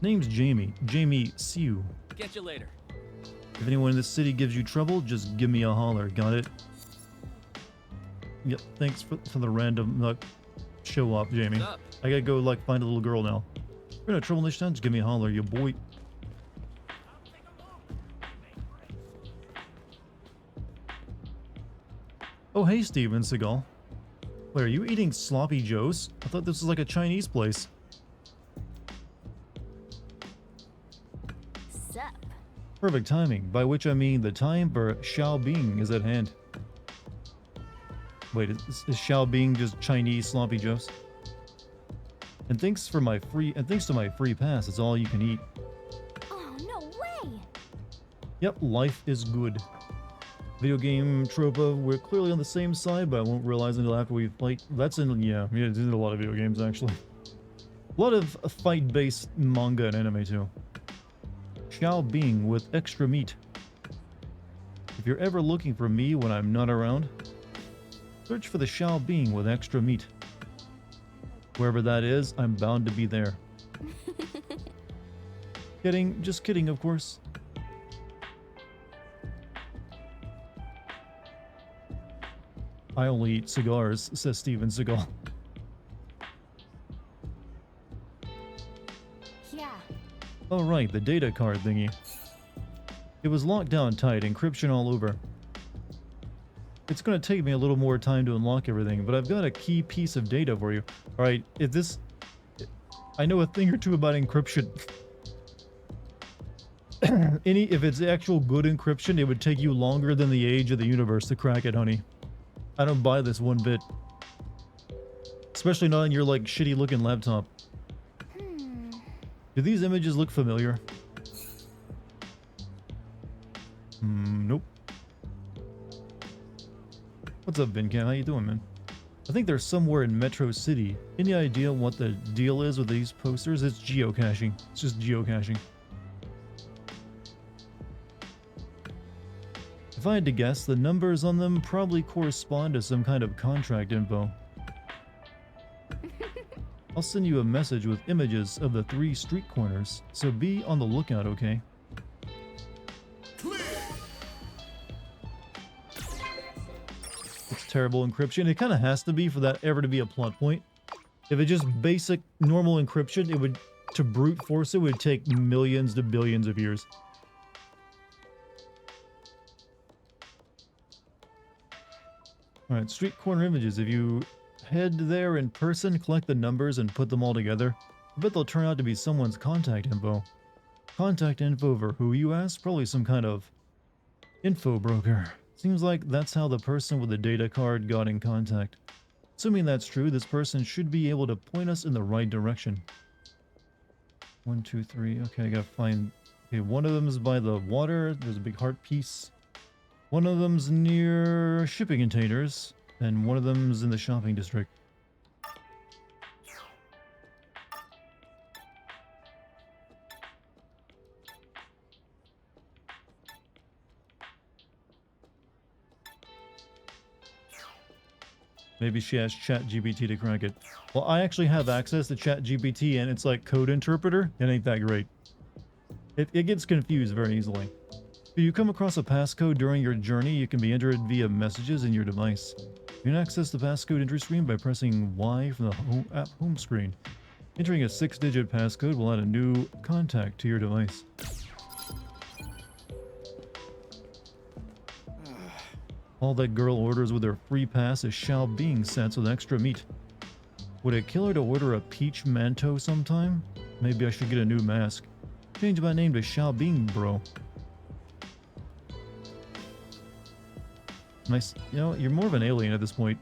Name's Jamie. Jamie Siu. Catch you later. If anyone in this city gives you trouble, just give me a holler, got it? Yep, thanks for the random show up, Jamie. What's up? I gotta go, like, find a little girl now. If you're in trouble this time, just give me a holler, you boy. Oh, hey, Steven Seagal. Wait, are you eating sloppy joes? I thought this was like a Chinese place. Sup? Perfect timing, by which I mean the time for Xiao Bing is at hand. Wait, is Xiao Bing just Chinese sloppy joes? And thanks to my free pass, it's all you can eat. Oh, no way! Yep, life is good. Video game trope of we're clearly on the same side, but I won't realize until after we fight. That's in, yeah, it's in a lot of video games actually. A lot of fight-based manga and anime too. Xiao Bing with extra meat. If you're ever looking for me when I'm not around, search for the Xiao Bing with extra meat. Wherever that is, I'm bound to be there. Kidding, just kidding, of course. I only eat cigars, says Steven Seagal. Yeah. Oh right, the data card thingy. It was locked down tight, encryption all over. It's gonna take me a little more time to unlock everything, but I've got a key piece of data for you. Alright, if this... I know a thing or two about encryption. If it's actual good encryption, it would take you longer than the age of the universe to crack it, honey. I don't buy this one bit. Especially not on your, like, shitty looking laptop. Do these images look familiar? Nope. What's up, Vincam? How you doing, man? I think they're somewhere in Metro City. Any idea what the deal is with these posters? It's geocaching. It's just geocaching. If I had to guess, the numbers on them probably correspond to some kind of contract info. I'll send you a message with images of the 3 street corners, so be on the lookout, okay? It's terrible encryption. It kind of has to be for that ever to be a plot point. If it's just basic, normal encryption, it would, to brute force it, would take millions to billions of years. Alright, street corner images. If you head there in person, collect the numbers and put them all together, I bet they'll turn out to be someone's contact info. Contact info for who, you ask? Probably some kind of info broker. Seems like that's how the person with the data card got in contact. Assuming that's true, this person should be able to point us in the right direction. 1, 2, 3. Okay, I gotta find... Okay, one of them is by the water. There's a big heart piece. One of them's near shipping containers, and one of them's in the shopping district. Maybe she has ChatGPT to crack it. Well, I actually have access to ChatGPT, and it's like code interpreter. It ain't that great. It gets confused very easily. If you come across a passcode during your journey, you can be entered via messages in your device. You can access the passcode entry screen by pressing Y from the app home screen. Entering a 6-digit passcode will add a new contact to your device. All that girl orders with her free pass is Xiao Bing sets with extra meat. Would it kill her to order a peach manto sometime? Maybe I should get a new mask. Change my name to Xiao Bing, bro. Nice. You know, you're more of an alien at this point.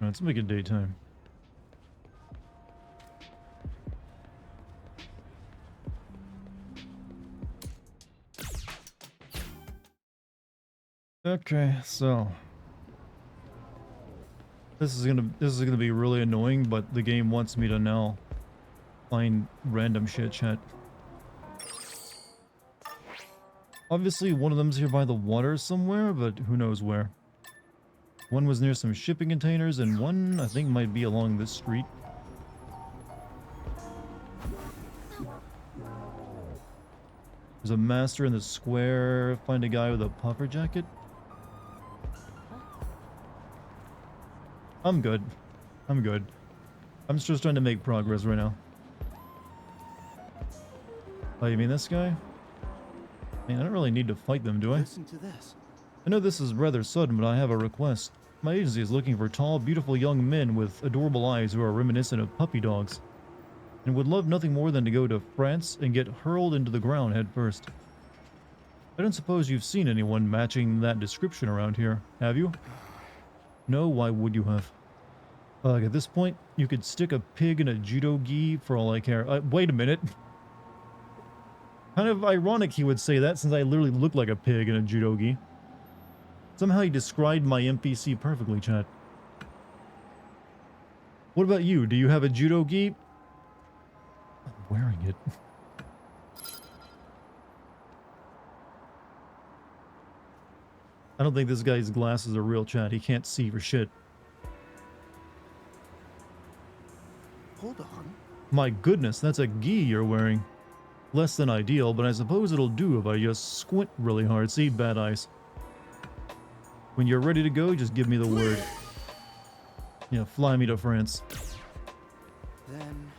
Let's make it daytime. Okay, so this is gonna be really annoying, but the game wants me to now find random shit, chat. Obviously, one of them's here by the water somewhere, but who knows where. One was near some shipping containers, and one, I think, might be along this street. There's a master in the square. Find a guy with a puffer jacket. I'm good. I'm good. I'm just trying to make progress right now. Oh, you mean this guy? Man, I don't really need to fight them, do I? Listen to this. I know this is rather sudden, but I have a request. My agency is looking for tall, beautiful young men with adorable eyes who are reminiscent of puppy dogs, and would love nothing more than to go to France and get hurled into the ground head first. I don't suppose you've seen anyone matching that description around here, have you? No, why would you have? At this point, you could stick a pig in a judo gi for all I care. Wait a minute. Kind of ironic he would say that, since I literally look like a pig in a judo gi. Somehow he described my NPC perfectly, chat. What about you? Do you have a judo gi? I'm wearing it. I don't think this guy's glasses are real, chat. He can't see for shit. Hold on. My goodness, that's a gi you're wearing. Less than ideal, but I suppose it'll do if I just squint really hard. See, bad eyes. When you're ready to go, just give me the word. Yeah, fly me to France. Then...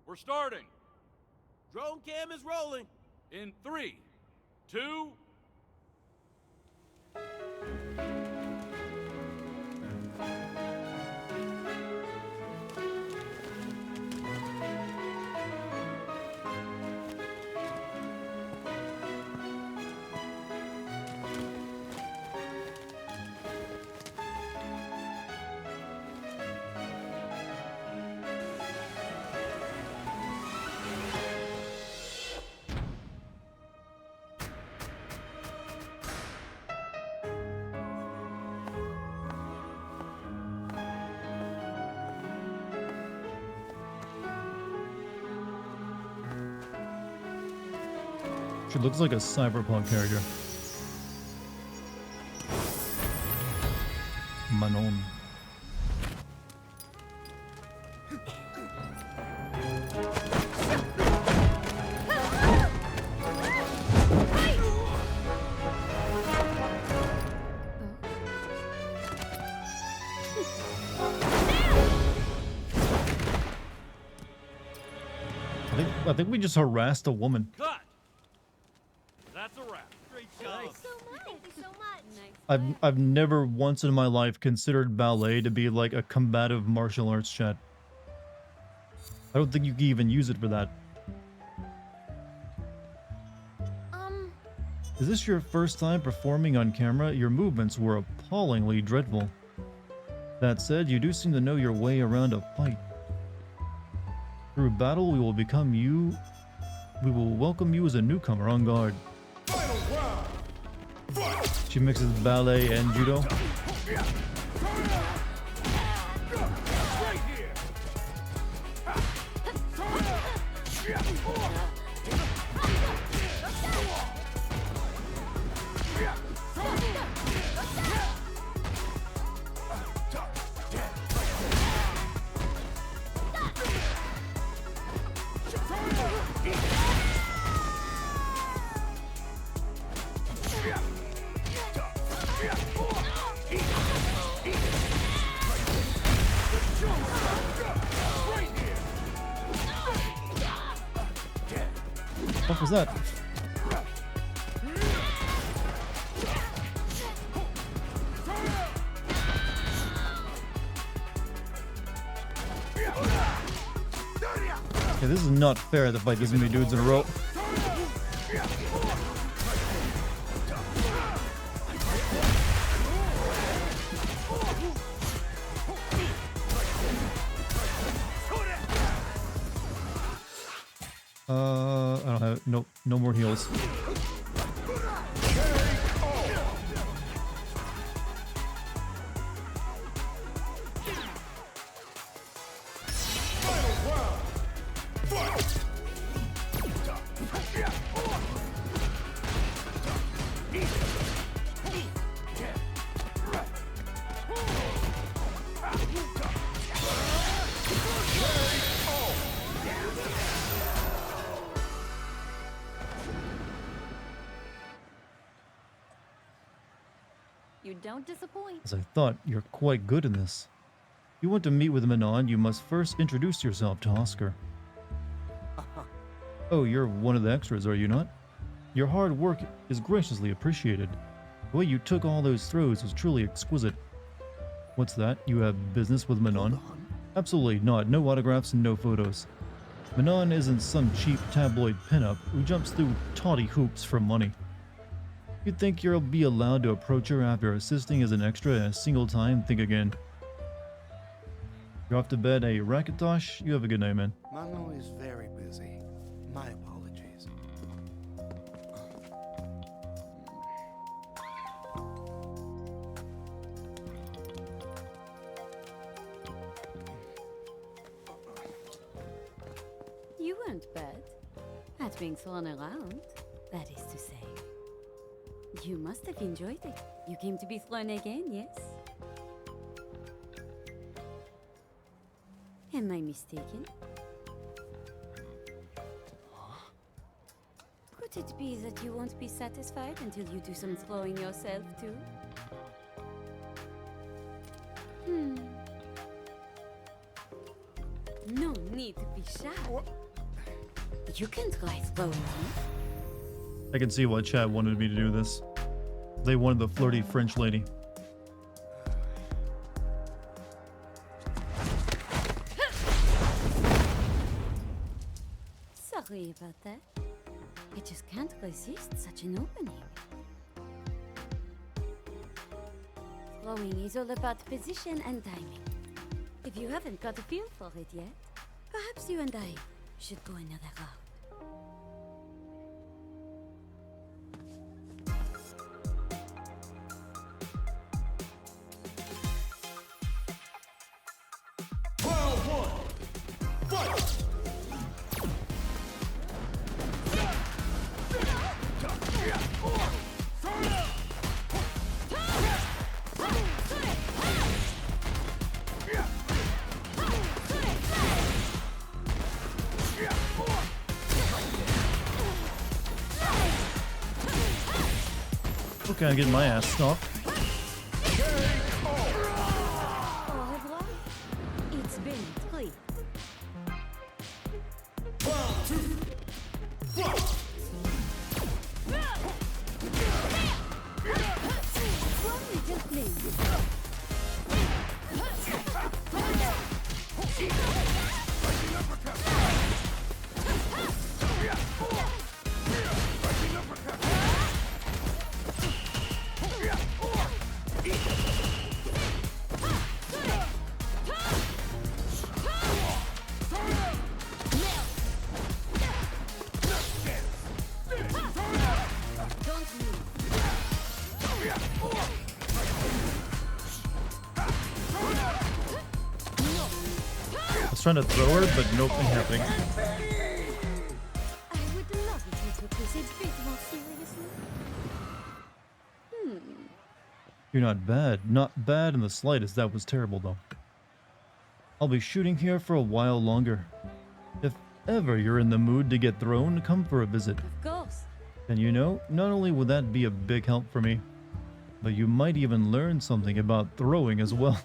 We're starting. Drone cam is rolling. In 3, 2... She looks like a cyberpunk character. Manon. I think we just harassed a woman. Cut! That's a wrap. Great job. So much. Thank you so much. I've never once in my life considered ballet to be like a combative martial arts chat. I don't think you can even use it for that. Is this your first time performing on camera? Your movements were appallingly dreadful. That said, you do seem to know your way around a fight. Through battle, we will welcome you as a newcomer on guard. She mixes ballet and judo. What was that? Okay, this is not fair to fight this many dudes in a row. I don't have no more heals. You don't disappoint. As I thought, you're quite good in this. If you want to meet with Manon, you must first introduce yourself to Oscar. Oh, you're one of the extras, are you not? Your hard work is graciously appreciated. The way you took all those throws was truly exquisite. What's that? You have business with Manon? Absolutely not. No autographs and no photos. Manon isn't some cheap tabloid pinup who jumps through tawdry hoops for money. You think you'll be allowed to approach her after assisting as an extra a single time? Think again. You're off to bed, a Rakatosh? You have a good night, man. Mano is very busy. My apologies. You weren't bad at being thrown around, that is to say. You must have enjoyed it. You came to be thrown again, yes? Am I mistaken? Could it be that you won't be satisfied until you do some throwing yourself, too? No need to be shy. You can try throwing me. I can see why chat wanted me to do this. They wanted the flirty French lady. Sorry about that. I just can't resist such an opening. Throwing is all about position and timing. If you haven't got a feel for it yet, perhaps you and I should go another route. Okay, I'm getting my ass stomped. Au revoir. It's been clear. One little please. I was trying to throw her, but nothing happening. I would love it if you took this a bit more seriously. You're not bad. Not bad in the slightest. That was terrible, though. I'll be shooting here for a while longer. If ever you're in the mood to get thrown, come for a visit. Of course. And you know, not only would that be a big help for me, but you might even learn something about throwing as well.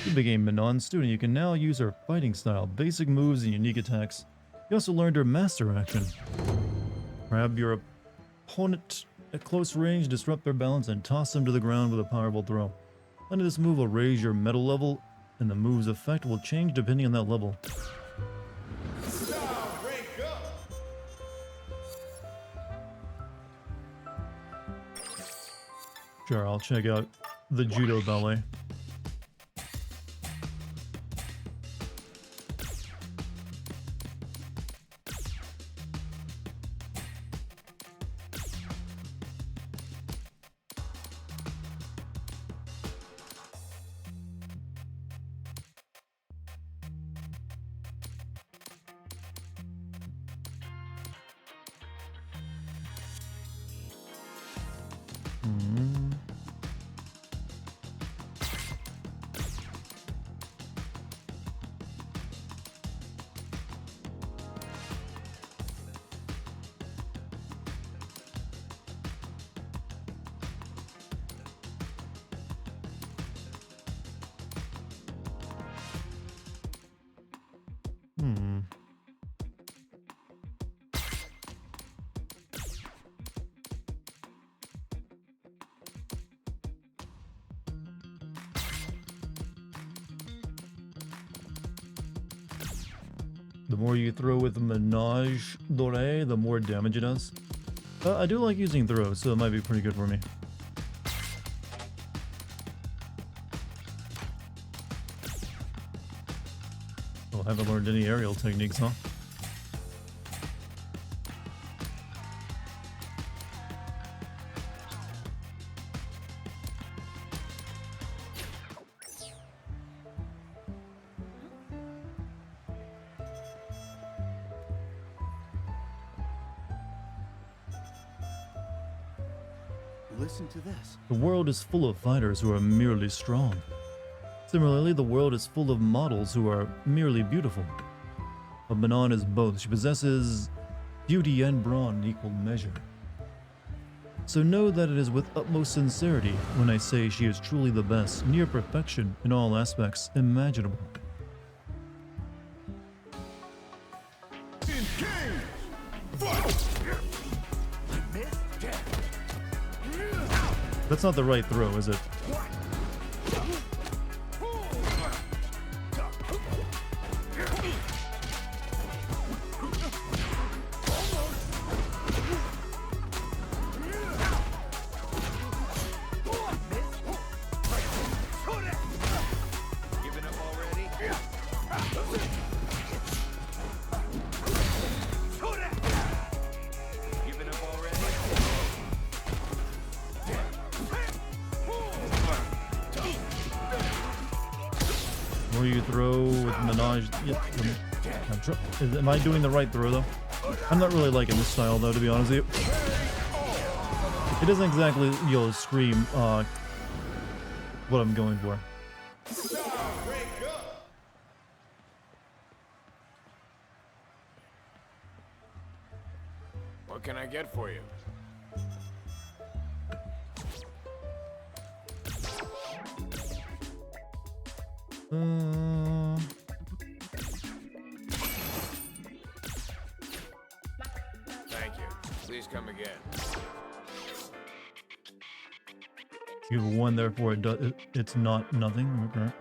You became Minon's student. You can now use her fighting style, basic moves, and unique attacks. You also learned her master action. Grab your opponent at close range, disrupt their balance, and toss them to the ground with a powerful throw. Under this move will raise your metal level, and the move's effect will change depending on that level. Sure, I'll check out the judo ballet. The more you throw with Menage Doré, the more damage it does. I do like using throws, so it might be pretty good for me. Oh, I haven't learned any aerial techniques, huh? Listen to this. The world is full of fighters who are merely strong. Similarly, the world is full of models who are merely beautiful. But Manon is both. She possesses beauty and brawn in equal measure. So know that it is with utmost sincerity when I say she is truly the best, near perfection in all aspects imaginable. That's not the right throw, is it? Or you throw with Menage. Am I doing the right throw though? I'm not really liking this style though, to be honest with you. It doesn't exactly, scream what I'm going for. can I get for you? Thank you. Please come again. You have one, therefore it's not nothing. Okay.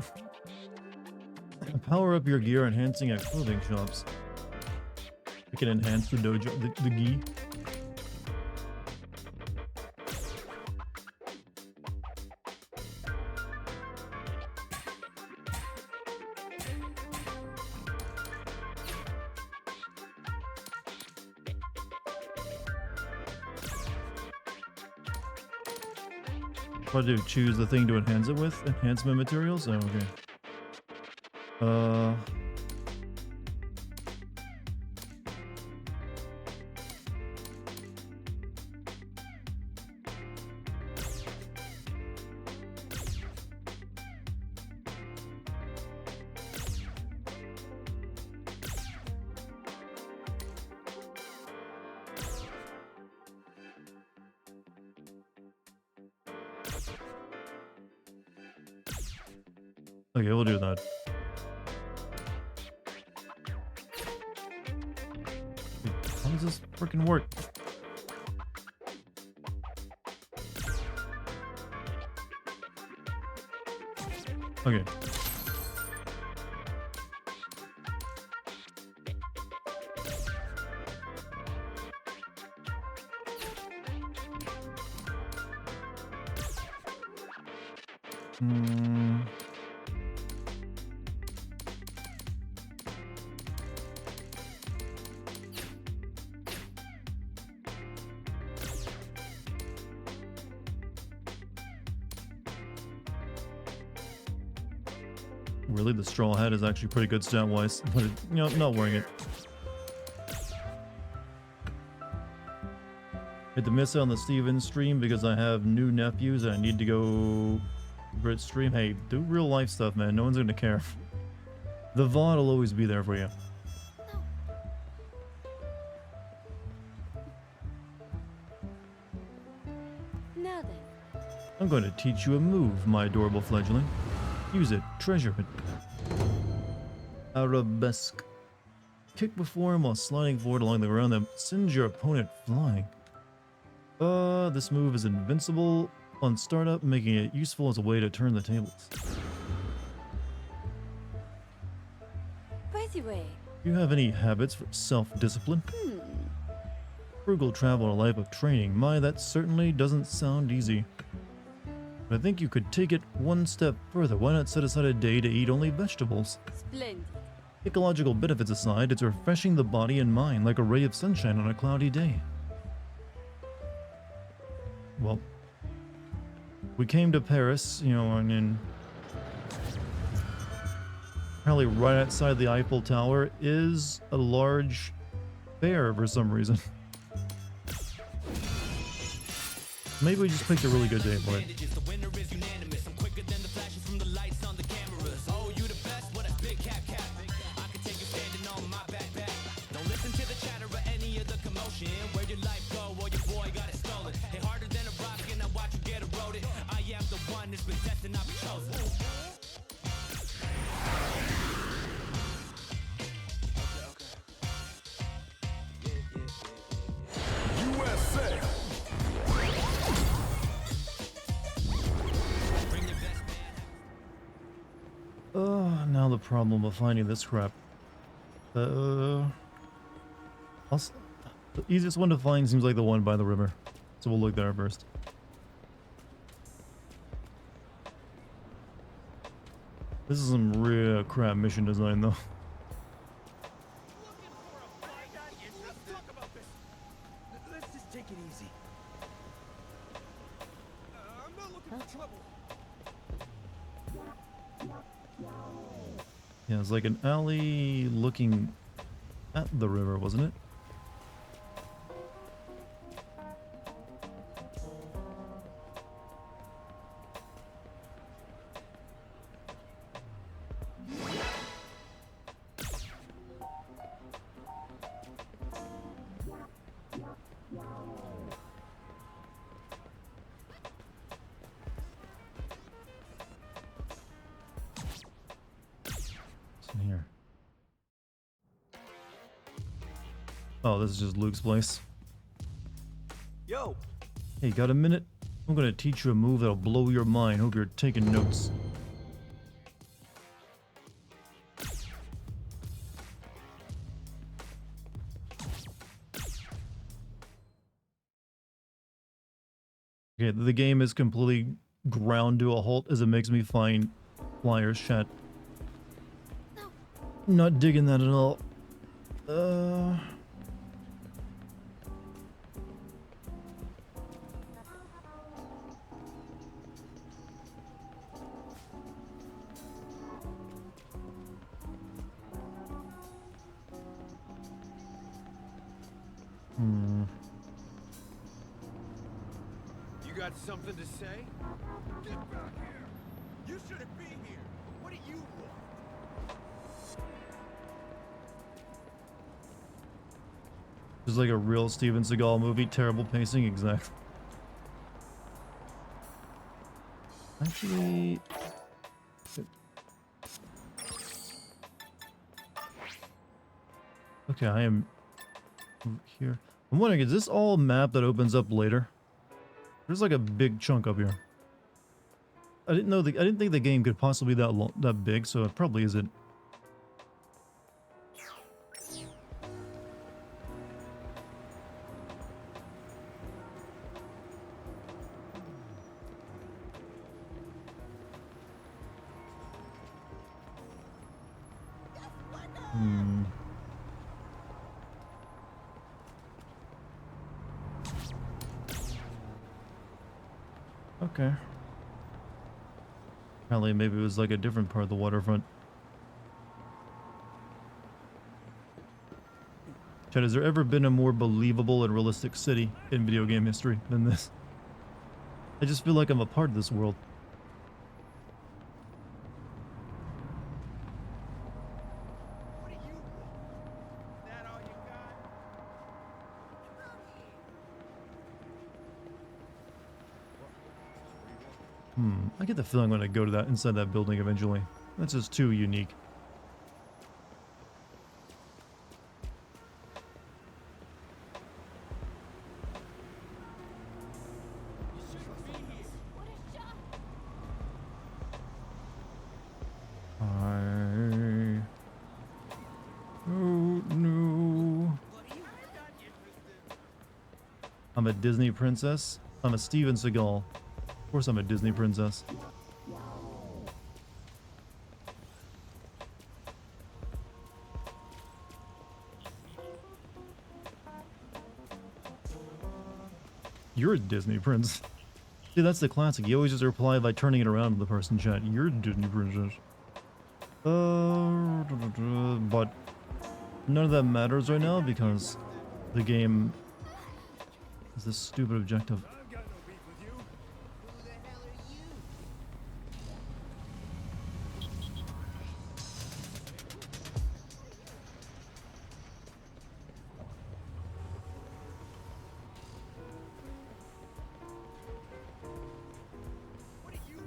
Power up your gear enhancing at clothing shops. You can enhance the dojo, the gi. What do? Choose the thing to enhance it with? Enhancement materials? Oh, okay. Okay, we'll do that. How does this freaking work? Okay. Really, the straw hat is actually pretty good stat-wise, but it, you know, not wearing it. Hit the miss on the Steven stream because I have new nephews and I need to go Grit stream. Hey, do real life stuff, man. No one's gonna care. The VOD will always be there for you. Now then. I'm going to teach you a move, my adorable fledgling. Use it. Treasure it. Arabesque. Kick before him while sliding forward along the ground, then sends your opponent flying. This move is invincible on startup, making it useful as a way to turn the tables. By the way. Do you have any habits for self-discipline? Frugal travel, a life of training. My, that certainly doesn't sound easy. But I think you could take it one step further. Why not set aside a day to eat only vegetables? Splendid. Ecological benefits aside, it's refreshing the body and mind like a ray of sunshine on a cloudy day. Well, we came to Paris, you know, and apparently right outside the Eiffel Tower is a large fair for some reason. Maybe we just picked a really good day for it. Now the problem of finding this crap. The easiest one to find seems like the one by the river. So we'll look there first. This is some real crap mission design though. Let's just take it easy. I'm not looking for trouble. Yeah, it's like an alley looking at the river, wasn't it? Oh, this is just Luke's place. Yo, Hey, got a minute? I'm gonna teach you a move that'll blow your mind. Hope you're taking notes. Okay, the game is completely ground to a halt as it makes me find flyers, chat. Not digging that at all. you got something to say? Get back here! You shouldn't be here! What do you want? This is like a real Steven Seagal movie. Terrible pacing, exactly. Actually... Okay, I am over here. I'm wondering, is this all a map that opens up later? There's like a big chunk up here. I didn't think the game could possibly be that big, so it probably isn't. Okay. Apparently maybe it was like a different part of the waterfront. Chad, has there ever been a more believable and realistic city in video game history than this? I just feel like I'm a part of this world. What do you want? Is that all you got? I get the feeling I'm gonna go to that inside that building eventually. That's just too unique. Oh no. I'm a Disney princess. I'm a Steven Seagal. Of course I'm a Disney princess. You're a Disney prince. See, that's the classic. You always just reply by turning it around to the person in chat. You're a Disney princess. But none of that matters right now because the game has this stupid objective. I've got no beef with you. Who the hell are you? What do you want?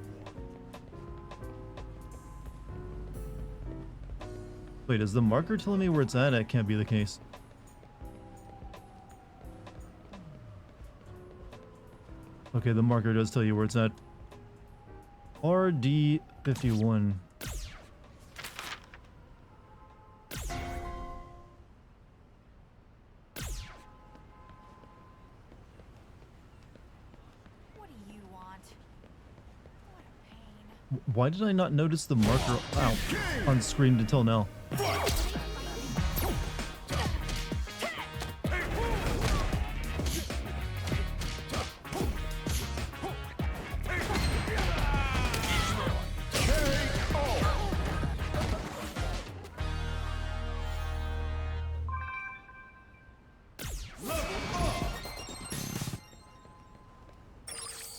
Wait, is the marker telling me where it's at? That can't be the case. Okay, the marker does tell you where it's at. RD51. What do you want? What a pain. Why did I not notice the marker on screen until now?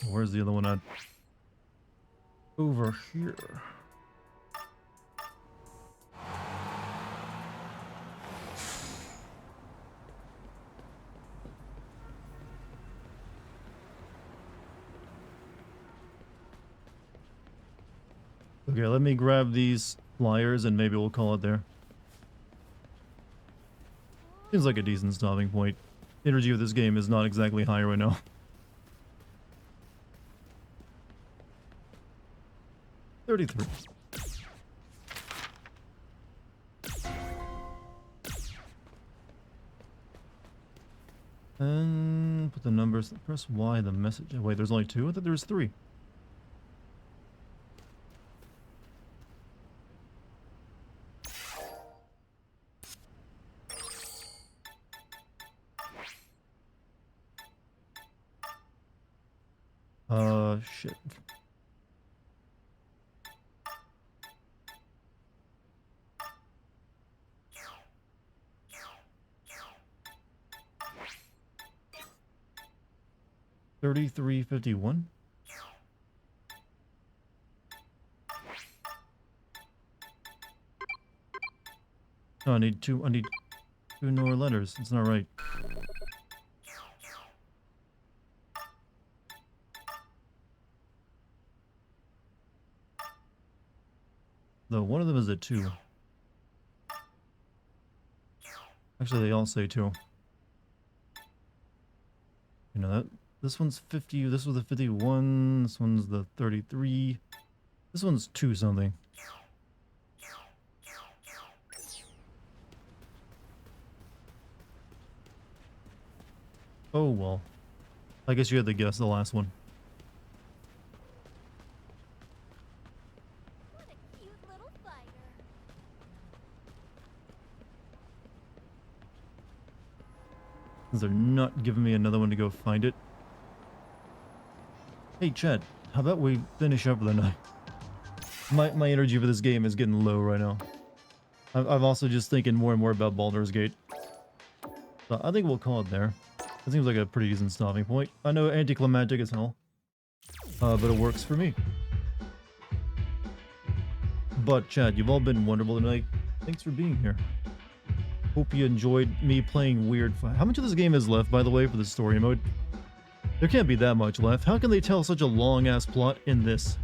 Where's the other one at? Over here. Okay, let me grab these flyers and maybe we'll call it there. Seems like a decent stopping point. Energy of this game is not exactly high right now. 33. And put the numbers. Press Y, the message. Oh, wait, there's only 2? I thought there was 3. Shit. $33.51. No, I need two more letters. It's not right. Though one of them is a 2. Actually, they all say 2. You know that this one's 50. This was the 51. This one's the 33. This one's 2 something. Oh well. I guess you had to guess the last one. What a cute little fighter. They're not giving me another one to go find it. Hey Chad, how about we finish up for the night? My energy for this game is getting low right now. I'm also just thinking more and more about Baldur's Gate. So I think we'll call it there. That seems like a pretty decent stopping point. I know anticlimactic as hell, but it works for me. But Chad, you've all been wonderful tonight. Thanks for being here. Hope you enjoyed me playing weird. How much of this game is left, by the way, for the story mode? There can't be that much left. How can they tell such a long-ass plot in this?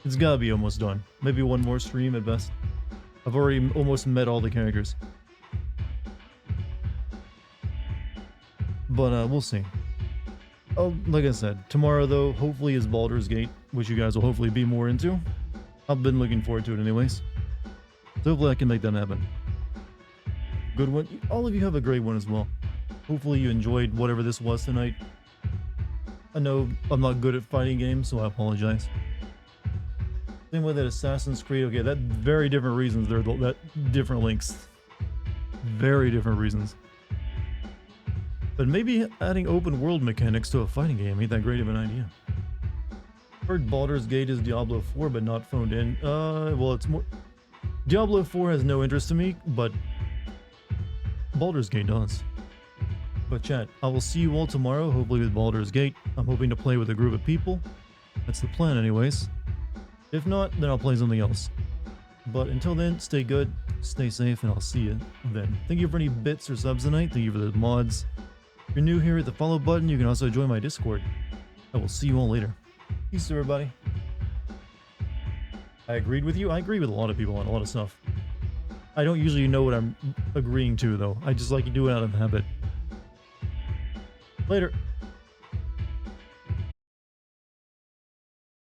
It's gotta be almost done. Maybe one more stream at best. I've already almost met all the characters. But we'll see. Oh, like I said, tomorrow though, hopefully is Baldur's Gate, which you guys will hopefully be more into. I've been looking forward to it anyways. So hopefully I can make that happen. Good one. All of you have a great one as well. Hopefully you enjoyed whatever this was tonight. I know I'm not good at fighting games, so I apologize. Same way that Assassin's Creed, okay, that very different reasons. They're that different links. Very different reasons. But maybe adding open world mechanics to a fighting game ain't that great of an idea. Heard Baldur's Gate is Diablo 4, but not phoned in. Well, it's more... Diablo 4 has no interest to me, but Baldur's Gate does. But chat, I will see you all tomorrow, hopefully with Baldur's Gate. I'm hoping to play with a group of people. That's the plan anyways. If not, then I'll play something else. But until then, stay good, stay safe, and I'll see you then. Thank you for any bits or subs tonight. Thank you for the mods. If you're new here, hit the follow button. You can also join my Discord. I will see you all later. Peace, everybody. I agreed with you. I agree with a lot of people on a lot of stuff. I don't usually know what I'm agreeing to, though. I just like to do it out of habit. Later.